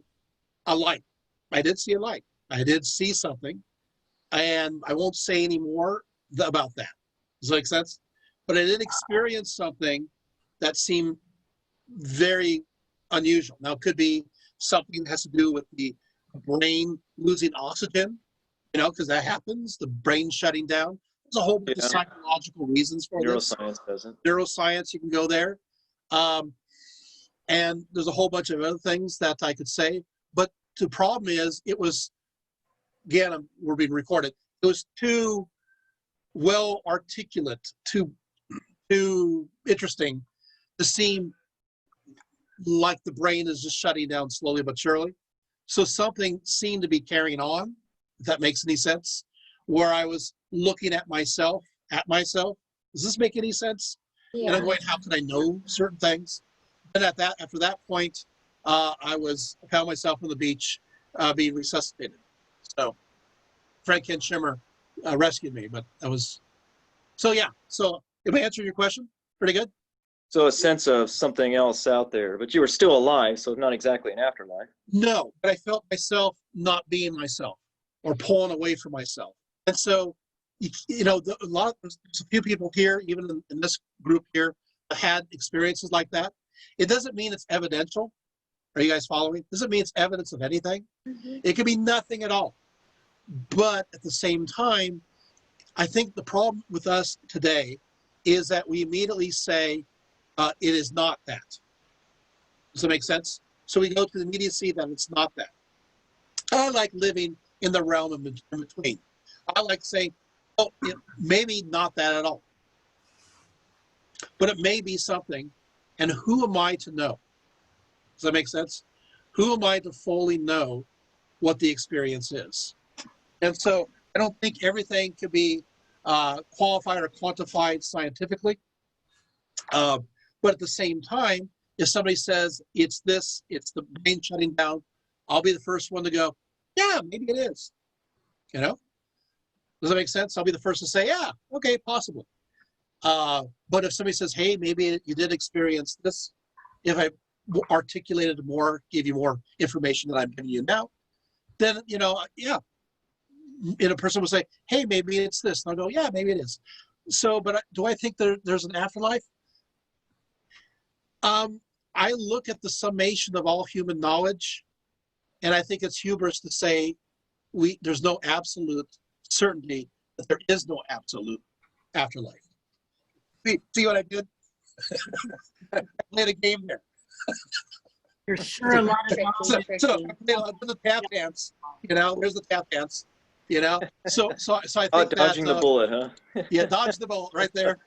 a light. I did see a light. I did see something. And I won't say any more about that. Does that make sense? But I did experience something that seemed very unusual. Now, it could be something that has to do with the brain losing oxygen, you know, because that happens, the brain shutting down. There's a whole bunch of psychological reasons for this. Neuroscience doesn't. Neuroscience, you can go there. And there's a whole bunch of other things that I could say. But the problem is, it was, again, we're being recorded. It was too well articulate, too interesting to seem like the brain is just shutting down slowly but surely. So something seemed to be carrying on, if that makes any sense, where I was looking at myself. Does this make any sense? Yeah. And I'm going, how can I know certain things? And after that point, I found myself on the beach being resuscitated. So Frank Ken Shimmer rescued me, but that was, so yeah. So if I answer your question, pretty good. So a sense of something else out there, but you were still alive, so not exactly an afterlife. No, but I felt myself not being myself or pulling away from myself. And so, you know, there's a few people here, even in this group here, had experiences like that. It doesn't mean it's evidential. Are you guys following? It doesn't mean it's evidence of anything. Mm-hmm. It could be nothing at all. But at the same time, I think the problem with us today is that we immediately say, it is not that. Does that make sense? So we go to the immediacy that it's not that. I like living in the realm of in between. I like saying, oh, it maybe not that at all. But it may be something, and who am I to know? Does that make sense? Who am I to fully know what the experience is? And so I don't think everything could be qualified or quantified scientifically. But at the same time, if somebody says it's this, it's the brain shutting down, I'll be the first one to go, yeah, maybe it is. You know? Does that make sense? I'll be the first to say, yeah, okay, possibly. But if somebody says, hey, maybe you did experience this, if I articulated more, gave you more information than I'm giving you now, then, you know, yeah. And a person will say, hey, maybe it's this. And I'll go, yeah, maybe it is. So, but do I think there's an afterlife? I look at the summation of all human knowledge, and I think it's hubris to say there's no absolute certainty that there is no absolute afterlife. See what I did? I played a game there. There's sure a lot of so I did the tap dance. You know, there's the tap dance. You know, so I think dodging the bullet, huh? Yeah, dodge the bullet right there.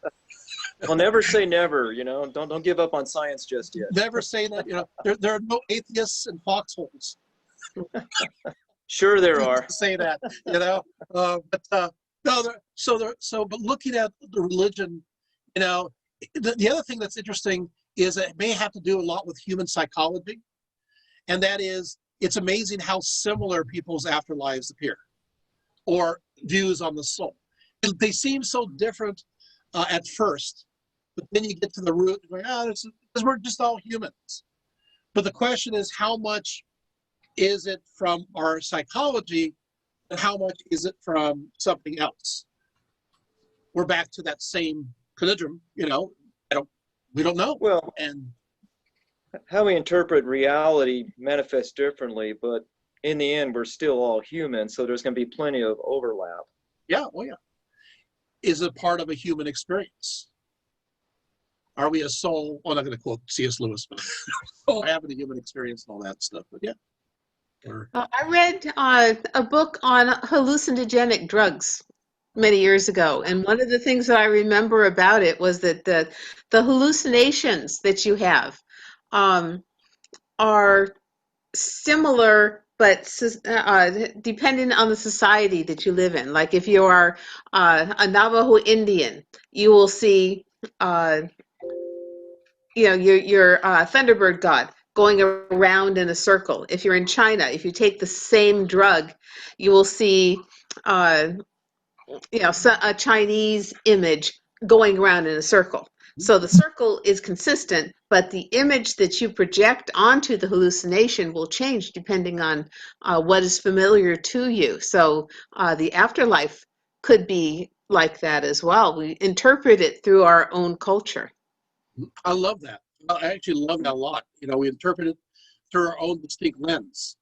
Well, never say never. You know, don't give up on science just yet. Never say that. You know, there are no atheists in foxholes. Sure, there are. Say that. You know, but but looking at the religion, you know, the other thing that's interesting is that it may have to do a lot with human psychology, and that is, it's amazing how similar people's afterlives appear, or views on the soul. They seem so different at first, but then you get to the root, going, because we're just all humans. But the question is, how much is it from our psychology, and how much is it from something else? We're back to that same conundrum, we don't know. Well, and how we interpret reality manifests differently, but in the end, we're still all human, so there's going to be plenty of overlap. Yeah, oh yeah. Is it part of a human experience? Are we a soul? Well, I'm not going to quote C.S. Lewis, but soul having a human experience and all that stuff. But yeah. I read a book on hallucinogenic drugs many years ago, and one of the things that I remember about it was that the hallucinations that you have are similar, but depending on the society that you live in. Like if you are a Navajo Indian, you will see your Thunderbird god going around in a circle. If you're in China, if you take the same drug, you will see a Chinese image going around in a circle. So the circle is consistent, but the image that you project onto the hallucination will change depending on what is familiar to you. So the afterlife could be like that as well. We interpret it through our own culture. I love that. I actually love that a lot. We interpret it through our own distinct lens,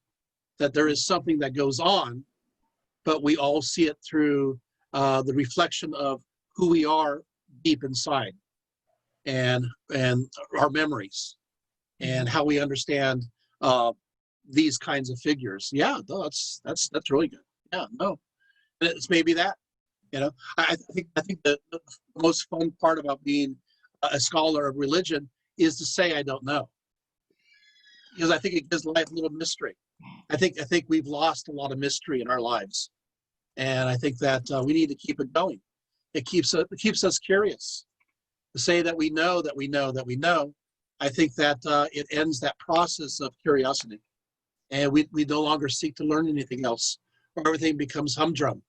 that there is something that goes on, but we all see it through the reflection of who we are deep inside, and our memories, and how we understand these kinds of figures. Yeah, no, that's really good. Yeah, no, it's maybe that. I think the most fun part about being a scholar of religion is to say I don't know, because I think it gives life a little mystery. I think we've lost a lot of mystery in our lives, and I think that we need to keep it going. It keeps us curious. To say that we know that we know that we know, I think that it ends that process of curiosity, and we no longer seek to learn anything else, or everything becomes humdrum.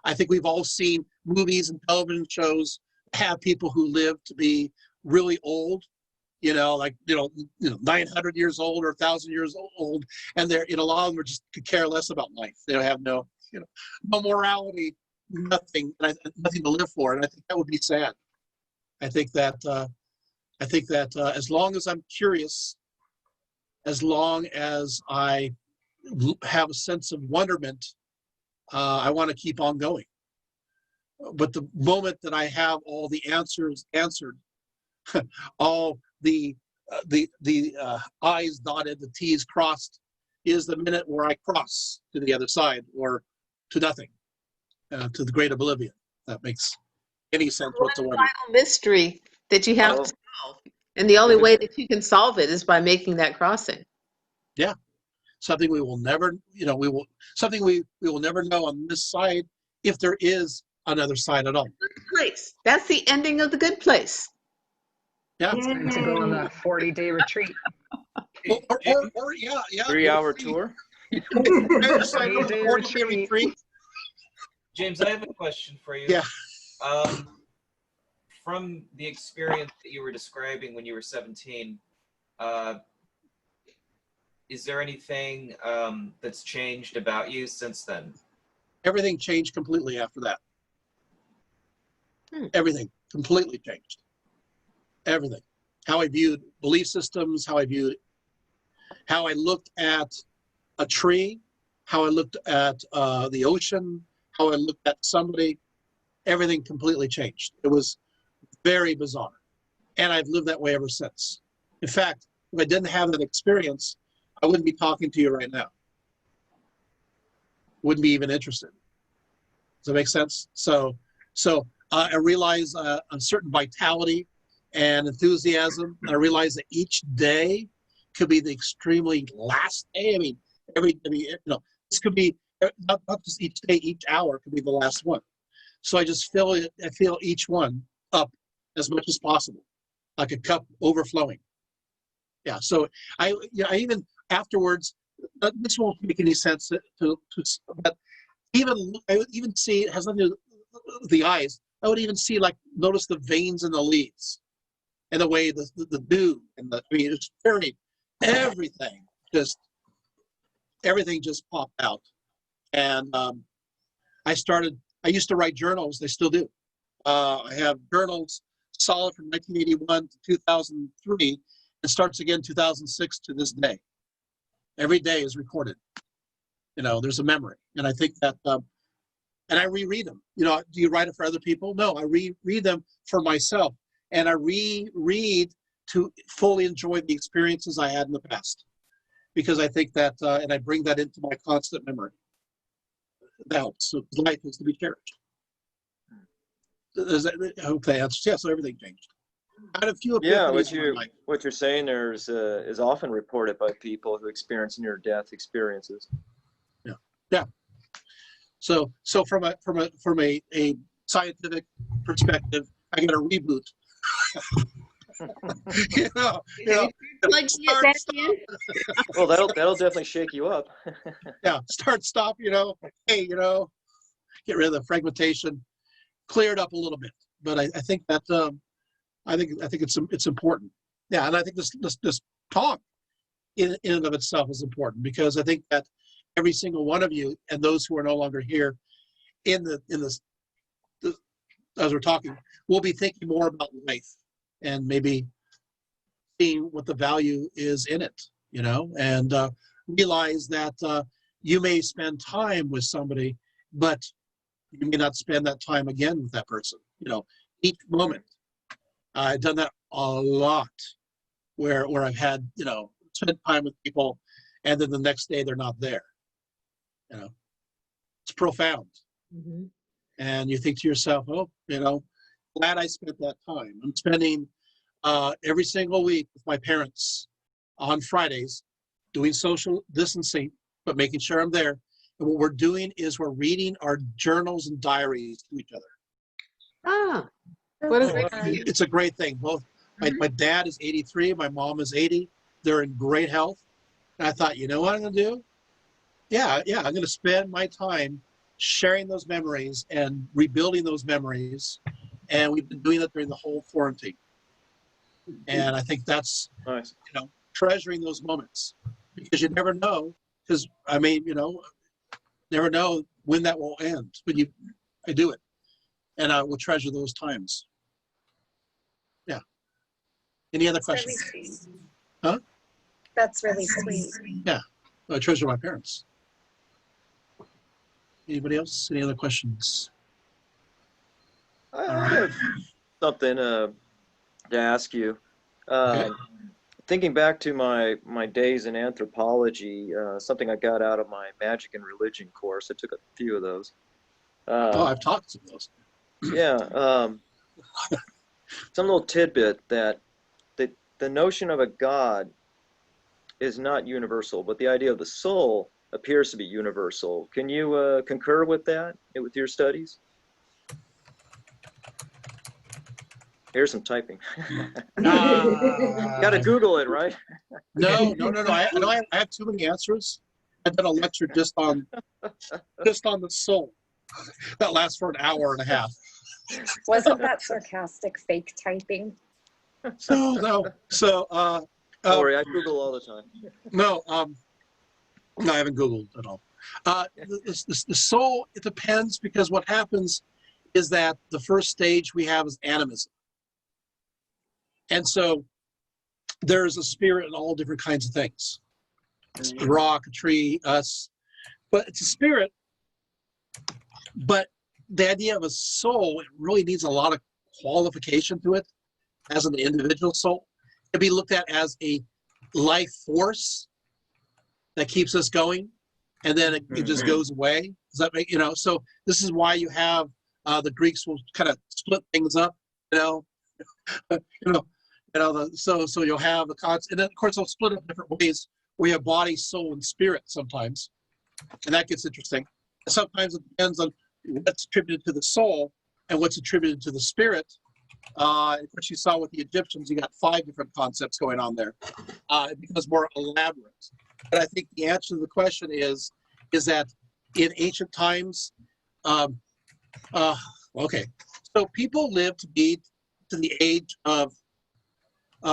I think we've all seen movies and television shows have people who live to be really old, 900 years old or 1,000 years old, and they're, a lot of them just could care less about life. They don't have no morality, nothing to live for, and I think that would be sad. I think that as long as I'm curious, as long as I have a sense of wonderment, I want to keep on going. But the moment that I have all the answers answered, all the I's dotted, the T's crossed, is the minute where I cross to the other side, or to nothing, to the great oblivion. That makes any sense whatsoever. One final mystery that you have to solve, and the only way that you can solve it is by making that crossing. Yeah, something we will never, something we will never know on this side, if there is another side at all. Good place. That's the ending of the good place. Yeah. It's time to go on that 40-day retreat. Or 3-hour tour. 40-day retreat. James, I have a question for you. Yeah. From the experience that you were describing when you were 17, is there anything that's changed about you since then? Everything changed completely after that. Everything completely changed. Everything. How I viewed belief systems, how I looked at a tree, how I looked at the ocean, how I looked at somebody. Everything completely changed. It was very bizarre. And I've lived that way ever since. In fact, if I didn't have that experience, I wouldn't be talking to you right now. Wouldn't be even interested. Does that make sense? So I realize a certain vitality and enthusiasm. And I realize that each day could be the extremely last day. I mean, this could be not just each day, each hour could be the last one. So I just fill each one up as much as possible, like a cup overflowing. Yeah. So I even afterwards, this won't make any sense but I even see it has nothing to do with the eyes. I would even see, like, notice the veins in the leaves and the way the dew and I mean, it's very, everything just popped out. And I used to write journals. They still do. I have journals solid from 1981 to 2003. It starts again 2006 to this day. Every day is recorded. You know, there's a memory. And I think that, and I reread them. You know, do you write it for other people? No, I reread them for myself. And I reread to fully enjoy the experiences I had in the past. Because I think that, and I bring that into my constant memory. That helps. So life is to be cherished. I hope that answers. Yeah, so everything changed. I had a few epiphanies in my life. What you're saying there is often reported by people who experience near-death experiences. Yeah. So from a scientific perspective, I got a reboot. you know, well, that'll definitely shake you up. Yeah, start, stop. You know, hey, you know, get rid of the fragmentation, clear it up a little bit. But I think that I think it's important. Yeah, and I think this talk in and of itself is important, because I think that every single one of you and those who are no longer here in this as we're talking, will be thinking more about life and maybe seeing what the value is in it, you know, and realize that you may spend time with somebody, but you may not spend that time again with that person, you know, each moment. I've done that a lot where I've had, you know, spent time with people and then the next day they're not there, you know. It's profound. Mm-hmm. And you think to yourself, oh, you know, glad I spent that time. I'm spending every single week with my parents on Fridays doing social distancing, but making sure I'm there. And what we're doing is we're reading our journals and diaries to each other. Ah, what a great thing. It's a great thing. Both my dad is 83, my mom is 80. They're in great health. And I thought, you know what I'm going to do? Yeah, I'm going to spend my time sharing those memories and rebuilding those memories. And we've been doing that during the whole quarantine. And I think that's nice. You know, treasuring those moments, because you never know, because I mean, you know, never know when that will end, but I do it. And I will treasure those times. Yeah. Any other questions? Really sweet. Huh? That's really sweet. Yeah. I treasure my parents. Anybody else? Any other questions? I have something to ask you. Okay. Thinking back to my days in anthropology, something I got out of my magic and religion course. I took a few of those. I've talked to those. Yeah. Some little tidbit that the notion of a god is not universal, but the idea of the soul appears to be universal. Can you concur with that, with your studies? Here's some typing. Got to Google it, right? No. I have too many answers. I've done a lecture just on the soul. That lasts for an hour and a half. Wasn't that sarcastic fake typing? No. So, don't worry, I Google all the time. No, I haven't Googled at all. The soul, it depends, because what happens is that the first stage we have is animism. And so there's a spirit in all different kinds of things. It's a rock, a tree, us, but it's a spirit. But the idea of a soul, it really needs a lot of qualification to it as an individual soul. It can be looked at as a life force that keeps us going, and then it just goes away. Does that make, you know? So this is why you have the Greeks will kind of split things up, you know. So you'll have the concept, and then of course they'll split up different ways. We have body, soul, and spirit sometimes, and that gets interesting. Sometimes it depends on what's attributed to the soul and what's attributed to the spirit. What you saw with the Egyptians, you got 5 different concepts going on there. It becomes more elaborate. But I think the answer to the question is that in ancient times, okay. So people live to be to the age of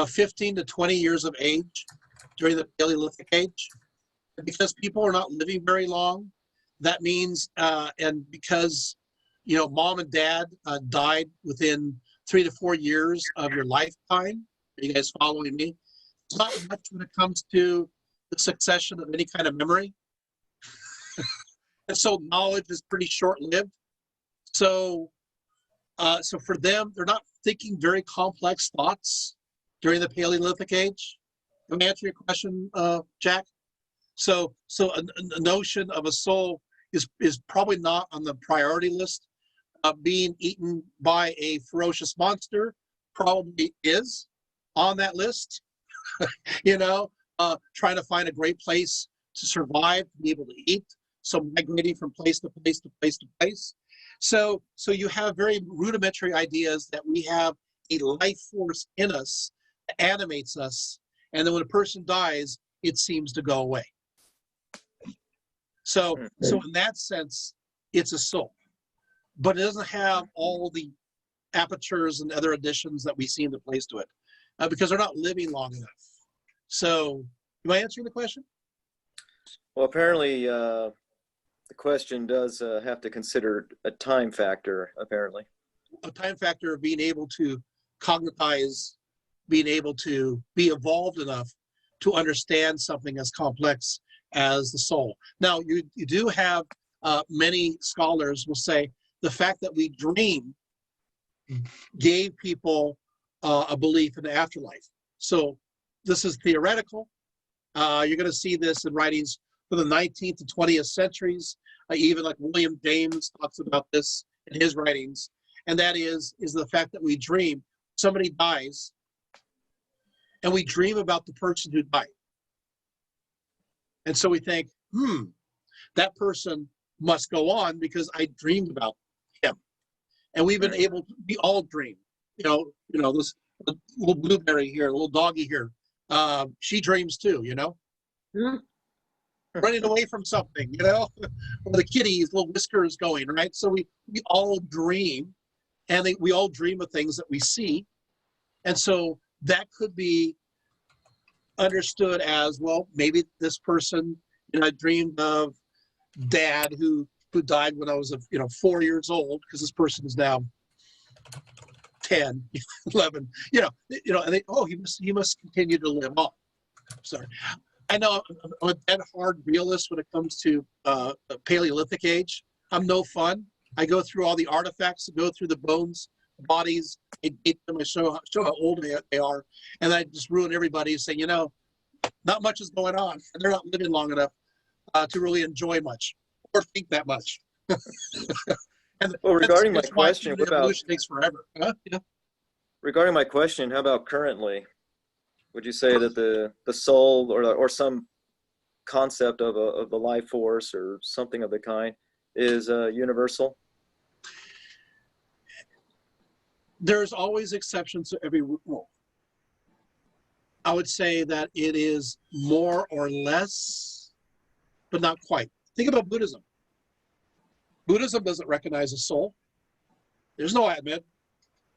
15 to 20 years of age during the Paleolithic age. And because people are not living very long, that means, and because, you know, mom and dad died within 3 to 4 years of your lifetime. Are you guys following me? It's not much when it comes to the succession of any kind of memory. And so knowledge is pretty short-lived. So, so for them, they're not thinking very complex thoughts during the Paleolithic age. Let me answer your question, Jack. So a notion of a soul is probably not on the priority list. Being eaten by a ferocious monster probably is on that list. You know, trying to find a great place to survive, to be able to eat. So migrating from place to place to place to place. So you have very rudimentary ideas that we have a life force in us that animates us, and then when a person dies, it seems to go away. So in that sense, it's a soul, but it doesn't have all the apertures and other additions that we see in the place to it, because they're not living long enough. So, am I answering the question? Well, apparently, the question does have to consider a time factor, apparently. A time factor of being able to cognitize, being able to be evolved enough to understand something as complex as the soul. Now, you do have many scholars will say the fact that we dream gave people a belief in the afterlife. So this is theoretical. You're going to see this in writings from the 19th to 20th centuries. Even like William James talks about this in his writings, and that is the fact that we dream. Somebody dies, and we dream about the person who died. And so we think, that person must go on because I dreamed about him. And we've been able to, we all dream. You know, this little blueberry here, little doggy here, she dreams too, you know? Running away from something, you know? Or the kitty's little whiskers going, right? So we all dream, and we all dream of things that we see. And so that could be understood as, well, maybe this person, you know, I dreamed of dad who died when I was 4 years old, because this person is now 10, 11, you know, and they, he must continue to live on. Sorry. I know I'm a dead hard realist when it comes to the Paleolithic age. I'm no fun. I go through all the artifacts, I go through the bones, bodies, I date them, I show how old they are, and I just ruin everybody and say, you know, not much is going on, and they're not living long enough to really enjoy much or think that much. And well, regarding my that's why question, what about evolution takes forever? Huh? Yeah. Regarding my question, how about currently? Would you say that the soul or some concept of the life force or something of the kind is universal? There's always exceptions to every rule. I would say that it is more or less, but not quite. Think about Buddhism. Buddhism doesn't recognize a soul. There's no admit.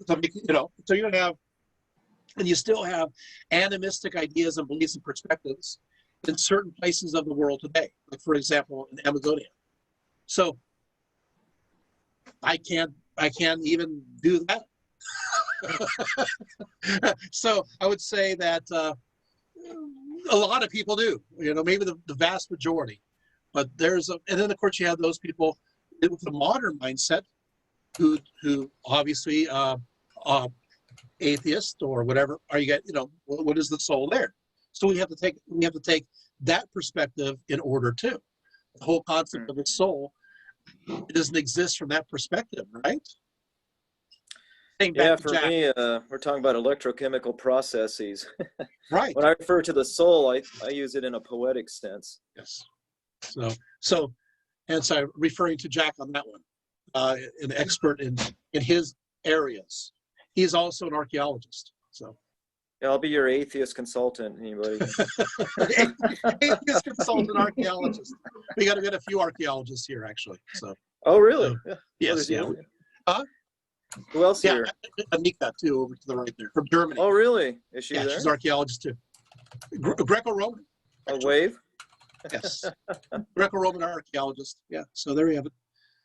You know, so you're gonna have, and you still have animistic ideas and beliefs and perspectives in certain places of the world today, like for example in Amazonia. So I can't even do that. So I would say that a lot of people do, you know, maybe the vast majority, but and then of course you have those people with the modern mindset who obviously atheist or whatever. What is the soul there? So we have to take that perspective in order too. The whole concept of a soul, it doesn't exist from that perspective, right? Yeah, for me, we're talking about electrochemical processes. Right. When I refer to the soul, I use it in a poetic sense. Yes. So referring to Jack on that one, an expert in his areas. He's also an archaeologist. So. Yeah, I'll be your atheist consultant. Anybody? Atheist consultant archaeologist. We got to get a few archaeologists here, actually. So. Oh, really? Yes. Yeah. Huh? Who else Yeah, here? Anika too, over to the right there, from Germany. Oh, really? Is she Yeah, there? she's an archaeologist too. Greco-Roman. A wave? Yes. Greco-Roman archaeologist. Yeah, so there you have it.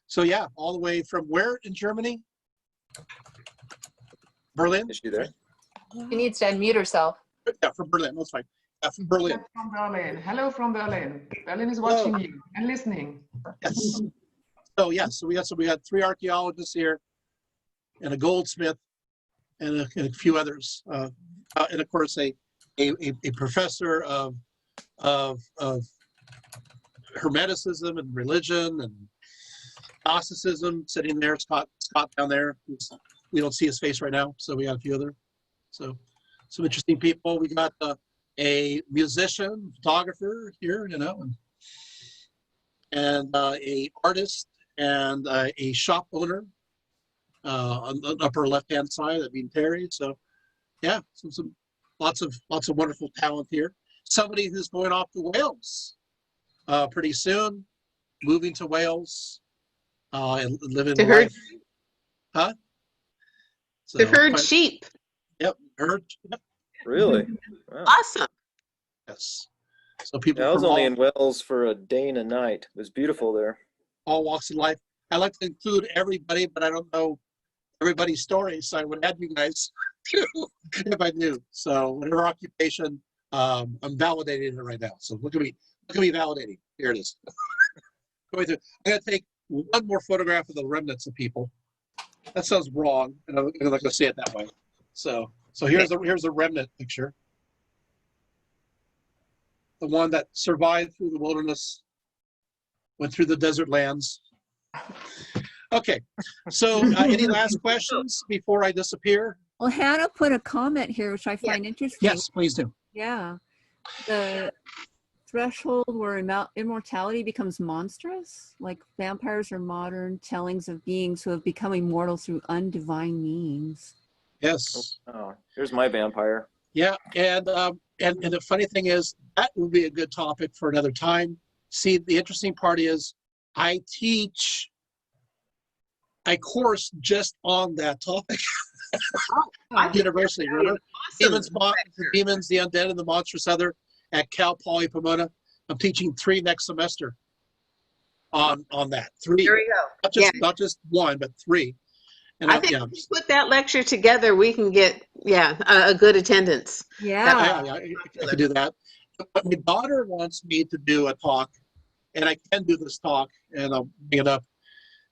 So yeah, all the way from where in Germany? Berlin? Is she there? She needs to unmute herself. Yeah, from Berlin. That's fine. Yeah, from Berlin. From Berlin. Hello from Berlin. Berlin is watching you and listening. Yes. So yeah, so we had 3 archaeologists here, and a goldsmith, and a few others, and of course a professor of Hermeticism and religion and Gnosticism sitting there. Scott down there. We don't see his face right now, so we got a few other. So some interesting people. We got a musician, photographer here, you know, and a artist and a shop owner on the upper left-hand side. That'd be Terry. So yeah, some lots of wonderful talent here. Somebody who's going off to Wales pretty soon, moving to Wales and living To the herd. life. Huh? So, To herd sheep. Yep, herd. Yep. Really? Wow. Awesome. Yes. So people Yeah, I was from only all, in Wales for a day and a night. It was beautiful there. all walks of life. I like to include everybody, but I don't know everybody's story, so I would add you guys too if I knew. So whatever occupation, I'm validating it right now. So look at me validating. Here it is. I'm gonna take one more photograph of the remnants of people. That sounds wrong, and I'm not gonna say it that way. So here's a remnant picture. The one that survived through the wilderness, went through the desert lands. Okay, so any last questions before I disappear? Well, Hannah put a comment here, which I find interesting. Yes, please do. Yeah. The threshold where immortality becomes monstrous, like vampires are modern tellings of beings who have become immortal through undivine means. Yes. Oh, here's my vampire. Yeah, and the funny thing is that would be a good topic for another time. See, the interesting part is I course just on that topic. University, remember? Demons, the Undead, and the Monstrous Other at Cal Poly Pomona. I'm teaching 3 next semester on that. 3. There we go. Not just 1, but 3. And I think if we put that lecture together, we can get a good attendance. Yeah. I could do that. But my daughter wants me to do a talk, and I can do this talk, and I'll bring it up.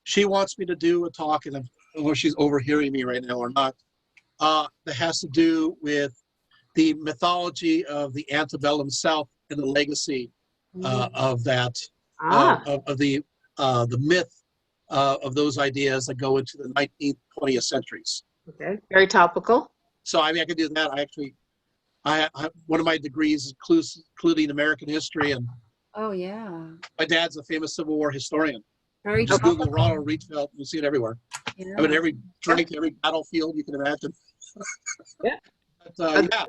She wants me to do a talk, and I don't know if she's overhearing me right now or not, that has to do with the mythology of the antebellum South and the legacy of that, of the myth of those ideas that go into the 19th, 20th centuries. Okay, very topical. So I mean, I could do that. I one of my degrees is including American history, and Oh, yeah. my dad's a famous Civil War historian. Very Just Google topical. Ronald Rietveld, you'll see it everywhere. Yeah. I mean, every drink, every battlefield you can imagine. Yeah. But, yeah.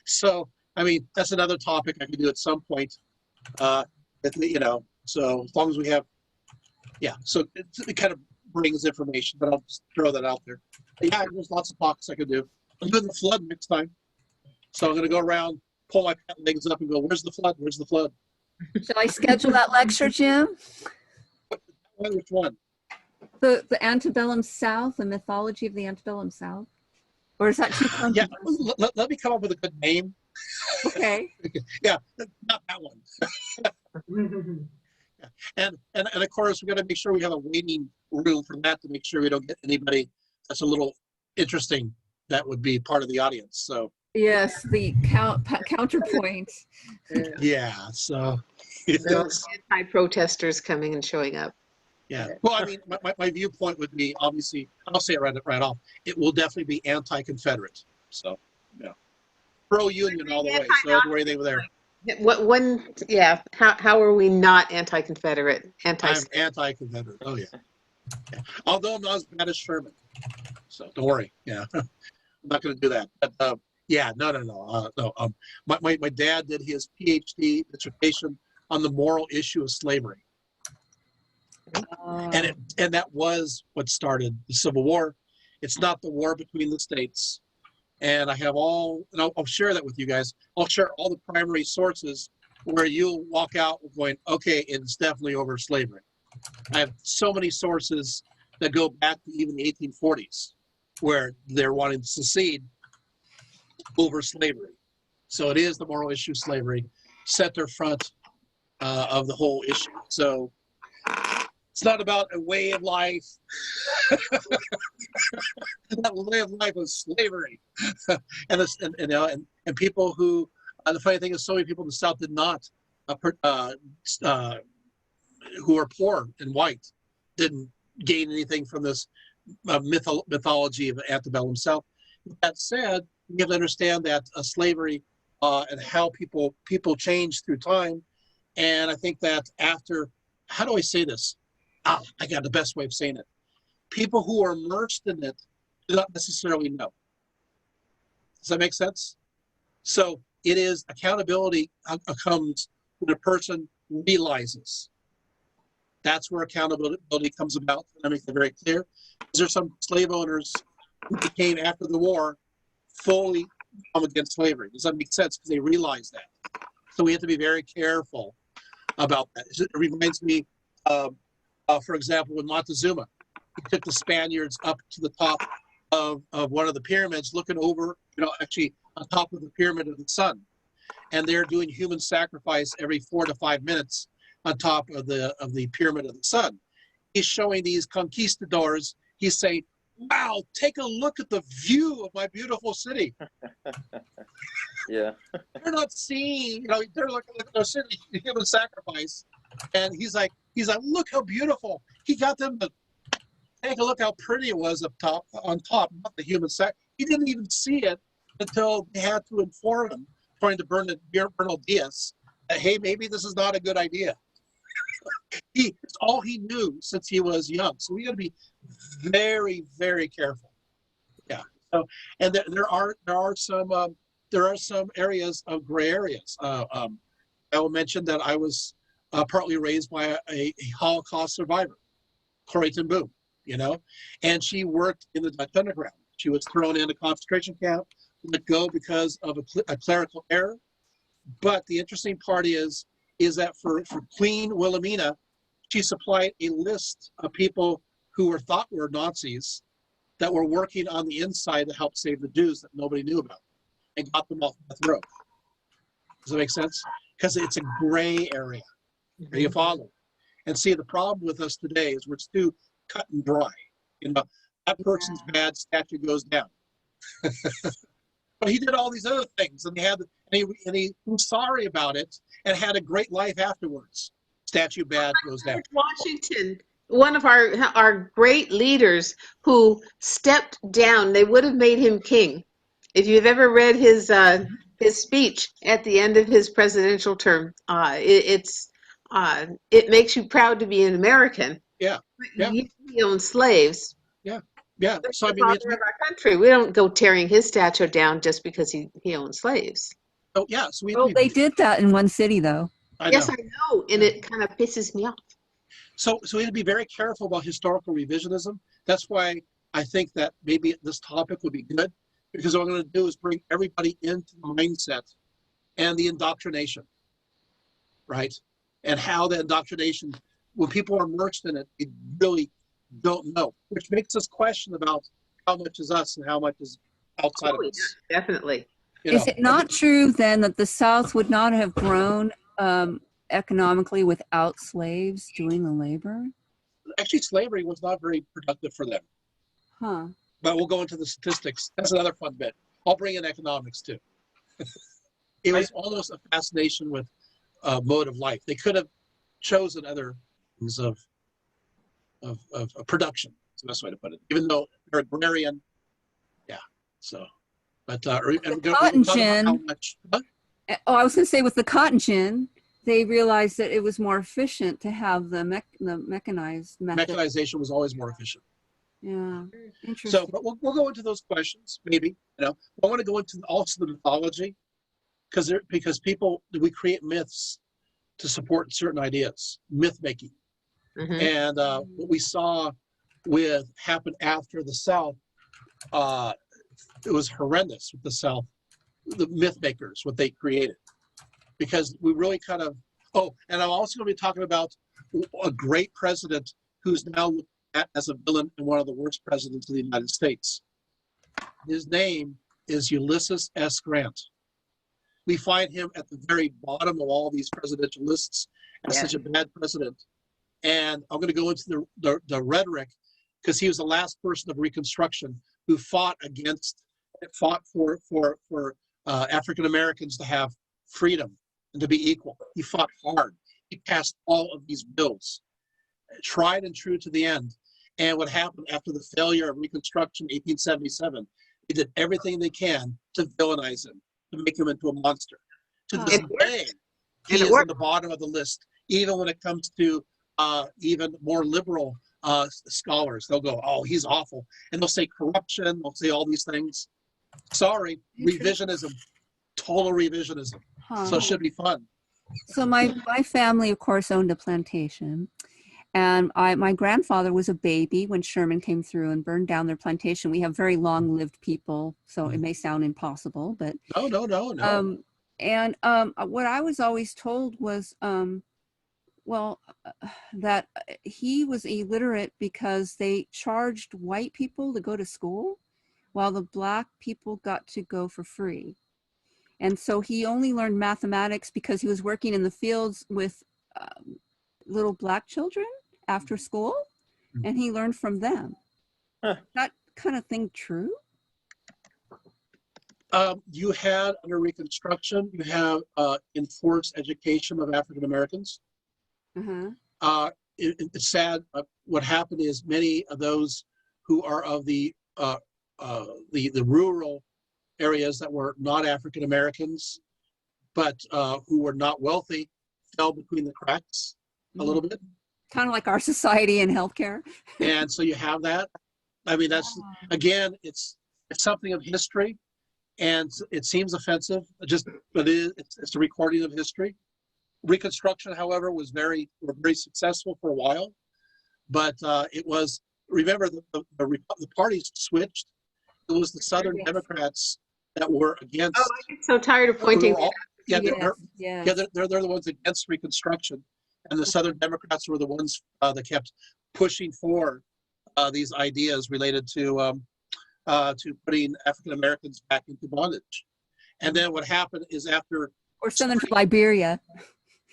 So I mean, that's another topic I could do at some point. You know, so as long as we have, so it kind of brings information, but I'll just throw that out there. But yeah, there's lots of talks I could do. I'm doing the flood next time, so I'm going to go around, pull my legs up, and go, "Where's the flood? Where's the flood?" Shall I schedule that lecture, Jim? Which one? The antebellum South, the mythology of the antebellum South? Or is that too Yeah, controversial? let me come up with a good name. Okay. Yeah, not that one. And of course, we're going to make sure we have a waiting room for that to make sure we don't get anybody that's a little interesting that would be part of the audience. So Yes, the counterpoint. yeah, so Those anti-protesters coming and showing up. yeah. Well, I mean, my viewpoint would be obviously, I'll say it right off. It will definitely be anti-Confederate. So yeah, pro-union all the way. So don't worry, they were there. How are we not anti-Confederate? I'm anti-Confederate. Oh yeah. Although I'm not as bad as Sherman. So don't worry. Yeah, I'm not going to do that. But no. My dad did his PhD dissertation on the moral issue of slavery, and that was what started the Civil War. It's not the war between the states. And I have all, and I'll share that with you guys. I'll share all the primary sources where you'll walk out going, okay, it's definitely over slavery. I have so many sources that go back to even the 1840s where they're wanting to secede over slavery. So it is the moral issue, slavery, center front of the whole issue. So it's not about a way of life. That way of life was slavery. and people who, the funny thing is, so many people in the South did not, who are poor and white, didn't gain anything from this mythology of antebellum South. With that said, we have to understand that slavery and how people change through time. And I think that after, how do I say this? I got the best way of saying it. People who are immersed in it do not necessarily know. Does that make sense? So it is accountability comes when a person realizes. That's where accountability comes about. And I make that very clear. There's some slave owners who became, after the war, fully against slavery. Does that make sense? Because they realize that. So we have to be very careful about that. It reminds me of, for example, when Montezuma, he took the Spaniards up to the top of one of the pyramids, looking over, actually on top of the pyramid of the sun. And they're doing human sacrifice every 4 to 5 minutes on top of the pyramid of the sun. He's showing these conquistadors, he's saying, wow, take a look at the view of my beautiful city. Yeah. They're not seeing, they're looking at their city, human sacrifice. And he's like, look how beautiful. He got them to take a look how pretty it was up top, on top, not the human sacrifice. He didn't even see it until they had to inform him, according to Bernal Diaz, that, hey, maybe this is not a good idea. It's all he knew since he was young. So we got to be very, very careful. Yeah. So, and there are some areas of gray areas. I will mention that I was partly raised by a Holocaust survivor, Corrie ten Boom, and she worked in the Dutch underground. She was thrown in a concentration camp, let go because of a clerical error. But the interesting part is that for Queen Wilhelmina, she supplied a list of people who were thought were Nazis that were working on the inside to help save the Jews that nobody knew about, and got them off death row. Does that make sense? Because it's a gray area. Are you following? And see, the problem with us today is we're too cut and dry. That person's bad, statue goes down. But he did all these other things, and he was sorry about it and had a great life afterwards. Statue bad goes down. Washington, one of our great leaders who stepped down, they would have made him king. If you've ever read his speech at the end of his presidential term, it makes you proud to be an American. Yeah. Yeah. He owned slaves. Yeah. Yeah. So I mean, the father of our country. We don't go tearing his statue down just because he owned slaves. Oh yeah. So they did that in one city though. Yes, I know, and it kind of pisses me off. So we have to be very careful about historical revisionism. That's why I think that maybe this topic would be good, because what I'm going to do is bring everybody into the mindset and the indoctrination, right? And how the indoctrination, when people are immersed in it, they really don't know, which makes us question about how much is us and how much is outside of us. Definitely. Is it not true then that the South would not have grown economically without slaves doing the labor? Actually, slavery was not very productive for them. Huh. But we'll go into the statistics. That's another fun bit. I'll bring in economics too. It was almost a fascination with mode of life. They could have chosen other things of production. That's the best way to put it. Even though they're agrarian, yeah. So, but the cotton gin. Oh, I was going to say with the cotton gin, they realized that it was more efficient to have the mechanized method. Mechanization was always more efficient. Yeah, interesting. So, but we'll go into those questions, maybe. I want to go into also the mythology, because we create myths to support certain ideas, myth making. Mm-hmm. And what we saw happened after the South it was horrendous with the South, the myth makers, what they created, because we really kind of. Oh, and I'm also going to be talking about a great president who's now looked at as a villain and one of the worst presidents of the United States. His name is Ulysses S. Grant. We find him at the very bottom of all these presidential lists as such a bad president. And I'm going to go into the rhetoric, because he was the last person of Reconstruction who fought for African Americans to have freedom and to be equal. He fought hard. He passed all of these bills, tried and true to the end. And what happened after the failure of Reconstruction, 1877, they did everything they can to villainize him, to make him into a monster. To this day, he is at the bottom of the list, even when it comes to even more liberal scholars. They'll go, oh, he's awful. And they'll say corruption, they'll say all these things. Sorry, revisionism, total revisionism. So it should be fun. So my family, of course, owned a plantation. And my grandfather was a baby when Sherman came through and burned down their plantation. We have very long-lived people, so it may sound impossible, but no. And what I was always told was, that he was illiterate because they charged white people to go to school, while the black people got to go for free. And so he only learned mathematics because he was working in the fields with little black children after school, and he learned from them. That kind of thing true? You had, under Reconstruction, you have enforced education of African Americans. It's sad. What happened is many of those who are of the rural areas that were not African Americans, but who were not wealthy, fell between the cracks a little bit. Kind of like our society in healthcare. And so you have that. I mean, that's, again, it's something of history, and it seems offensive, but it's a recording of history. Reconstruction, however, were very successful for a while, but it was, remember, the parties switched. It was the Southern Democrats that were against. Oh, I get so tired of pointing that out. They're the ones against Reconstruction, and the Southern Democrats were the ones that kept pushing for these ideas related to putting African Americans back into bondage. And then what happened is after, or send them to Liberia.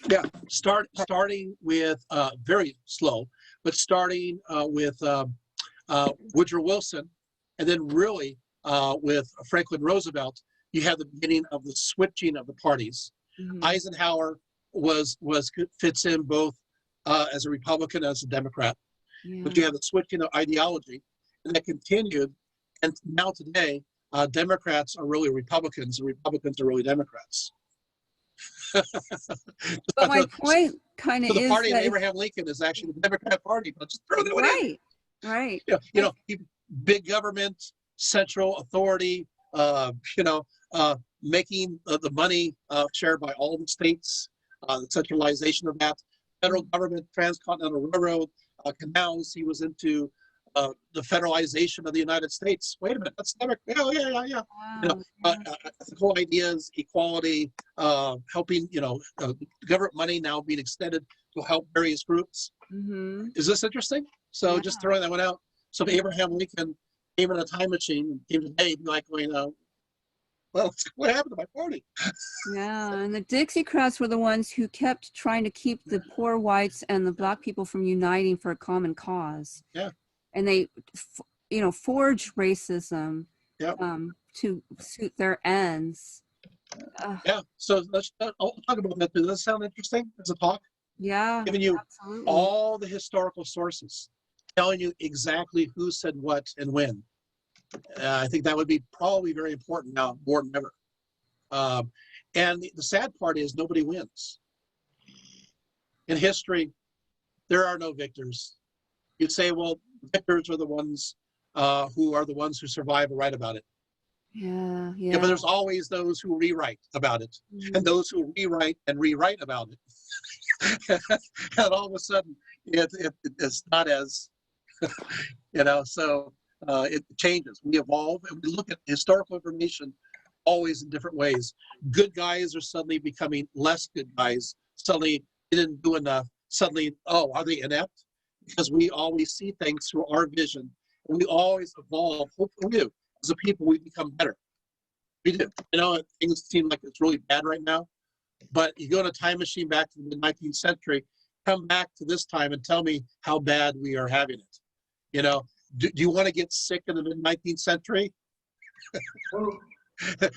Yeah, starting with very slow, but starting with Woodrow Wilson, and then really with Franklin Roosevelt, you have the beginning of the switching of the parties. Eisenhower fits in both as a Republican and as a Democrat, but you have the switching of ideology, and that continued. And now today, Democrats are really Republicans, and Republicans are really Democrats. But my point kind of is the party of that Abraham Lincoln is actually the Democrat Party. But just throw that in. Right. Big government, central authority. Making the money shared by all the states. The centralization of that. Federal government, transcontinental railroad, canals. He was into the federalization of the United States. Wait a minute, that's Democrat. Yeah. Ethical ideas, equality, helping. Government money now being extended to help various groups. Is this interesting? So just throwing that one out. So if Abraham Lincoln came in a time machine and came today, he'd be like going, well, what happened to my party? Yeah, and the Dixiecrats were the ones who kept trying to keep the poor whites and the black people from uniting for a common cause. Yeah. And they, forged racism to suit their ends. Yeah, so I'll talk about that. Does that sound interesting as a talk? Yeah, giving you absolutely. all the historical sources, telling you exactly who said what and when. I think that would be probably very important now, more than ever. And the sad part is nobody wins. In history, there are no victors. You'd say, well, victors are the ones who are the ones who survive and write about it. Yeah. But there's always those who rewrite about it, and those who rewrite and rewrite about it. And all of a sudden, it's not as, so it changes. We evolve, and we look at historical information always in different ways. Good guys are suddenly becoming less good guys. Suddenly, they didn't do enough. Suddenly, oh, are they inept? Because we always see things through our vision, and we always evolve. Hopefully, we do. As a people, we become better. We do. You know, things seem like it's really bad right now, but you go in a time machine back to the 19th century, come back to this time and tell me how bad we are having it. You know, do you want to get sick in the mid-19th century?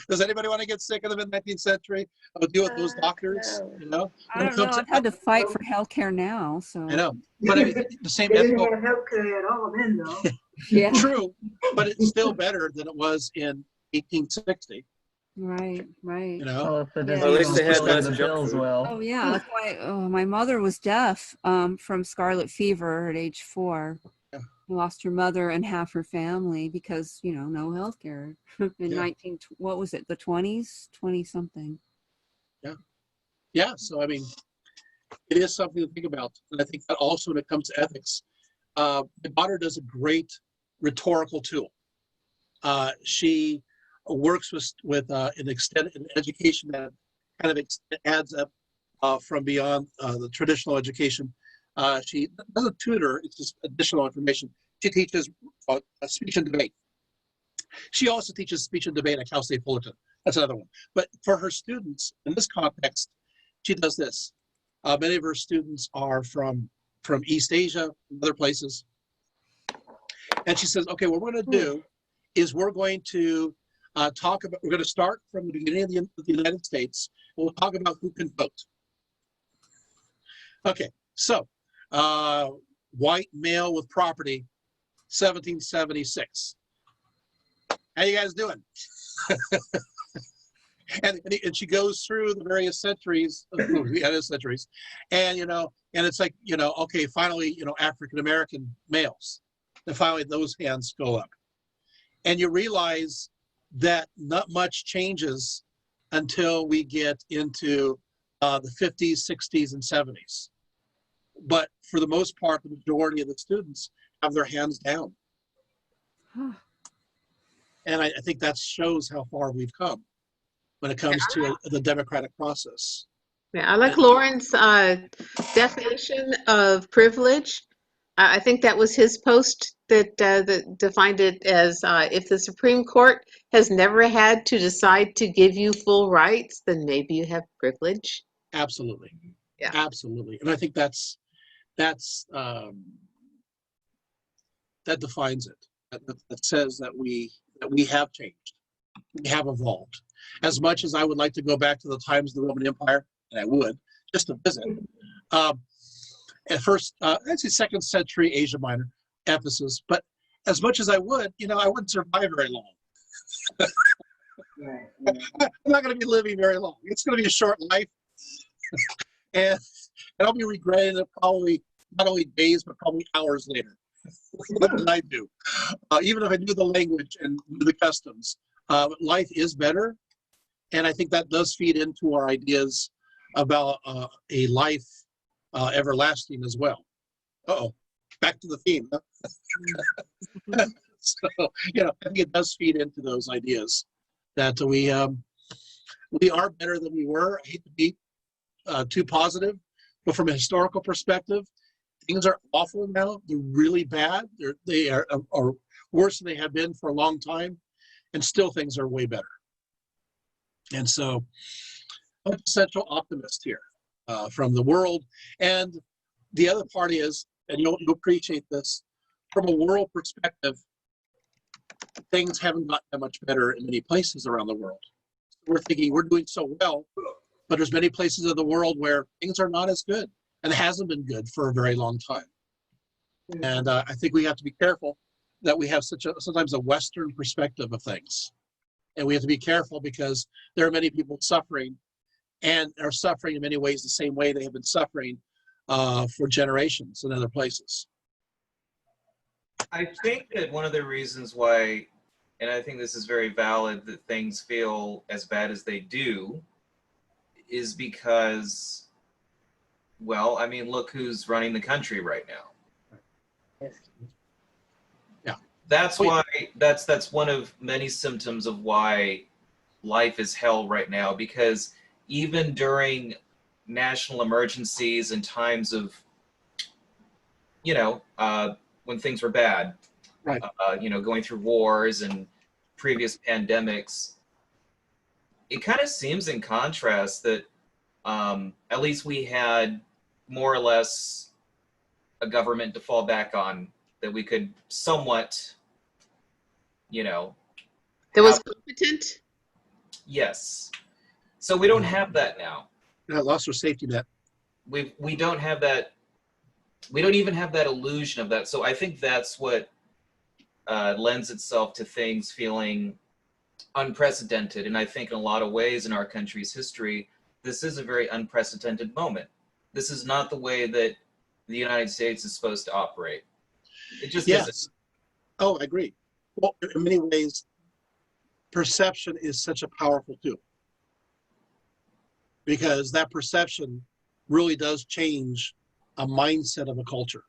Does anybody want to get sick in the mid-19th century? Deal with those doctors, no. you know? I don't know. I've had to fight for healthcare now, so. I know, but I mean, the same They ethical. didn't have healthcare at all then, though. Yeah. True, but it's still better than it was in 1860. Right, right. You know, Well, if the Yeah. Well, at least disease they had was less the junk pills food. will. Oh yeah, that's why my mother was deaf from scarlet fever at age 4. Yeah. Lost her mother and half her family because, you know, no health care in Yeah. what was it, the 20s, 20 something. yeah. So I mean, it is something to think about, and I think that also when it comes to ethics, my daughter does a great rhetorical tool. She works with an extended education that kind of adds up from beyond the traditional education. She doesn't tutor; it's just additional information. She teaches speech and debate. She also teaches speech and debate at Cal State Fullerton. That's another one. But for her students, in this context, she does this. Many of her students are from East Asia and other places. And she says, okay, what we're going to do is we're going to we're going to start from the beginning of the United States. We'll talk about who can vote. Okay, so white male with property, 1776. How you guys doing? and she goes through the various centuries, and you know, and it's like, you know, okay, finally, you know, African American males, and finally those hands go up, and you realize that not much changes until we get into the 50s, 60s, and 70s. But for the most part, the majority of the students have their hands down. And I think that shows how far we've come when it comes to the democratic process. Yeah, I like Lauren's definition of privilege. I think that was his post that defined it as if the Supreme Court has never had to decide to give you full rights, then maybe you have privilege. Absolutely. Yeah. Absolutely. And I think that defines it. That says that we have changed. We have evolved. As much as I would like to go back to the times of the Roman Empire, and I would, just to visit, at first, I'd say 2nd century Asia Minor, Ephesus, but as much as I would, you know, I wouldn't survive very long. I'm not going to be living very long. It's going to be a short life. and I'll be regretting it probably not only days, but probably hours later. What did I do? Even if I knew the language and knew the customs, life is better. And I think that does feed into our ideas about a life everlasting as well. Uh-oh, back to the theme. Huh? So, you know, I think it does feed into those ideas that we are better than we were. I hate to be too positive, but from a historical perspective, things are awful now. They're really bad. They are worse than they have been for a long time, and still things are way better. And so I'm an essential optimist here from the world. And the other part is, and you'll appreciate this, from a world perspective, things haven't gotten that much better in many places around the world. We're thinking we're doing so well, but there's many places of the world where things are not as good, and it hasn't been good for a very long time. And I think we have to be careful that we have sometimes a Western perspective of things. And we have to be careful because there are many people suffering, and are suffering in many ways the same way they have been suffering for generations in other places. I think that one of the reasons why, and I think this is very valid, that things feel as bad as they do is because, well, I mean, look who's running the country right now. Yeah. That's why that's one of many symptoms of why life is hell right now, because even during national emergencies and times of, you know, when things were bad, right. You know, going through wars and previous pandemics, it kind of seems in contrast that at least we had more or less a government to fall back on, that we could somewhat, you know, That was competent. Yes. So we don't have that now. Yeah, lost our safety net. We don't have that. We don't even have that illusion of that. So I think that's what lends itself to things feeling unprecedented. And I think in a lot of ways in our country's history, this is a very unprecedented moment. This is not the way that the United States is supposed to operate. It just isn't. Oh, I agree. Well, in many ways, perception is such a powerful tool, because that perception really does change a mindset of a culture.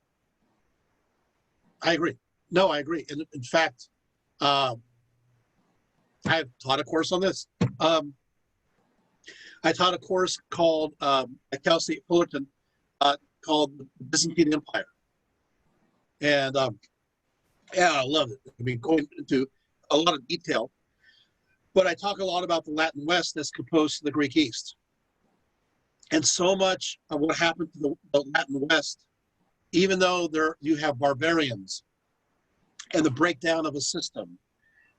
I agree. No, I agree. And in fact, I've taught a course on this. I taught a course called at Cal State Fullerton called the Byzantine Empire. And yeah, I love it. I mean, going into a lot of detail, but I talk a lot about the Latin West as opposed to the Greek East. And so much of what happened to the Latin West, even though you have barbarians and the breakdown of a system,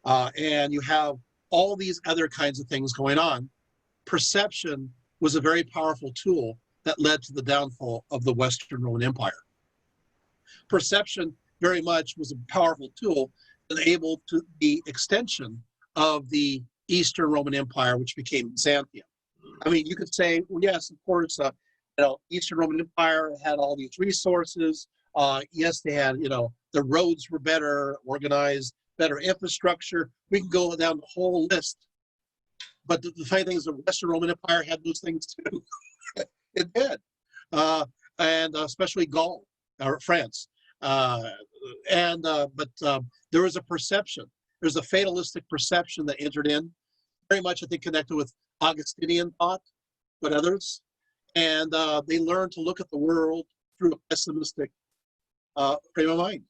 and you have all these other kinds of things going on, perception was a very powerful tool that led to the downfall of the Western Roman Empire. Perception very much was a powerful tool that enabled to the extension of the Eastern Roman Empire, which became Byzantium. I mean, you could say, well, yes, of course, you know, Eastern Roman Empire had all these resources. Yes, they had, you know, the roads were better organized, better infrastructure. We can go down the whole list. But the funny thing is, the Western Roman Empire had those things too. It did, and especially Gaul or France. But there was a perception. There's a fatalistic perception that entered in, very much I think connected with Augustinian thought, but others, and they learned to look at the world through a pessimistic frame of mind.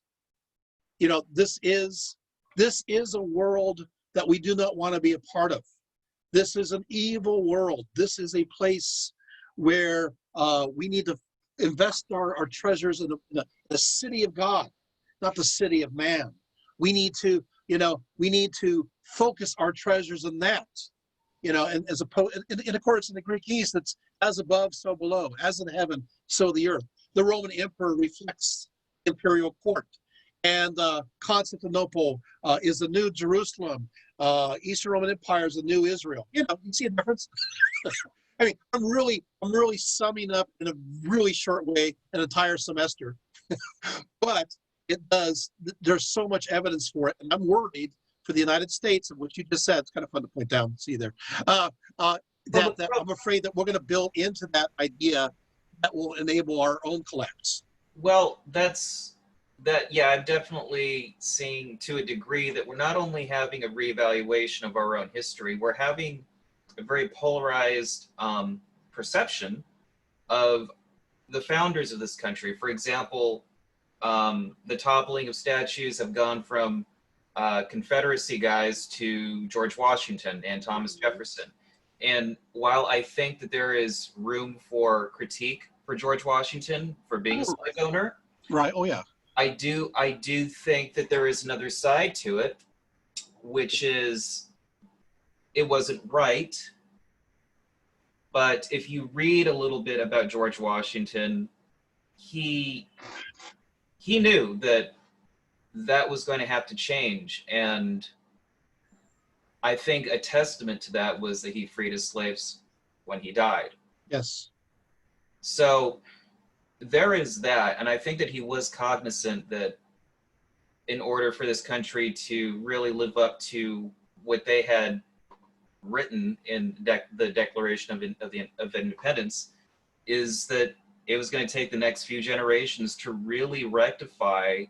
You know, this is a world that we do not want to be a part of. This is an evil world. This is a place where we need to invest our treasures in the city of God, not the city of man. We need to, you know, focus our treasures in that. You know, and as opposed, in accordance in the Greek East, it's as above, so below, as in heaven, so the earth. The Roman emperor reflects imperial court, and Constantinople is the new Jerusalem. Eastern Roman Empire is the new Israel. You know, you see a difference. I mean, I'm really summing up in a really short way an entire semester, but it does. There's so much evidence for it, and I'm worried for the United States, of what you just said. It's kind of fun to point down. See there, that I'm afraid that we're going to build into that idea that will enable our own collapse. Well, yeah, I'm definitely seeing to a degree that we're not only having a reevaluation of our own history, we're having a very polarized perception of the founders of this country. For example, the toppling of statues have gone from Confederacy guys to George Washington and Thomas Jefferson. And while I think that there is room for critique for George Washington for being a slave owner, right? Oh yeah. I do think that there is another side to it, which is it wasn't right. But if you read a little bit about George Washington, he knew that was going to have to change. And I think a testament to that was that he freed his slaves when he died. Yes. So there is that. And I think that he was cognizant that in order for this country to really live up to what they had written in the Declaration of Independence, is that it was going to take the next few generations to really rectify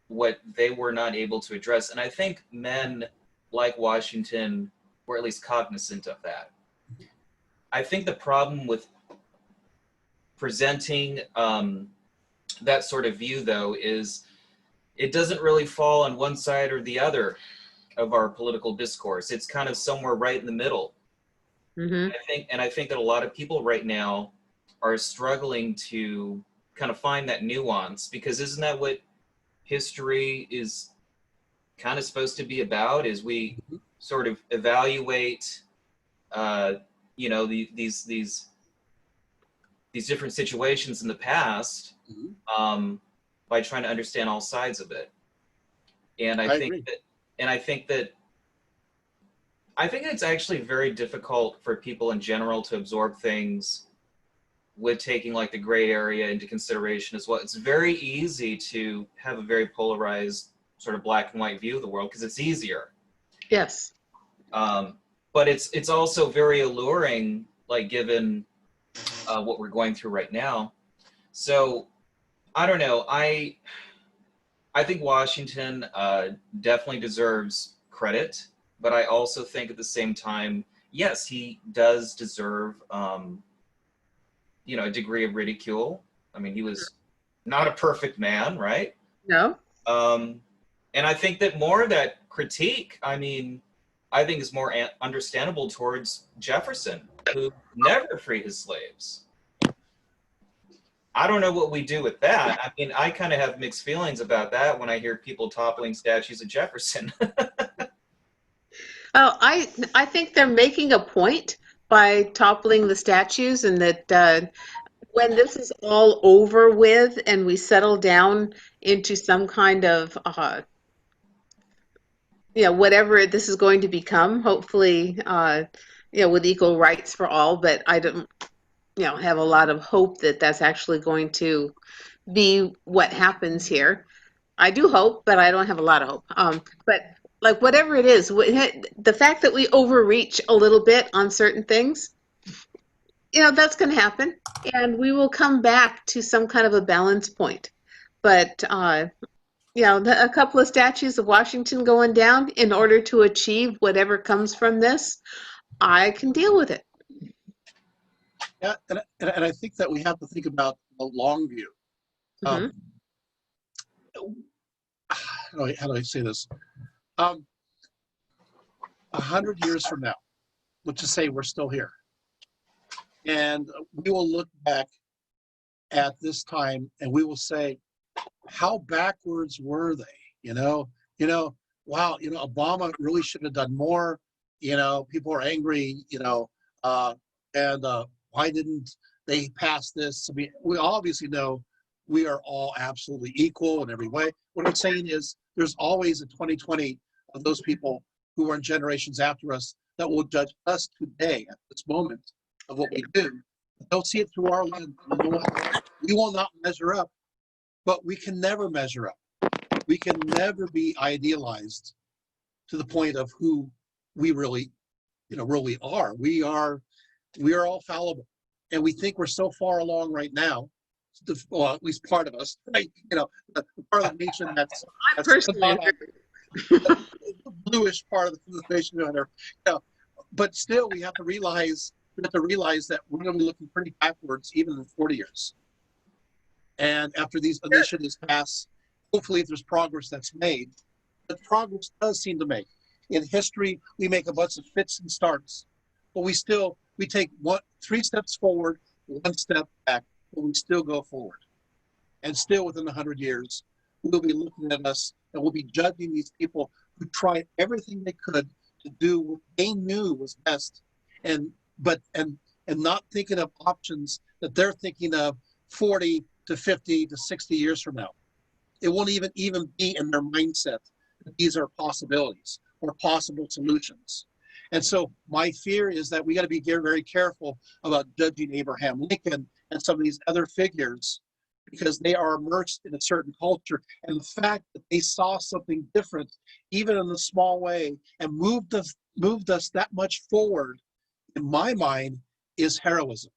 what they were not able to address. And I think men like Washington were at least cognizant of that. I think the problem with presenting that sort of view, though, is it doesn't really fall on one side or the other of our political discourse. It's kind of somewhere right in the middle. Mm-hmm. I think that a lot of people right now are struggling to kind of find that nuance, because isn't that what history is kind of supposed to be about? Is we sort of evaluate, you know, these different situations in the past by trying to understand all sides of it. And I think it's actually very difficult for people in general to absorb things with taking like the gray area into consideration as well. It's very easy to have a very polarized sort of black and white view of the world because it's easier. Yes. But it's also very alluring, like given what we're going through right now. So I don't know. I think Washington definitely deserves credit, but I also think at the same time, yes, he does deserve you know, a degree of ridicule. I mean, he was not a perfect man, right? No. And I think that more of that critique, I mean, I think is more understandable towards Jefferson, who never freed his slaves. I don't know what we do with that. I mean, I kind of have mixed feelings about that when I hear people toppling statues of Jefferson. Oh, I think they're making a point by toppling the statues, and that when this is all over with and we settle down into some kind of you know, whatever this is going to become, hopefully you know, with equal rights for all, but I don't, you know, have a lot of hope that that's actually going to be what happens here. I do hope, but I don't have a lot of hope. But like whatever it is, the fact that we overreach a little bit on certain things, you know, that's going to happen, and we will come back to some kind of a balance point. But you know, a couple of statues of Washington going down in order to achieve whatever comes from this, I can deal with it. Yeah, and I think that we have to think about the long view. How do I say this? 100 years from now, let's just say we're still here, and we will look back at this time and we will say, how backwards were they? You know, wow, you know, Obama really should have done more. You know, people are angry, you know, and why didn't they pass this? I mean, we obviously know we are all absolutely equal in every way. What I'm saying is there's always a 2020 of those people who are in generations after us that will judge us today at this moment of what we do. They'll see it through our lens. You know what? We will not measure up, but we can never measure up. We can never be idealized to the point of who we really, you know, really are. We are all fallible, and we think we're so far along right now. Well, at least part of us, right? You know, the part of the nation that's personally the bluish part of the nation, you know, but still, we have to realize that we're going to be looking pretty backwards, even in 40 years. And after these initiatives pass, hopefully, if there's progress that's made, but progress does seem to make. In history, we make a bunch of fits and starts, but we take 3 steps forward, 1 step back, but we still go forward. And still within 100 years, we'll be looking at us and we'll be judging these people who tried everything they could to do what they knew was best, and not thinking of options that they're thinking of 40 to 50 to 60 years from now. It won't even be in their mindset that these are possibilities or possible solutions. And so my fear is that we got to be very careful about judging Abraham Lincoln and some of these other figures because they are immersed in a certain culture. And the fact that they saw something different, even in a small way, and moved us that much forward, in my mind, is heroism.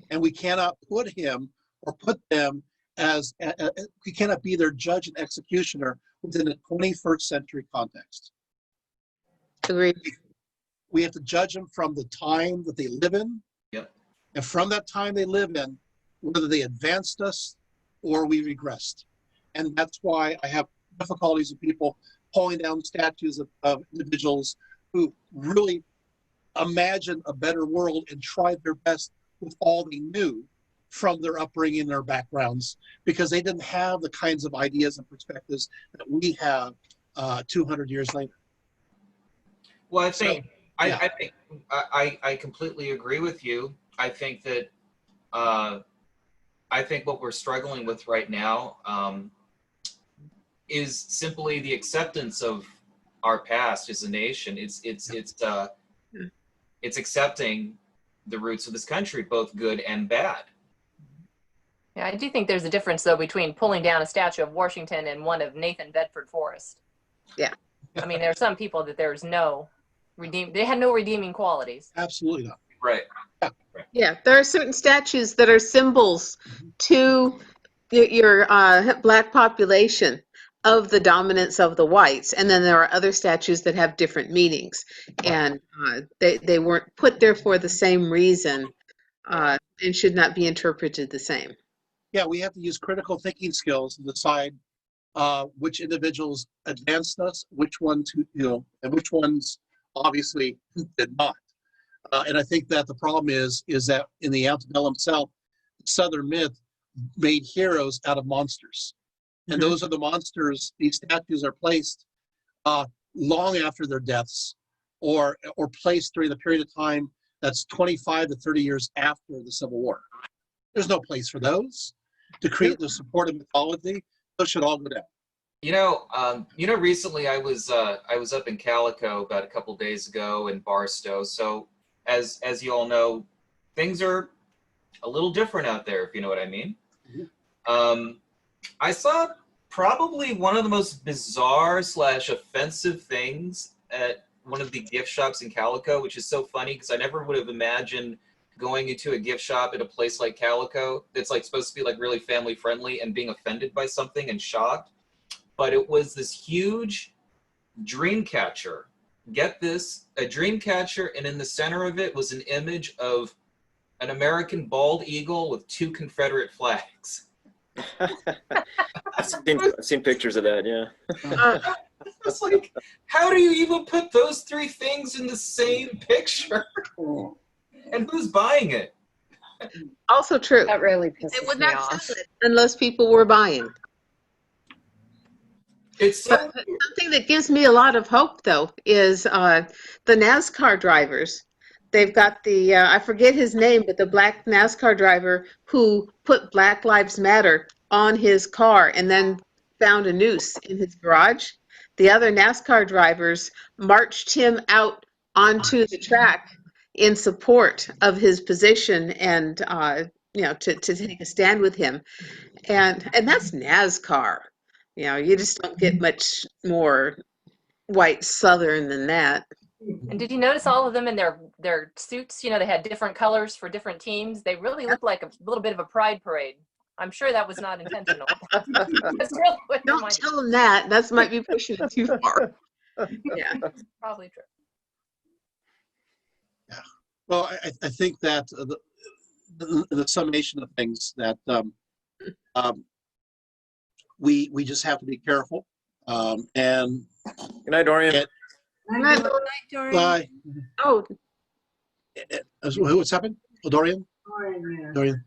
And we cannot put him or put them we cannot be their judge and executioner within a 21st century context. Agreed. We have to judge them from the time that they live in. Yep. And from that time they live in, whether they advanced us or we regressed. And that's why I have difficulties with people pulling down statues of individuals who really imagine a better world and tried their best with all they knew from their upbringing and their backgrounds, because they didn't have the kinds of ideas and perspectives that we have 200 years later. Well, I think yeah. I completely agree with you. I think that I think what we're struggling with right now is simply the acceptance of our past as a nation. It's accepting the roots of this country, both good and bad. Yeah, I do think there's a difference, though, between pulling down a statue of Washington and one of Nathan Bedford Forrest. Yeah. I mean, there are some people that there's no they had no redeeming qualities. Absolutely not. Right. Yeah, there are certain statues that are symbols to your black population of the dominance of the whites, and then there are other statues that have different meanings, and they weren't put there for the same reason, and should not be interpreted the same. Yeah, we have to use critical thinking skills to decide which individuals advanced us, which ones and which ones obviously did not. And I think that the problem is that in the antebellum South, Southern myth made heroes out of monsters. And those are the monsters. These statues are placed long after their deaths, or placed during the period of time that's 25 to 30 years after the Civil War. There's no place for those to create the supportive mythology. Those should all go down. Recently I was up in Calico about a couple days ago in Barstow. So as you all know, things are a little different out there, if you know what I mean. Mm-hmm. I saw probably one of the most bizarre / offensive things at one of the gift shops in Calico, which is so funny because I never would have imagined going into a gift shop at a place like Calico that's like supposed to be like really family friendly and being offended by something and shocked. But it was this huge dream catcher. Get this, a dream catcher, and in the center of it was an image of an American bald eagle with 2 Confederate flags. I've seen pictures of that, yeah. It's like, how do you even put those 3 things in the same picture? And who's buying it? Also true. That really pisses They would me not off. sell it unless people were buying. It's something that gives me a lot of hope, though, is the NASCAR drivers. They've got the, I forget his name, but the black NASCAR driver who put Black Lives Matter on his car and then found a noose in his garage. The other NASCAR drivers marched him out onto the track in support of his position and, to take a stand with him. And that's NASCAR. You just don't get much more white Southern than that. And did you notice all of them in their suits? They had different colors for different teams. They really looked like a little bit of a pride parade. I'm sure that was not intentional. That's really what Don't tell them that. That might be pushing it too far. Yeah. Probably true. Yeah. Well, I think that the summation of things that we just have to be careful. And good night, Dorian. Good night, Dorian. Bye. Oh, what's happened? Oh, Dorian. Dorian,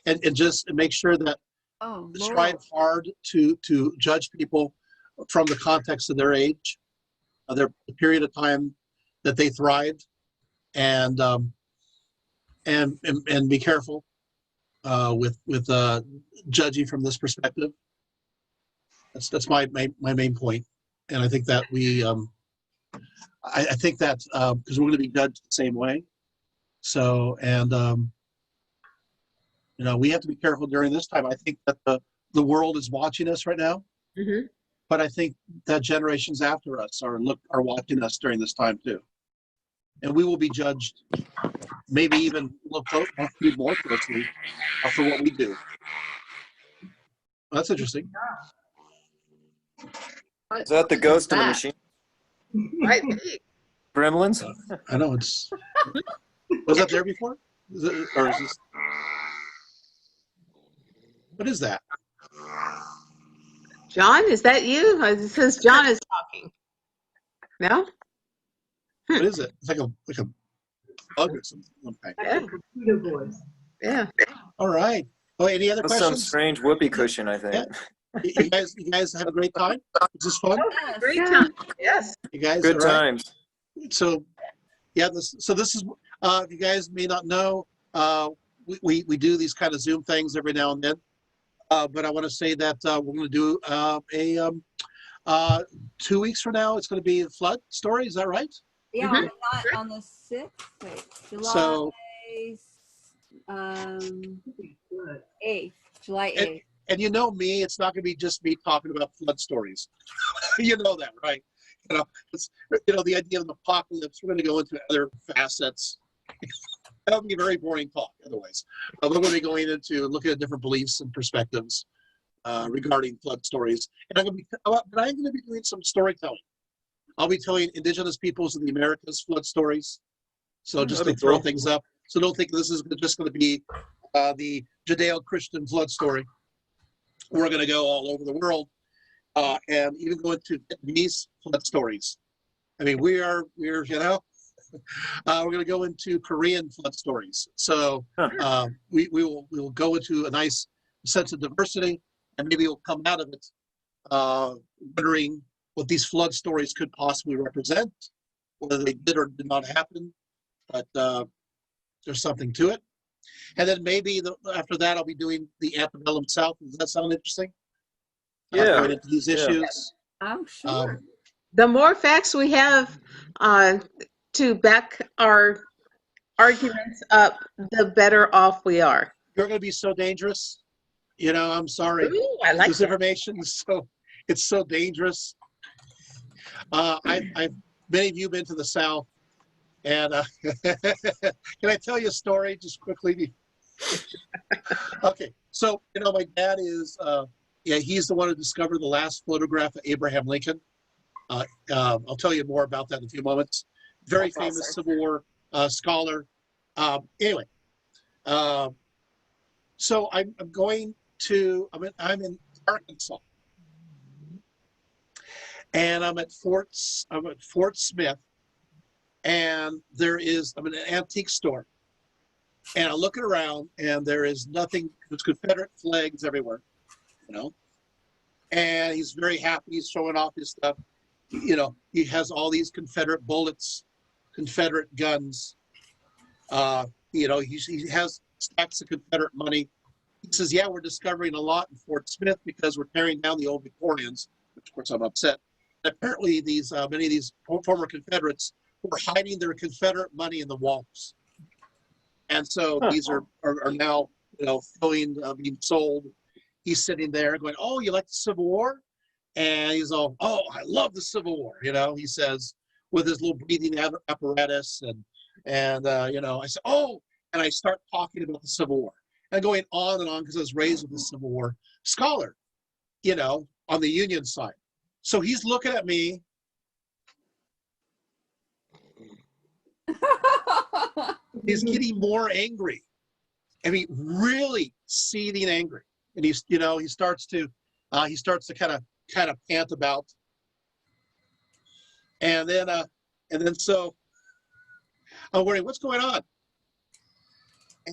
and just make sure that strive hard to judge people from the context of their age, their period of time that they thrived, and be careful with judging from this perspective. That's my main point, and I think that we I think that because we're going to be judged the same way, so we have to be careful during this time. I think that the world is watching us right now, but I think that generations after us are watching us during this time too, and we will be judged, maybe even look more closely for what we do. That's interesting. Is that the ghost of the that? machine? Right. Gremlins? I know it's. Was that there before? Is it, or is this? What is that? John, is that you? It says John is talking. No? What is it? It's like a bug or something. Okay. Yeah. Computer voice. Yeah. All right. Oh, any other That's some questions? strange whoopee cushion, I think. Yeah. You guys have a great time? Is this fun? Great time. Yes. You guys, Good all right? times. So, yeah. This is. If you guys may not know, we do these kind of Zoom things every now and then. But I want to say that we're going to do 2 weeks from now. It's going to be a flood story. Is that right? Yeah, Mhm. on the 6th. Wait, July So- 8th. July 8th. And you know me, it's not going to be just me talking about flood stories. You know that, right? It's, the idea of the apocalypse. We're going to go into other facets. That would be a very boring talk otherwise. We're going to be going into looking at different beliefs and perspectives regarding flood stories. And I'm going to be doing some storytelling. I'll be telling indigenous peoples in the Americas flood stories. So just to That'd be throw cool. things up. So don't think this is just going to be the Judeo-Christian flood story. We're going to go all over the world and even go into Vietnamese flood stories. I mean, we're we're going to go into Korean flood stories. So we will go into a nice sense of diversity, and maybe we'll come out of it wondering what these flood stories could possibly represent, whether they did or did not happen. But there's something to it. And then maybe after that, I'll be doing the antebellum South. Does that sound interesting? Yeah. Going into these issues. Oh, sure. The more facts we have to back our arguments up, the better off we are. You're going to be so dangerous. I'm sorry. Ooh, I like This that. information is it's so dangerous. Many of you been to the South, and can I tell you a story just quickly? Okay, so my dad is he's the one who discovered the last photograph of Abraham Lincoln. I'll tell you more about that in a few moments. Very famous Civil War scholar. Anyway, so I'm in Arkansas, and I'm at Fort Smith, and I'm in an antique store, and I'm looking around, and there is nothing. There's Confederate flags everywhere, and he's very happy. He's showing off his stuff. He has all these Confederate bullets, Confederate guns. He has stacks of Confederate money. He says, yeah, we're discovering a lot in Fort Smith because we're tearing down the old Victorians, which of course I'm upset. And apparently many of these former Confederates were hiding their Confederate money in the walls. And so these are now, being sold. He's sitting there going, oh, you like the Civil War? And he's all, oh, I love the Civil War, he says, with his little breathing apparatus. And I said, oh, and I start talking about the Civil War. And going on and on because I was raised with a Civil War scholar, on the Union side. So he's looking at me. He's getting more angry. I mean, really seething angry. And he starts to kind of pant about. And then so I'm worried, what's going on?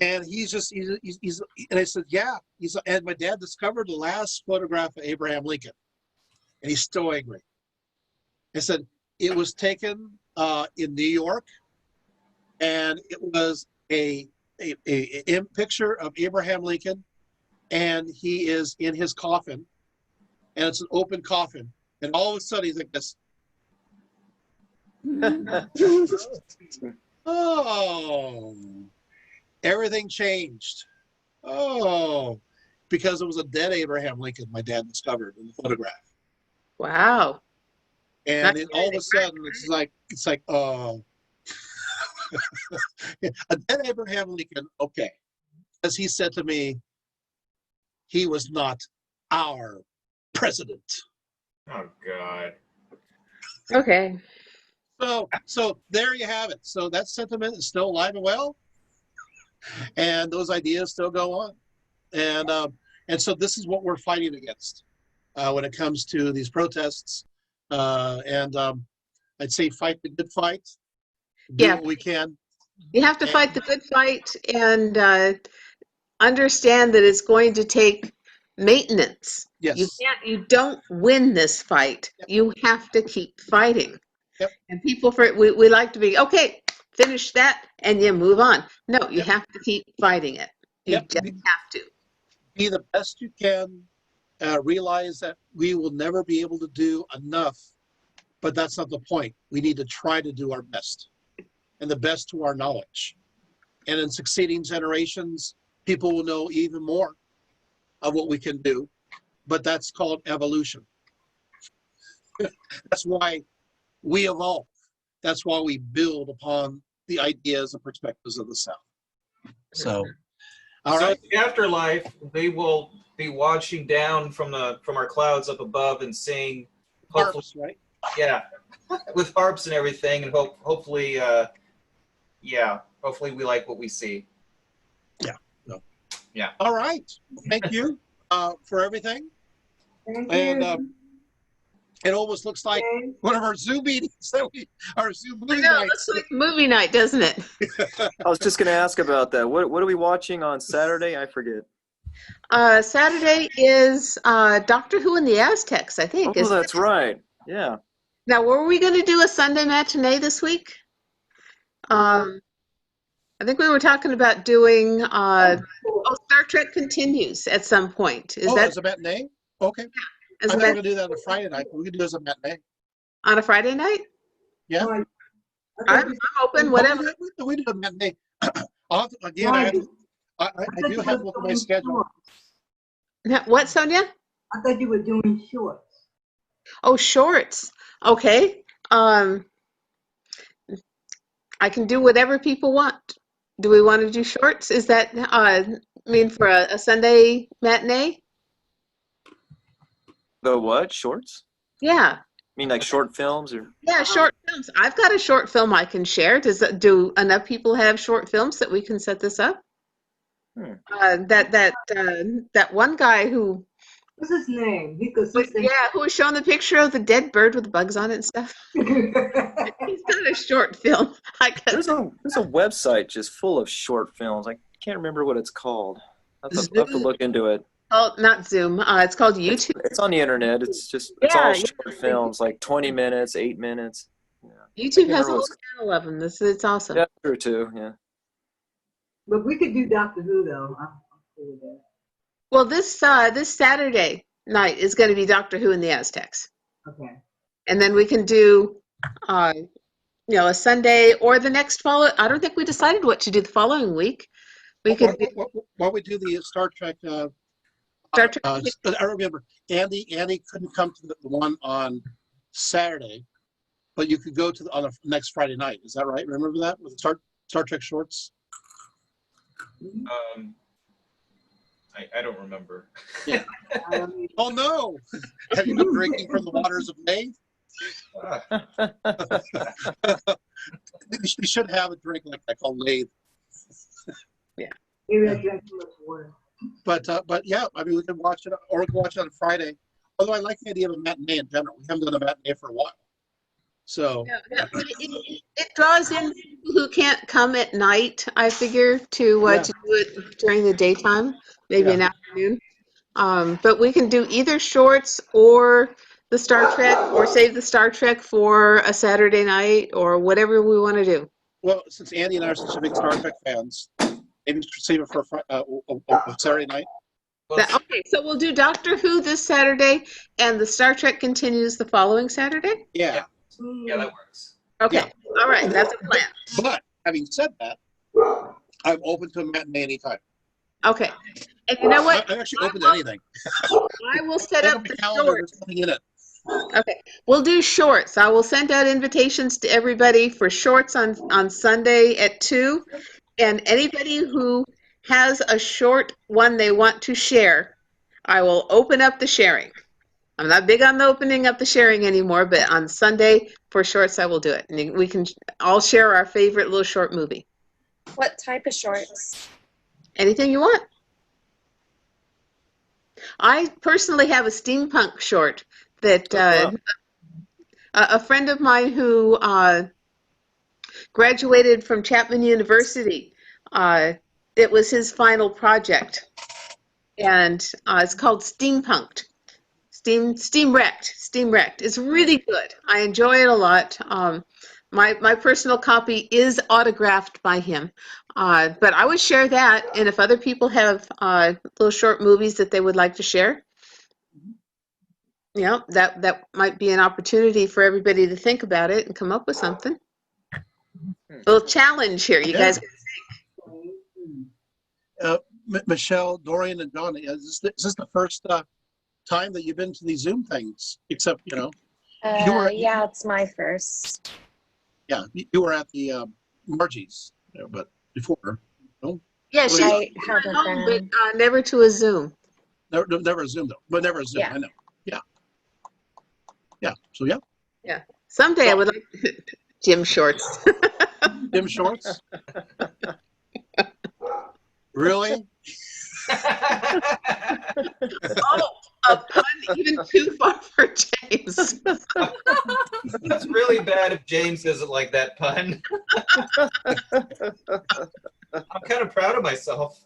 And he's and I said, yeah. And my dad discovered the last photograph of Abraham Lincoln, and he's still angry. I said, it was taken in New York, and it was a picture of Abraham Lincoln, and he is in his coffin, and it's an open coffin, and all of a sudden he's like this. Oh. Everything changed. Oh, because it was a dead Abraham Lincoln my dad discovered in the photograph. Wow. And then all of a sudden it's like oh. A dead Abraham Lincoln, okay. As he said to me, he was not our president. Oh God. Okay. So there you have it. So that sentiment is still alive and well, and those ideas still go on, and so this is what we're fighting against when it comes to these protests, and I'd say fight the good fight, do what we can. You have to fight the good fight and understand that it's going to take maintenance. Yes. You don't win this fight. Yep. You have to keep fighting. Yep. And people, we like to be, okay, finish that and you move on. No, you have to keep fighting it. You just have to. Be the best you can. Realize that we will never be able to do enough, but that's not the point. We need to try to do our best, and the best to our knowledge. And in succeeding generations, people will know even more of what we can do, but that's called evolution. That's why we evolve. That's why we build upon the ideas and perspectives of the South. So, all right. In the afterlife, they will be watching down from our clouds up above and seeing, hopefully, Harps, right? Yeah, with harps and everything, and hopefully, hopefully we like what we see. Yeah. No. Yeah. All right. Thank you for everything. Thank And you. it almost looks like one of our Zoom meetings our Zoom movie I know, it nights. looks like movie night, doesn't it? I was just going to ask about that. What are we watching on Saturday? I forget. Saturday is Doctor Who and the Aztecs, I think. Oh, that's right. Yeah. Now, were we going to do a Sunday matinee this week? I think we were talking about doing Star Trek Continues at some point. Is that as a matinee? Okay. As I a thought we were going to do that on a Friday night. We could do it as a matinee. on a Friday night? Yeah. I'm open, whatever. We do a matinee. Again, I do have to look at my schedule. What, Sonia? I thought you were doing shorts. Oh, shorts. Okay. I can do whatever people want. Do we want to do shorts? Is that mean for a Sunday matinee? The what? Shorts? Yeah. mean like short films or? Yeah, short films. I've got a short film I can share. Do enough people have short films that we can set this up? That one guy who. What's his name? Who was showing the picture of the dead bird with the bugs on it and stuff. He's got a short film. There's a website just full of short films. I can't remember what it's called. I have to look into it. Oh, not Zoom. It's called YouTube. It's on the internet. It's all short films, like 20 minutes, 8 minutes. Yeah. YouTube has a whole channel of them. It's awesome. Yeah, true too. Yeah. But we could do Doctor Who though. I'm cool with that. Well, this Saturday night is going to be Doctor Who and the Aztecs. Okay. And then we can do, a Sunday or the next follow. I don't think we decided what to do the following week. We could. Why we do the Star Trek? Star Trek. I remember Andy couldn't come to the one on Saturday, but you could go to on the next Friday night. Is that right? Remember that with Star Trek shorts? I don't remember. Yeah. Oh no! Have you been drinking from the waters of May? You should have a drink like that called Lathe. Yeah. Maybe I drank too much water. But yeah, I mean we can watch it or we can watch it on Friday. Although I like the idea of a matinee in general. We haven't done a matinee for a while. So it draws in people who can't come at night, I figure, to do it during the daytime, maybe an afternoon. But we can do either shorts or the Star Trek, or save the Star Trek for a Saturday night, or whatever we want to do. Well, since Andy and I are such a big Star Trek fans, maybe save it for a Saturday night. Okay, so we'll do Doctor Who this Saturday, and the Star Trek continues the following Saturday? Yeah. Yeah, that works. Okay, all right, that's a plan. But having said that, I'm open to a matinee anytime. Okay, and you know what? I'm actually open to anything. I will set up the calendar. shorts. There's nothing in it. Okay, we'll do shorts. I will send out invitations to everybody for shorts on Sunday at 2, and anybody who has a short one they want to share, I will open up the sharing. I'm not big on the opening up the sharing anymore, but on Sunday for shorts, I will do it. And we can all share our favorite little short movie. What type of shorts? Anything you want. I personally have a steampunk short that a friend of mine who graduated from Chapman University, it was his final project. And it's called Steampunked. Steam Wrecked. It's really good. I enjoy it a lot. My personal copy is autographed by him. But I would share that, and if other people have little short movies that they would like to share, that might be an opportunity for everybody to think about it and come up with something. A little challenge here. You guys Michelle, Dorian, and John, is this the first time that you've been to these Zoom things? Except, Yeah, it's my first. Yeah, you were at the Margie's, but before, no? Yes, I haven't but been. never to a Zoom. Never a Zoom, though. But never a Zoom, Yeah. I know. Yeah, so yeah. Yeah. Someday I would like Jim Shorts. Jim Shorts? Really? Oh, a pun even too far for James. It's really bad if James doesn't like that pun. I'm kind of proud of myself.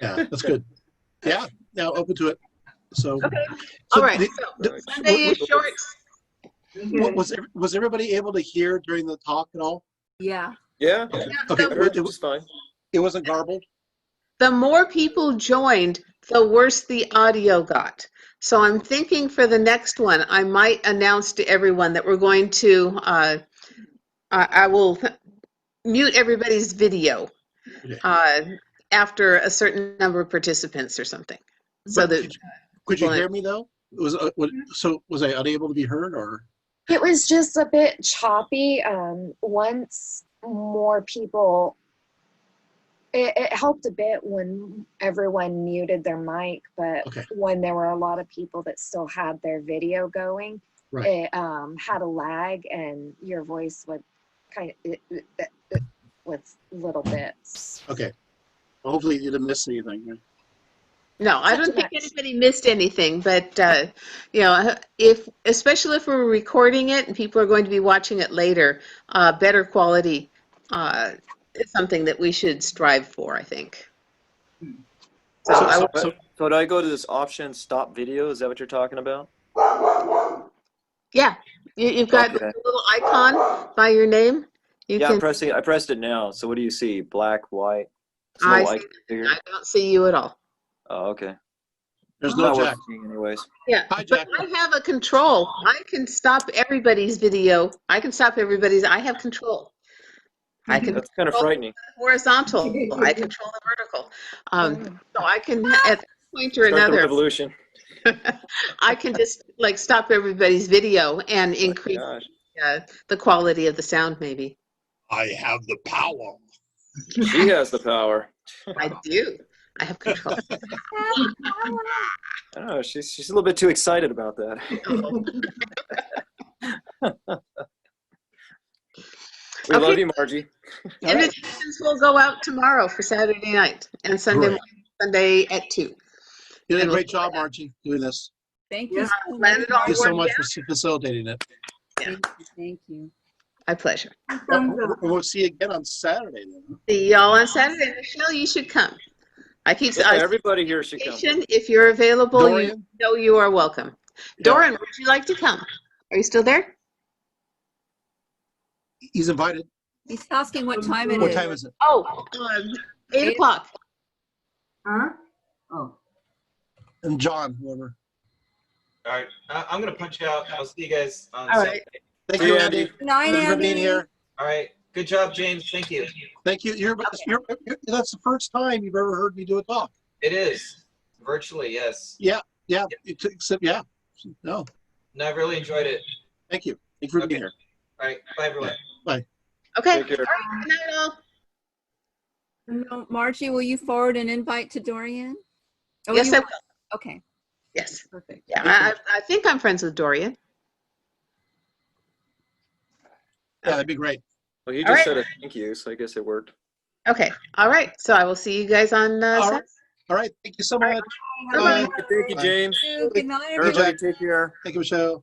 Yeah, that's good. Yeah, now open to it. So, Okay. So All right. the- Sunday is shorts. was everybody able to hear during the talk at all? Yeah. Yeah. Okay, It was fine. It wasn't garbled? The more people joined, the worse the audio got. So I'm thinking for the next one, I might announce to everyone that we're going to, I will mute everybody's video after a certain number of participants or something. So that Could you hear me though? Was I unable to be heard, or? It was just a bit choppy. Once more people, it helped a bit when everyone muted their mic, but when there were a lot of people that still had their video going, it had a lag, and your voice would kind of with little bits. Okay. Well, hopefully you didn't miss anything. No, I don't think anybody missed anything, but especially if we're recording it and people are going to be watching it later, better quality is something that we should strive for, I think. So do I go to this option, stop video? Is that what you're talking about? Yeah, you've got the little icon by your name. I pressed it now. So what do you see? Black, white? I don't see you at all. Oh, okay. There's no Jack. Anyways. Yeah, but I have a control. I can stop everybody's video. I can stop everybody's. I have control. I can. That's kind of frightening. Horizontal. I control the vertical. So I can at this point or Start the another. revolution. I can just like stop everybody's video and increase the quality of the sound, maybe. I have the power. She has the power. I do. I have control. I don't know. She's a little bit too excited about that. We love you, Margie. Invitations will go out tomorrow for Saturday night and Sunday at 2. You did a great job, Margie, doing this. Thank you. Thank you so much for facilitating it. Thank you. My pleasure. We'll see you again on Saturday then. See y'all on Saturday. Michelle, you should come. I keep everybody here should come. If you're available, Dorian? you know you are welcome. Doran, would you like to come? Are you still there? He's invited. He's asking what time it is. What time is it? Oh, 8 o'clock. Huh? Oh. And John, whoever. All right, I'm gonna punch out. I'll see you guys on All right. Saturday. Thank you, Andy. Good night, Thank you for Andy. being here. All right, good job, James. Thank you. Thank you. That's the first time you've ever heard me do a talk. It is virtually, yes. Yeah. Except, no. No, I really enjoyed it. Thank you. Thank you for being here. All right, bye everyone. Bye. Okay. Take care. All right. Good night, all. No, Margie, will you forward an invite to Dorian? Oh, Yes, you I will. will. Okay. Yes. Perfect. Yeah, I think I'm friends with Dorian. Yeah, that'd be great. Well, he All just right. said a thank you, so I guess it worked. Okay. All right. So I will see you guys on Saturday. All right. Thank you so much. Bye-bye. Thank you, James. Good night, Everybody everybody. take care. Thank you, Michelle.